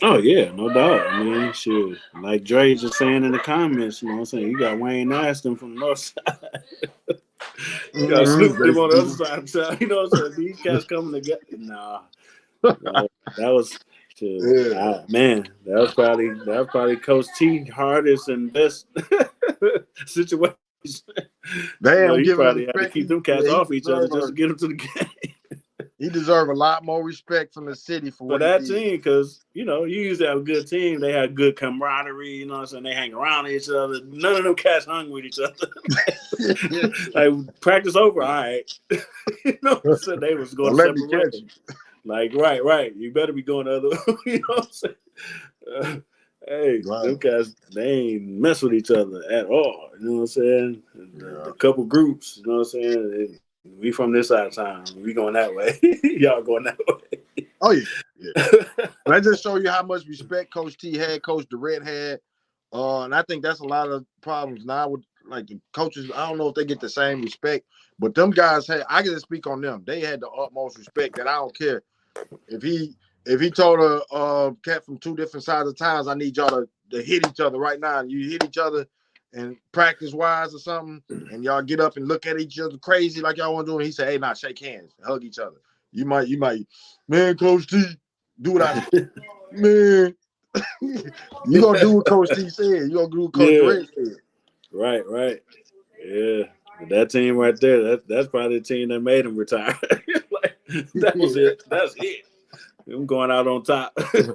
Oh yeah, no doubt. I mean, shit, like Dre just saying in the comments, you know what I'm saying? You got Wayne Aston from the north side. You got Snoop on the other side of town. You know what I'm saying? These guys coming together. Nah. That was man, that was probably Coach T hardest and best situation. Damn, he probably had to keep them cats off each other just to get them to the game. He deserved a lot more respect from the city for that team, because you know, you used to have a good team. They had good camaraderie, you know what I'm saying? They hang around each other. None of them cats hung with each other. Like practice over, all right. You know what I'm saying? They was going separate ways. Like, right. You better be going the other way. You know what I'm saying? Hey, them guys, they ain't mess with each other at all. You know what I'm saying? A couple groups, you know what I'm saying? We from this side of town. We going that way. Y'all going that way. Oh, yeah. That just show you how much respect Coach T had, Coach Durrett had. And I think that's a lot of problems now with, like, the coaches. I don't know if they get the same respect, but them guys had, I can just speak on them. They had the utmost respect that I don't care. If he told a cat from two different sides of towns, I need y'all to hit each other right now. And you hit each other and practice-wise or something, and y'all get up and look at each other crazy like y'all want to do. And he said, hey, nah, shake hands, hug each other. You might, man, Coach T, do what I said. Man, you going to do what Coach T said. You going to do what Coach Durrett said. Right. Yeah. That team right there, that's probably the team that made him retire. Like, that was it. That's it. I'm going out on top. I'm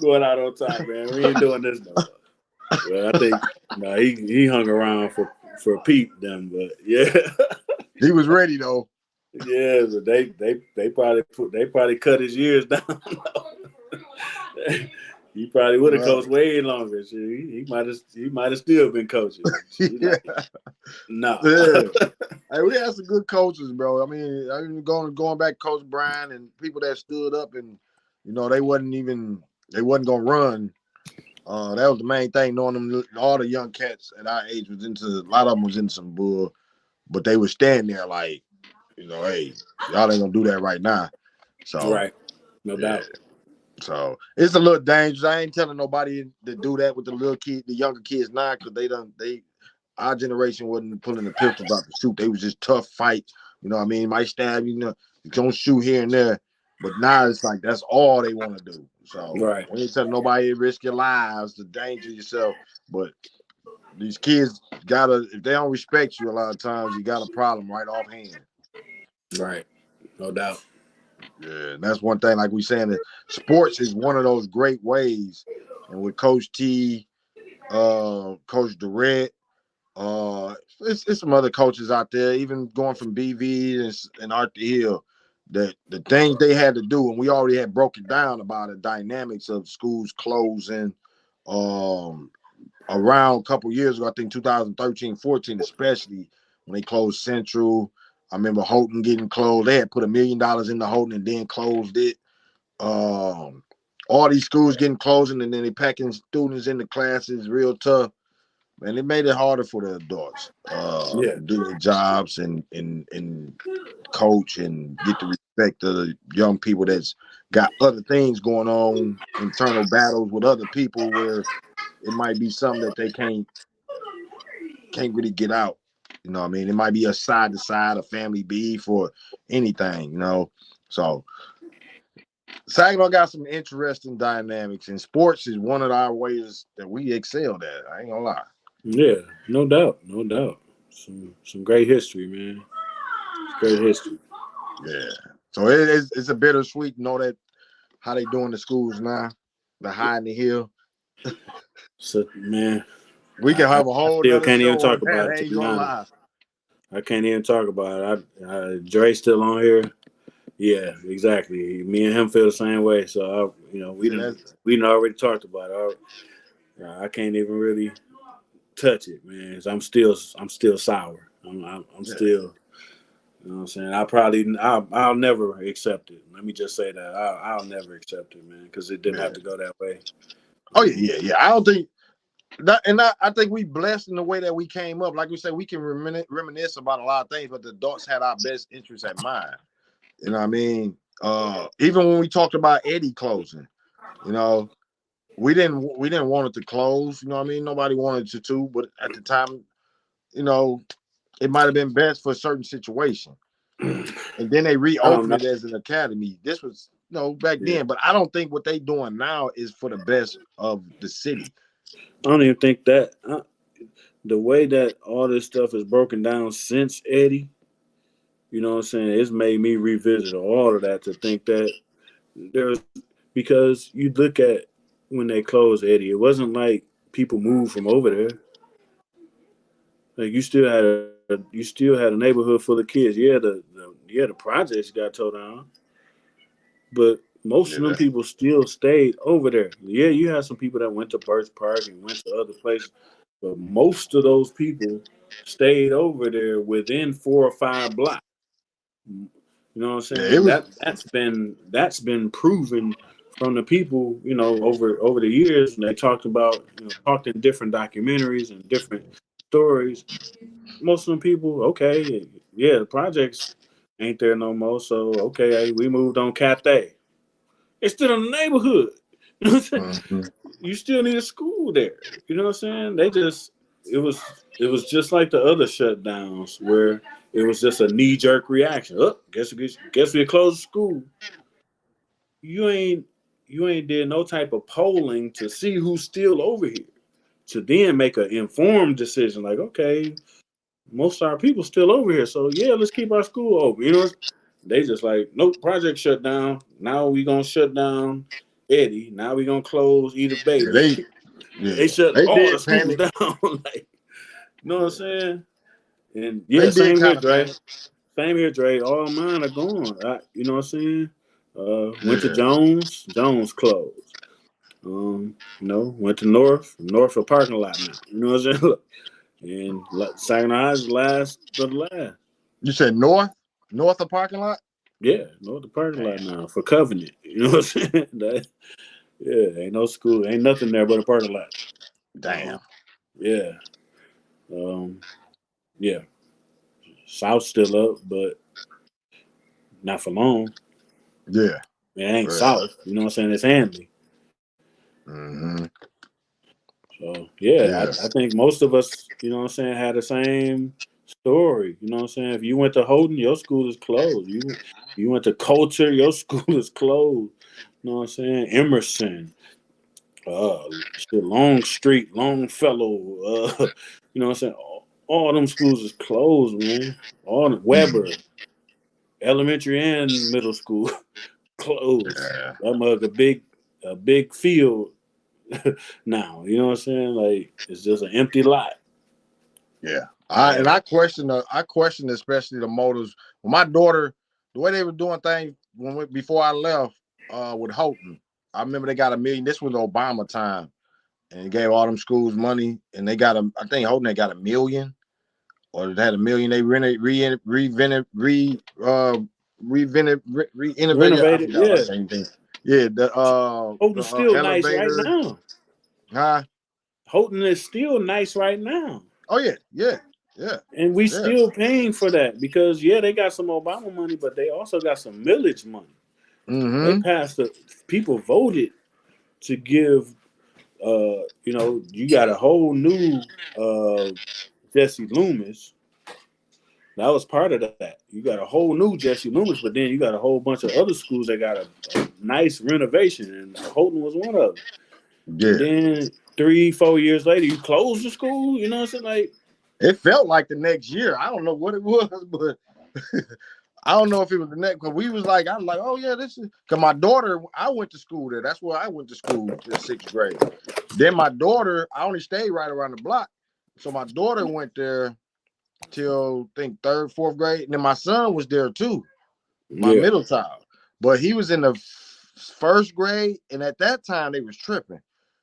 going out on top, man. We ain't doing this no more. Well, I think no, he hung around for Pete them, but yeah. He was ready though. Yeah, but they probably cut his years down. He probably would have coached way longer. Shit, he might have still been coaching. Shit, Yeah. no. Yeah. Hey, we had some good coaches, bro. I mean, going back, Coach Brian and people that stood up and they wasn't gonna run. That was the main thing. Knowing them, all the young cats at our age was into a lot of them was in some bull, but they would stand there like, hey, y'all ain't gonna do that right now. So Right, no doubt. So it's a little dangerous. I ain't telling nobody to do that with the younger kids now, because our generation wasn't pulling the pistols out to shoot. They was just tough fights. You know what I mean? Might stab you, you don't shoot here and there. But now it's like that's all they want to do. So Right. we ain't telling nobody to risk your lives, to danger yourself. But these kids if they don't respect you, a lot of times you got a problem right offhand. Right. No doubt. Yeah, and that's one thing, like we saying, that sports is one of those great ways. And with Coach T, Coach Durrett, it's some other coaches out there, even going from BV and Arthur Hill, that the things they had to do, and we already had broken down about the dynamics of schools closing around a couple years ago, I think 2013-14, especially when they closed Central. I remember Houghton getting closed. They had put $1 million into Houghton and then closed it. All these schools getting closing, and then they packing students in the classes real tough. Man, it made it harder for the adults to do their jobs and coach and get the respect of the young people that's got other things going on, internal battles with other people where it might be something that they can't really get out. You know what I mean? It might be a side to side, a family beef, or anything, So Saginaw got some interesting dynamics, and sports is one of our ways that we excelled at. I ain't gonna lie. Yeah, no doubt. No doubt. Some great history, man. Great history. Yeah. So it's a bittersweet to know that how they doing the schools now, the high and the hill. So man, We can have a I whole still nother can't show even on talk that. about I it, to ain't be gonna honest. lie. I can't even talk about it. Dre's still on here. Yeah, exactly. Me and him feel the same way. So we done already talked about it. I can't even really touch it, man. So I'm still sour. I'm still. You know what I'm saying? I'll never accept it. Let me just say that I'll never accept it, man, because it didn't have to go that way. Oh yeah. I don't think that, and I think we blessed in the way that we came up. Like we said, we can reminisce about a lot of things, but the adults had our best interests at mind. You know what I mean? Even when we talked about Eddie closing, we didn't want it to close. You know what I mean? Nobody wanted it to, but at the time, it might have been best for a certain situation. And then they reopened it as an academy. This was back then, but I don't think what they doing now is for the best of the city. I don't even think that the way that all this stuff is broken down since Eddie, you know what I'm saying, it's made me revisit all of that to think that there's, because you look at when they closed Eddie, it wasn't like people moved from over there. Like you still had a neighborhood full of kids. Yeah, the projects got tore down, but most of them people still stayed over there. Yeah, you had some people that went to Birch Park and went to other places, but most of those people stayed over there within 4 or 5 blocks. You know what I'm saying? That's been proven from the people, over the years, and they talked about, talked in different documentaries and different stories. Most of them people, okay, yeah, the projects ain't there no more. So okay, we moved on Cathay. It's still in the neighborhood. You know what I'm saying? Mm-hmm. You still need a school there. You know what I'm saying? It was just like the other shutdowns where it was just a knee jerk reaction. Oh, guess we closed the school. You ain't did no type of polling to see who's still over here, to then make an informed decision. Like, okay, most of our people still over here, so yeah, let's keep our school open. They just like, nope, project shut down. Now we gonna shut down Eddie. Now we gonna close Edith Bailey. They shut They all the did schools panic. down. Like, you know what I'm saying? And They yeah, did same here, kind of Dre. panic. Same here, Dre. All mine are gone. You know what I'm saying? Went to Yeah. Jones closed. Went to North a parking lot now. You know what I'm saying? And Saginaw High is last of the last. You said north of parking lot. Yeah, North the parking lot Damn. now for Covenant. You know what I'm saying? Ain't no school, ain't nothing there but a parking lot. Damn. Yeah. Um, yeah. South still up, but not for long. Yeah. It ain't Yeah. South. You know what I'm saying? It's Hanley. Mm-hmm. So yeah, Yeah. I think most of us, you know what I'm saying, had the same story. You know what I'm saying? If you went to Houghton, your school is closed. You went to Coulter, your school is closed. You know what I'm saying? Emerson, Long Street, Longfellow, you know what I'm saying? All them schools is closed, man. All Weber, elementary and middle school closed. Yeah. That mug a big field now. You know what I'm saying? Like it's just an empty lot. Yeah. I question especially the motives. When my daughter, the way they were doing things before I left with Houghton, I remember they got $1 million. This was Obama time, and they gave all them schools money, and they got I think Houghton they got $1 million, or they had $1 million. They renovated. I Renovated, forgot yeah. what same thing. Yeah, Houghton's still nice right elevator. now. Huh? Houghton is still nice right now. Oh yeah. And we still paying for that because they got some Obama money, but they also got some millage money. They Mm-hmm. passed people voted to give you got a whole new Jesse Loomis. That was part of that. You got a whole new Jesse Loomis, but then you got a whole bunch of other schools that got a nice renovation, and Houghton was one of them. And Yeah. then 3-4 years later, you close the school. You know what I'm saying? Like It felt like the next year. I don't know what it was, but I don't know if it was the next. Because I was like, oh yeah, this is because my daughter. I went to school there. That's where I went to school in 6th grade. Then my daughter, I only stayed right around the block, so my daughter went there till I think 3rd, 4th grade. And then my son was there too, my yeah, middle child, but he was in the 1st grade, and at that time they was tripping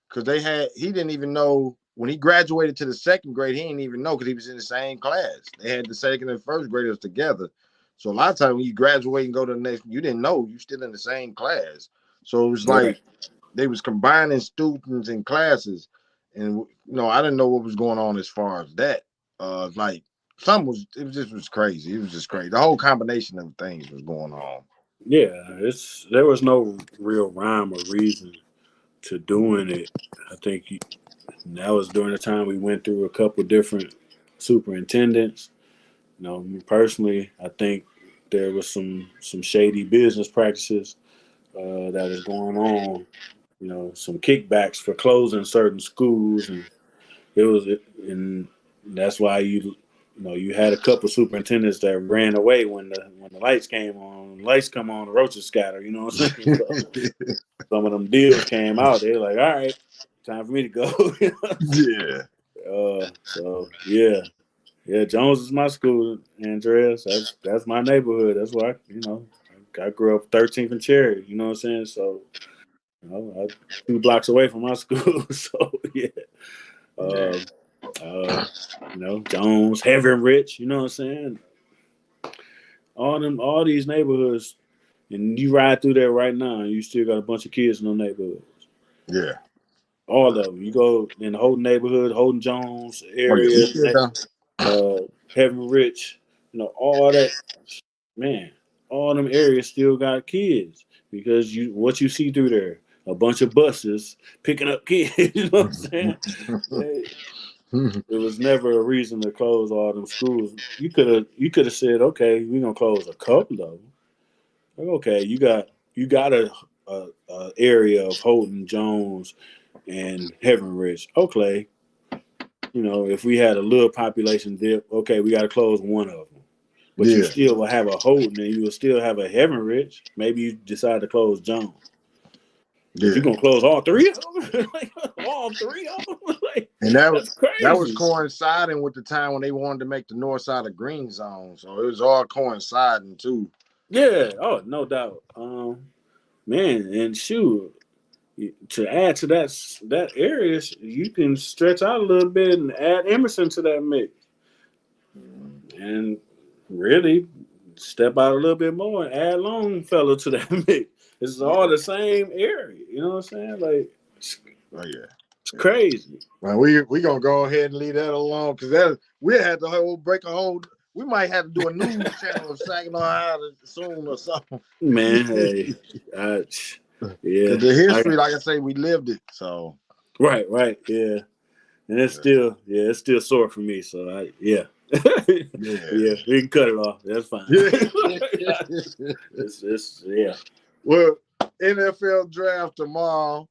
because he didn't even know. When he graduated to the 2nd grade, he didn't even know because he was in the same class. They had the 2nd and 1st graders together. So a lot of times when you graduate and go to the next, you didn't know you still in the same class. So it was right. like they was combining students and classes, and I didn't know what was going on as far as that. Like it was crazy. It was just crazy. The whole combination of things was going on. Yeah, there was no real rhyme or reason to doing it. I think that was during the time we went through a couple different superintendents. Me personally, I think there was some shady business practices that was going on. Some kickbacks for closing certain schools, and and that's why you had a couple superintendents that ran away when the lights came on. Lights come on, the roaches scatter. You know what I'm saying? So some of them deals came out. They're like, all right, time for me to go. Yeah. So yeah. Jones is my school, Andreas. That's my neighborhood. That's why I grew up 13th and Cherry. You know what I'm saying? So I 2 blocks away from my school. So yeah. Yeah. Jones, Heaven Rich. You know what I'm saying? All these neighborhoods, and you ride through there right now, and you still got a bunch of kids in those neighborhoods. Yeah. All of them. You go in the Holden neighborhood, Holden Jones Oh yeah. area, You still down? Heaven Rich. All that. Man, all them areas still got kids because what you see through there, a bunch of buses picking up kids. You know what I'm saying? It was never a reason to close all them schools. You could have said, okay, we're gonna close a couple of them. Like, okay, you got a area of Holden Jones and Heaven Ridge. Okay, if we had a little population dip, okay, we got to close one of them. But you Yeah. still will have a Holden, and you will still have a Heaven Ridge. Maybe you decide to close Jones. If you're gonna close all three of them, like, all three of them, like, and that's crazy. That was coinciding with the time when they wanted to make the north side a green zone. So it was all coinciding too. Yeah. Oh, no doubt. Man, and shoot, to add to that area, you can stretch out a little bit and add Emerson to that mix, and really step out a little bit more and add Longfellow to that mix. It's all the same area. You know what I'm saying? Like, it's crazy. Well, we gonna go ahead and leave that alone because that we had to break a whole. We might have to do a news channel of Saginaw High soon or something. Man, hey, yeah. The history, like I say, we lived it. So right, yeah, and it's still sore for me. So yeah, we can cut it off. That's fine. It's Well, NFL draft tomorrow.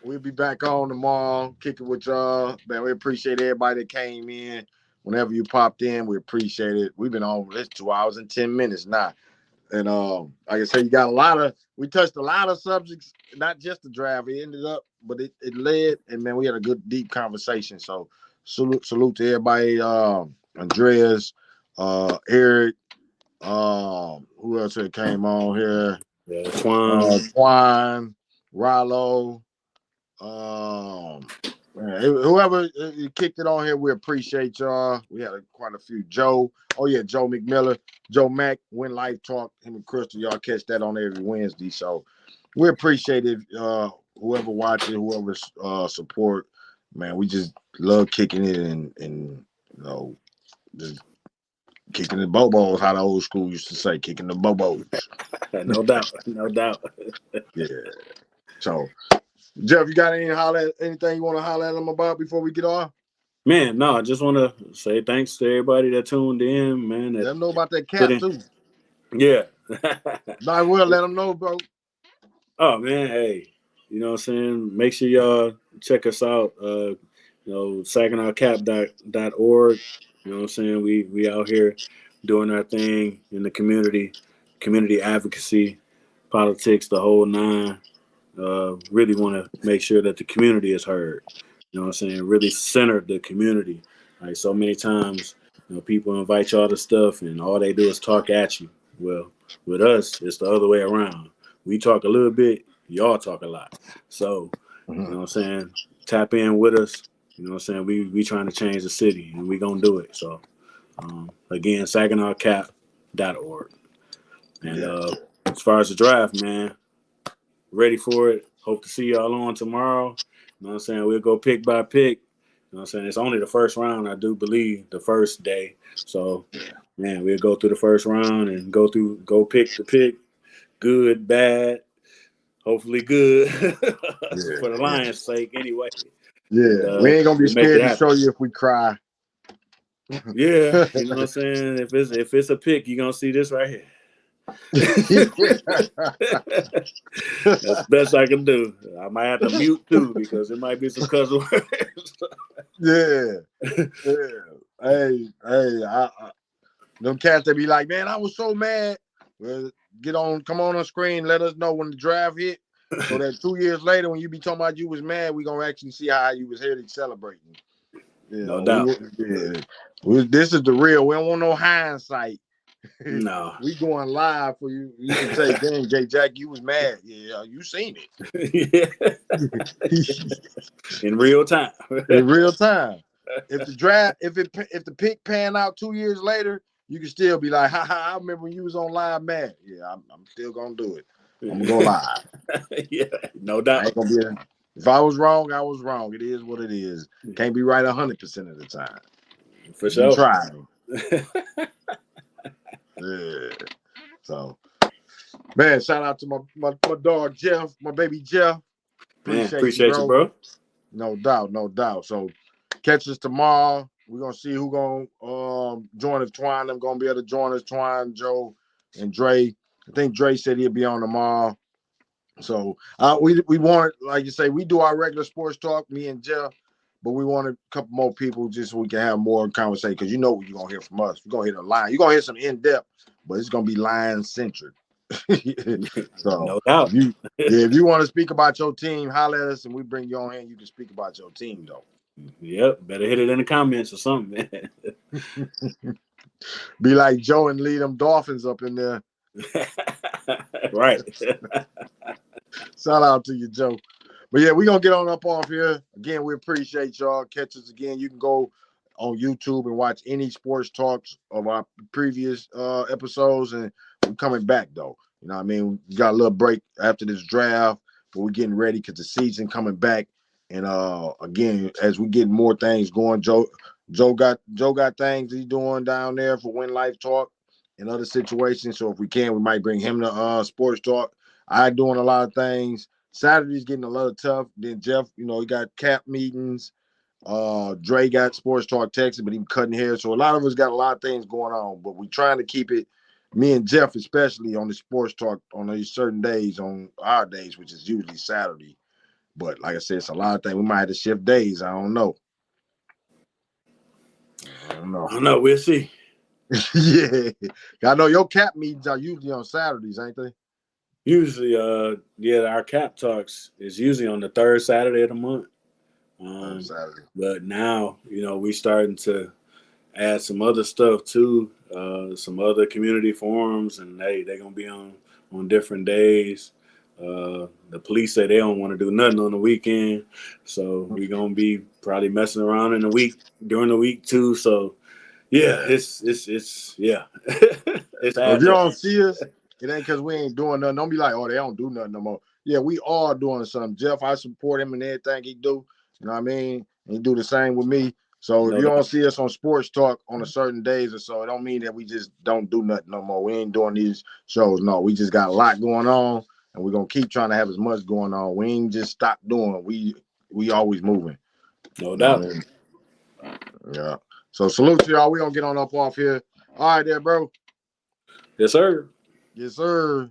We'll be back on tomorrow, kicking with y'all. Man, we appreciate everybody that came in. Whenever you popped in, we appreciate it. We've been on this 2 hours and 10 minutes now. And like I said, you got we touched a lot of subjects, not just the draft. It ended up, but it led, and man, we had a good deep conversation. So salute to everybody. Andreas, Eric, who else that came on here? Yeah, Twine, Rollo. Whoever kicked it on here, we appreciate y'all. We had quite a few. Joe McMillan, Joe Mack, When Life Talk, him and Crystal, y'all catch that on every Wednesday. So we appreciate it. Whoever watches, whoever support, man, we just love kicking it and just kicking the bobos, how the old school used to say, kicking the bobos. No doubt. Yeah. So Jeff, you got anything you want to holler at them about before we get off? Man, no, I just want to say thanks to everybody that tuned in, man. Let them know about that cat, too. Yeah. I will let them know, bro. Oh, man, hey, you know what I'm saying? Make sure y'all check us out, SaginawCap.org. You know what I'm saying? We out here doing our thing in the community advocacy, politics, the whole nine. Really want to make sure that the community is heard. You know what I'm saying? Really center the community. Like so many times, people invite y'all to stuff and all they do is talk at you. Well, with us, it's the other way around. We talk a little bit, y'all talk a lot. So, you know what I'm saying? Tap in with us. You know what I'm saying? We trying to change the city and we gonna do it. So, again, SaginawCap.org. And as far as the draft, man, ready for it. Hope to see y'all on tomorrow. You know what I'm saying? We'll go pick by pick. You know what I'm saying? It's only the first round, I do believe, the first day. So, man, we'll go through the first round and go pick the pick. Good, bad, hopefully good. For the Lions' sake, anyway. Yeah, we ain't going to be scared to show you if we cry. Yeah, you know what I'm saying? If it's a pick, you're going to see this right here. That's the best I can do. I might have to mute too because it might be some cuss words. Yeah. Hey, them cats that be like, man, I was so mad. Well, come on screen, let us know when the draft hit, so that 2 years later, when you be talking about you was mad, we gonna actually see how you was here celebrating. No doubt. This is the real. We don't want no hindsight. No, we going live for you. You can say, "Dang, J-Jaco, you was mad." Yeah, you seen it. In real time. In real time. If the pick pan out 2 years later, you can still be like, "Ha ha!" I remember when you was on live, mad. Yeah, I'm still gonna do it. I'm gonna go live. Yeah, no doubt. I ain't gonna be if I was wrong, I was wrong. It is what it is. Can't be right 100% of the time. For sure. Trying. Yeah. So, man, shout out to my dog Jeff, my baby Jeff. Appreciate you, bro. No doubt. So, catch us tomorrow. We're gonna see who gonna join us. Twine, them gonna be able to join us. Twine, Joe, and Dre. I think Dre said he'll be on tomorrow. So we want, like you say, we do our regular sports talk, me and Jeff, but we want a couple more people just so we can have more conversation, because you know what you're gonna hear from us. You're gonna hear the line. You're gonna hear some in-depth, but it's gonna be line centric. So No doubt. if you want to speak about your team, holler at us and we bring you on here and you can speak about your team though. Yep, better hit it in the comments or something, man. Be like Joe and lead them Dolphins up in there. Right. Shout out to you, Joe. But yeah, we're gonna get on up off here. Again, we appreciate y'all. Catch us again. You can go on YouTube and watch any sports talks of our previous episodes, and we're coming back though. You know what I mean? We got a little break after this draft, but we're getting ready because the season coming back. And again, as we get more things going, Joe got things he's doing down there for Win Life Talk and other situations. So if we can, we might bring him to sports talk. I doing a lot of things. Saturday's getting a little tough. Then Jeff, you know, he got cap meetings. Dre got sports talk Texas, but he cutting hair. So a lot of us got a lot of things going on, but we trying to keep it, me and Jeff especially, on the sports talk on these certain days, on our days, which is usually Saturday. But like I said, it's a lot of things. We might have to shift days. I don't know. I don't know. We'll see. Yeah. I know your cap meetings are usually on Saturdays, ain't they? Usually, our cap talks is usually on the third Saturday of the month. Saturday. But now, you know, we starting to add some other stuff too, some other community forums, and they're gonna be on different days. The police say they don't want to do nothing on the weekend, so we're gonna be probably messing around during the week too. So yeah, it's yeah. It's If you don't see us, it ain't because we ain't doing nothing. Don't be like, oh, they don't do nothing no more. Yeah, we are doing something. Jeff, I support him in everything he do. You know what I mean? And he do the same with me. So if you don't see us on sports talk on a certain days or so, it don't mean that we just don't do nothing no more. We ain't doing these shows. No, we just got a lot going on, and we're gonna keep trying to have as much going on. We ain't just stop doing. We always moving. No doubt. I mean? Yeah. So salute to y'all. We gonna get on up off here. All right, there, bro. Yes, sir. Yes, sir.